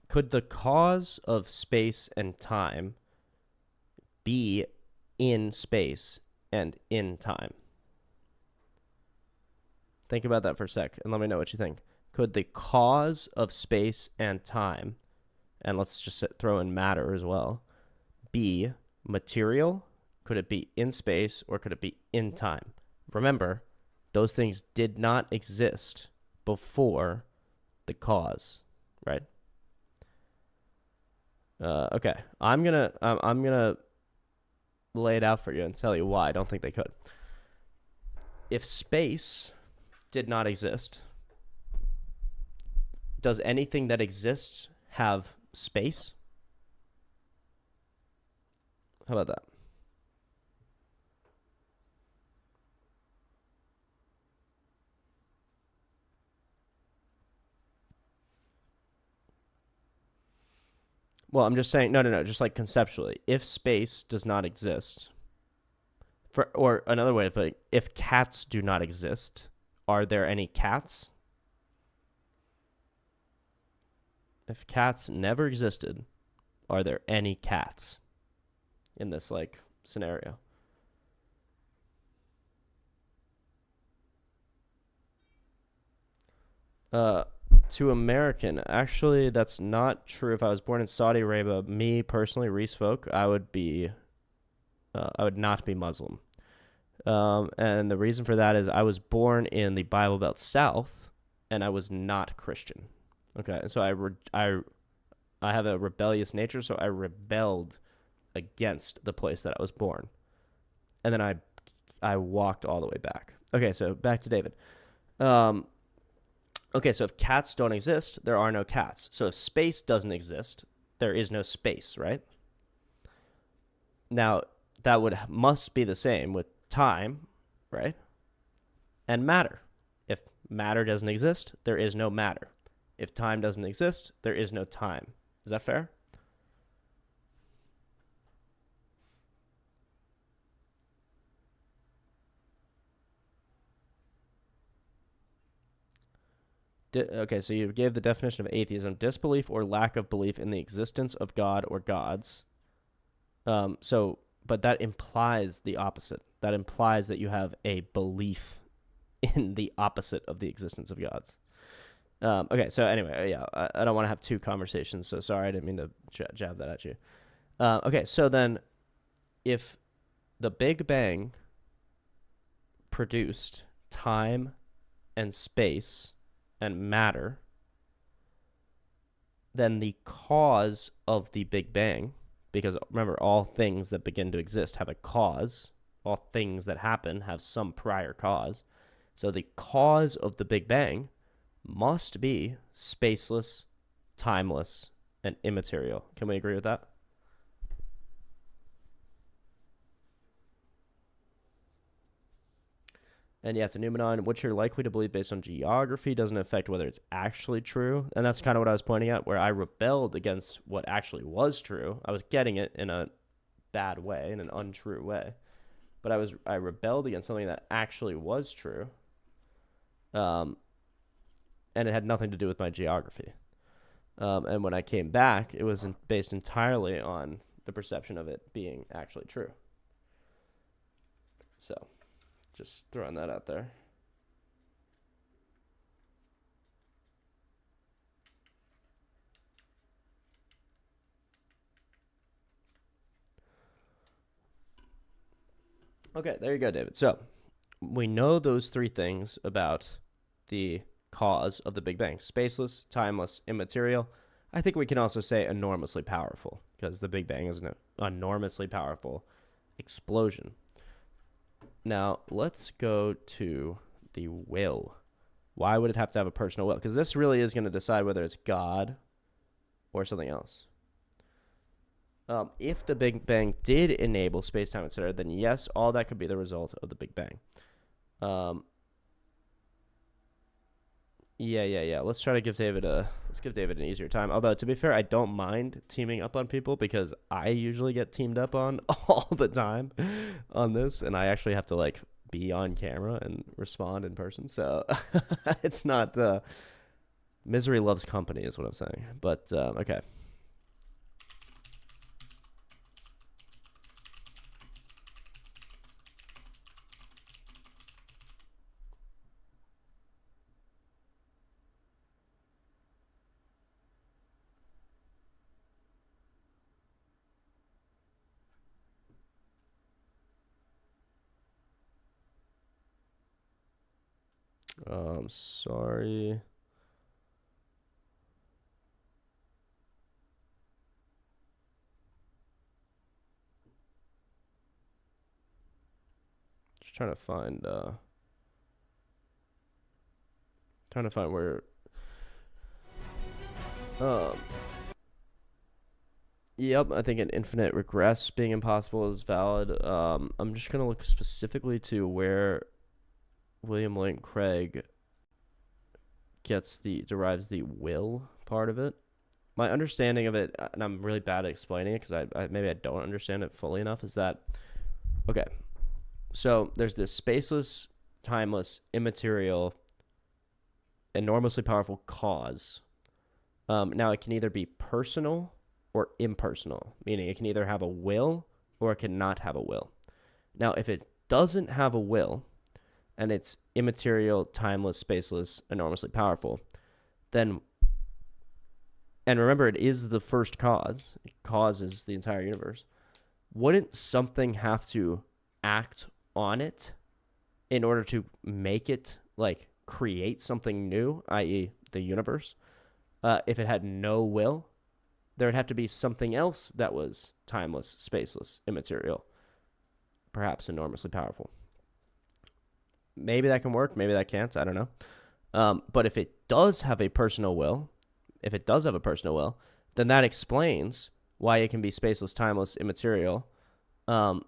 [SPEAKER 1] could the cause of space and time be in space and in time? Think about that for a sec and let me know what you think. Could the cause of space and time, and let's just throw in matter as well, be material? Could it be in space or could it be in time? Remember, those things did not exist before the cause, right? Okay, I'm gonna lay it out for you and tell you why I don't think they could. If space did not exist, does anything that exists have space? How about that? Well, I'm just saying, no, just like conceptually, if space does not exist, or another way of putting it, if cats do not exist, are there any cats? If cats never existed, are there any cats in this like scenario? To American, actually, that's not true. If I was born in Saudi Arabia, me personally, Reese Folk, I would not be Muslim. And the reason for that is I was born in the Bible Belt South, and I was not Christian. Okay, so I have a rebellious nature, so I rebelled against the place that I was born, and then I walked all the way back. Okay, so back to David. Okay, so if cats don't exist, there are no cats. So if space doesn't exist, there is no space, right? Now, that must be the same with time, right? And matter. If matter doesn't exist, there is no matter. If time doesn't exist, there is no time. Is that fair? Okay, so you gave the definition of atheism: disbelief or lack of belief in the existence of God or gods. But that implies the opposite. That implies that you have a belief in the opposite of the existence of gods. Okay, so anyway, yeah, I don't want to have two conversations, so sorry, I didn't mean to jab that at you. Okay, so then if the Big Bang produced time and space and matter, then the cause of the Big Bang, because remember, all things that begin to exist have a cause. All things that happen have some prior cause. So the cause of the Big Bang must be spaceless, timeless, and immaterial. Can we agree with that? And yeah, to Numenon, what you're likely to believe based on geography doesn't affect whether it's actually true. And that's kind of what I was pointing at, where I rebelled against what actually was true. I was getting it in a bad way, in an untrue way. But I rebelled against something that actually was true. And it had nothing to do with my geography. And when I came back, it was based entirely on the perception of it being actually true. So, just throwing that out there. Okay, there you go, David. So, we know those three things about the cause of the Big Bang: spaceless, timeless, immaterial. I think we can also say enormously powerful, because the Big Bang is an enormously powerful explosion. Now, let's go to the will. Why would it have to have a personal will? Because this really is going to decide whether it's God or something else. If the Big Bang did enable space-time, etc., then yes, all that could be the result of the Big Bang. Yeah. Let's try to give David an easier time. Although, to be fair, I don't mind teaming up on people because I usually get teamed up on all the time on this, and I actually have to like be on camera and respond in person. So it's not misery loves company is what I'm saying. But okay. Sorry. Just trying to find where yep, I think an infinite regress being impossible is valid. I'm just gonna look specifically to where William Lane Craig derives the will part of it. My understanding of it, and I'm really bad at explaining it because maybe I don't understand it fully enough, is that, okay, so there's this spaceless, timeless, immaterial, enormously powerful cause. Now, it can either be personal or impersonal, meaning it can either have a will or it can not have a will. Now, if it doesn't have a will, and it's immaterial, timeless, spaceless, enormously powerful, then, and remember, it is the first cause. It causes the entire universe. Wouldn't something have to act on it in order to make it, like, create something new, i.e. the universe? If it had no will, there would have to be something else that was timeless, spaceless, immaterial, perhaps enormously powerful. Maybe that can work. Maybe that can't. I don't know. But if it does have a personal will, then that explains why it can be spaceless, timeless, immaterial, and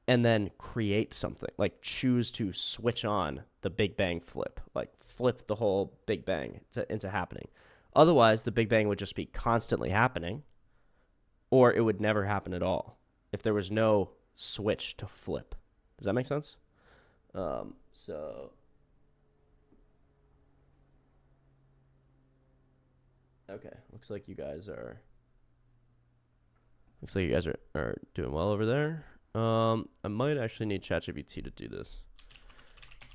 [SPEAKER 1] then create something, like choose to switch on the Big Bang flip, like flip the whole Big Bang into happening. Otherwise, the Big Bang would just be constantly happening, or it would never happen at all if there was no switch to flip. Does that make sense? So okay, looks like you guys are doing well over there. I might actually need ChatGPT to do this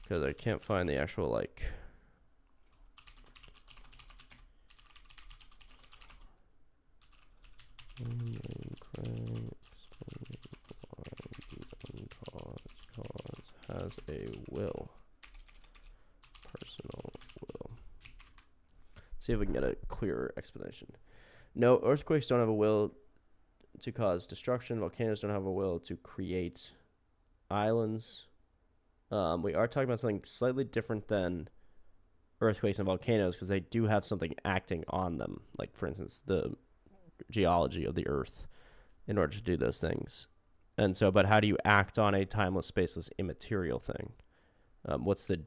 [SPEAKER 1] because I can't find the actual like has a will. Personal will. See if we can get a clearer explanation. No, earthquakes don't have a will to cause destruction. Volcanoes don't have a will to create islands. We are talking about something slightly different than earthquakes and volcanoes because they do have something acting on them. Like, for instance, the geology of the earth in order to do those things. And so, but how do you act on a timeless, spaceless, immaterial thing? What's the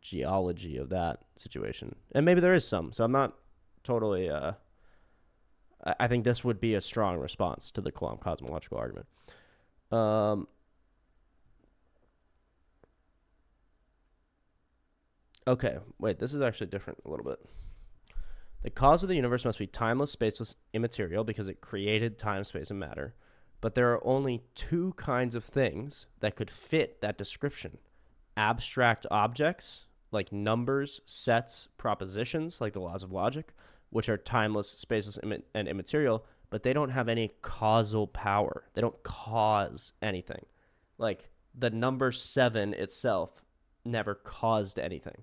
[SPEAKER 1] geology of that situation? And maybe there is some. So I'm not totally... I think this would be a strong response to the Coulomb cosmological argument. Okay, wait, this is actually different a little bit. The cause of the universe must be timeless, spaceless, immaterial because it created time, space, and matter. But there are only two kinds of things that could fit that description. Abstract objects, like numbers, sets, propositions, like the laws of logic, which are timeless, spaceless, and immaterial, but they don't have any causal power. They don't cause anything. Like the number 7 itself never caused anything.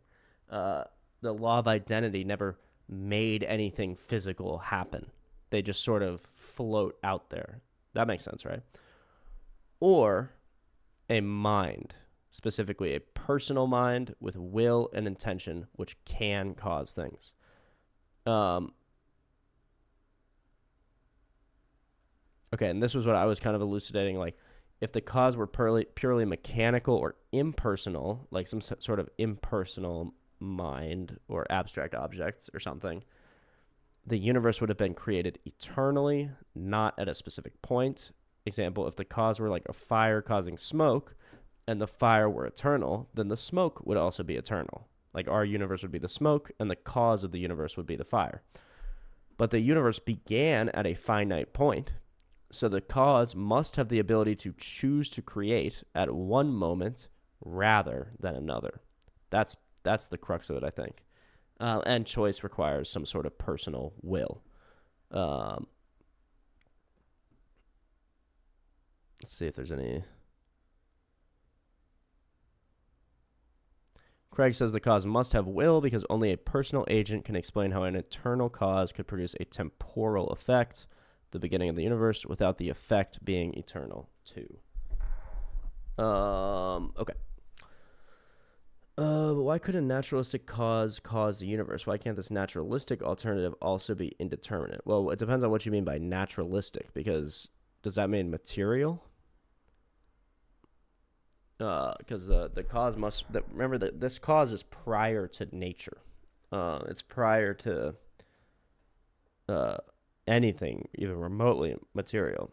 [SPEAKER 1] The law of identity never made anything physical happen. They just sort of float out there. That makes sense, right? Or a mind. specifically a personal mind with will and intention, which can cause things. Okay, and this was what I was kind of elucidating, like, if the cause were purely mechanical or impersonal, like some sort of impersonal mind or abstract object or something, the universe would have been created eternally, not at a specific point. Example, if the cause were like a fire causing smoke and the fire were eternal, then the smoke would also be eternal. Like our universe would be the smoke and the cause of the universe would be the fire. But the universe began at a finite point. So the cause must have the ability to choose to create at one moment rather than another. That's the crux of it, I think. And choice requires some sort of personal will. Let's see if there's any. Craig says the cause must have will because only a personal agent can explain how an eternal cause could produce a temporal effect, the beginning of the universe, without the effect being eternal too. Okay. But why could a naturalistic cause the universe? Why can't this naturalistic alternative also be indeterminate? Well, it depends on what you mean by naturalistic, because does that mean material? Because the cause must... remember that this cause is prior to nature. It's prior to anything, even remotely material.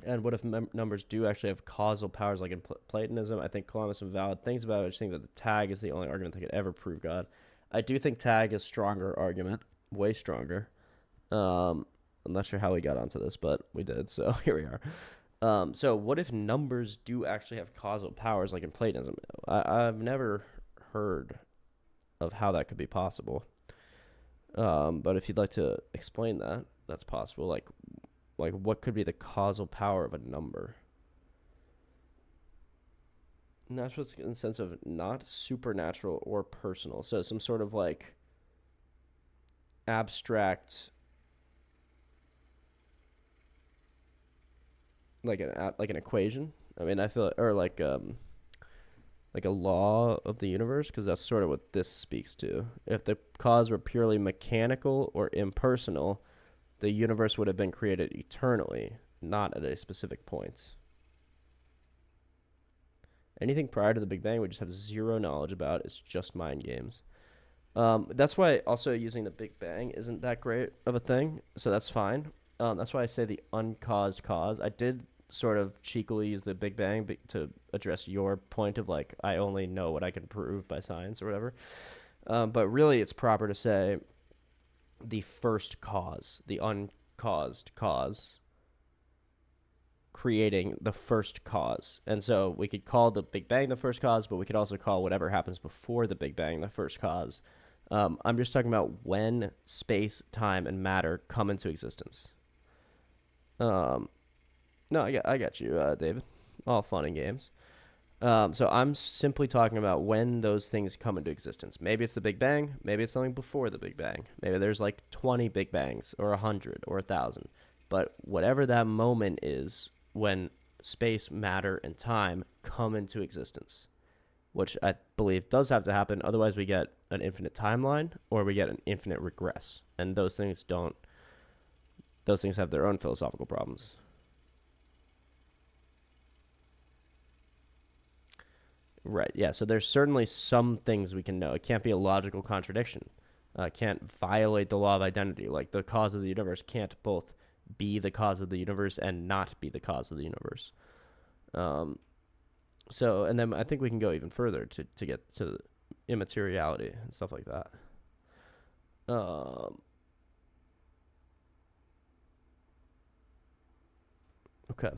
[SPEAKER 1] And what if numbers do actually have causal powers, like in Platonism? I think Columbus and valid things about it. I just think that the tag is the only argument that could ever prove God. I do think tag is stronger argument, way stronger. I'm not sure how we got onto this, but we did, so here we are. So what if numbers do actually have causal powers, like in Platonism? I've never heard of how that could be possible. But if you'd like to explain that, that's possible. Like what could be the causal power of a number? And that's what's in the sense of not supernatural or personal. So some sort of like abstract, like an equation. I mean, I feel, or like a law of the universe, because that's sort of what this speaks to. If the cause were purely mechanical or impersonal, the universe would have been created eternally, not at a specific point. Anything prior to the Big Bang we just have zero knowledge about. It's just mind games. That's why also using the Big Bang isn't that great of a thing, so that's fine. That's why I say the uncaused cause. I did sort of cheekily use the Big Bang to address your point of like, I only know what I can prove by science or whatever. But really it's proper to say the first cause, the uncaused cause, creating the first cause. And so we could call the Big Bang the first cause, but we could also call whatever happens before the Big Bang the first cause. I'm just talking about when space, time, and matter come into existence. No, I got you, David. All fun and games. So I'm simply talking about when those things come into existence. Maybe it's the Big Bang. Maybe it's something before the Big Bang. Maybe there's like 20 Big Bangs or 100 or 1,000. But whatever that moment is when space, matter, and time come into existence, which I believe does have to happen. Otherwise, we get an infinite timeline or we get an infinite regress. And those things have their own philosophical problems. Right, yeah, so there's certainly some things we can know. It can't be a logical contradiction. Can't violate the law of identity. Like the cause of the universe can't both be the cause of the universe and not be the cause of the universe. So, and then I think we can go even further to get to immateriality and stuff like that. Okay.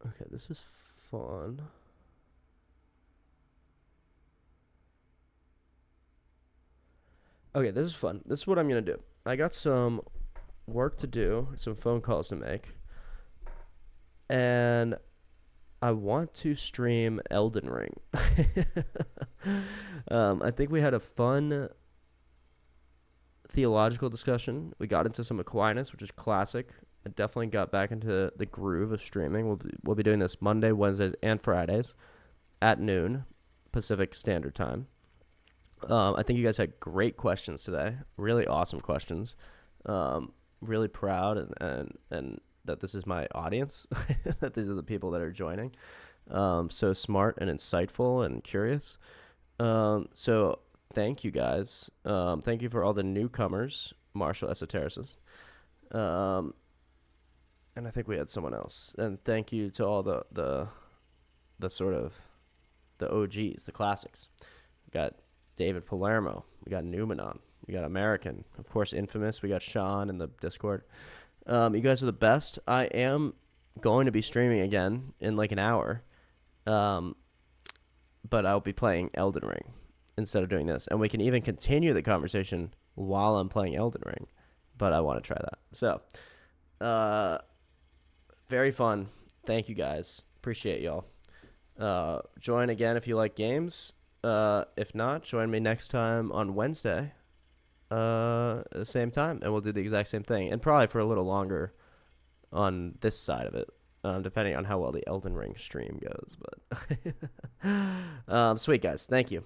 [SPEAKER 1] Okay, this is fun. Okay, this is fun. This is what I'm going to do. I got some work to do, some phone calls to make. And I want to stream Elden Ring. I think we had a fun theological discussion. We got into some Aquinas, which is classic. I definitely got back into the groove of streaming. We'll be doing this Monday, Wednesdays, and Fridays at noon Pacific Standard Time. I think you guys had great questions today. Really awesome questions. Really proud and that this is my audience. That these are the people that are joining. So smart and insightful and curious. So thank you guys. Thank you for all the newcomers, martial esotericists. And I think we had someone else. And thank you to all the sort of the OGs, the classics. We got David Palermo. We got Numenon. We got American. Of course, Infamous. We got Sean in the Discord. You guys are the best. I am going to be streaming again in like an hour. But I'll be playing Elden Ring instead of doing this. And we can even continue the conversation while I'm playing Elden Ring. But I want to try that. So, very fun. Thank you guys. Appreciate y'all. Join again if you like games. If not, join me next time on Wednesday. At the same time. And we'll do the exact same thing. And probably for a little longer on this side of it. Depending on how well the Elden Ring stream goes. But sweet, guys. Thank you.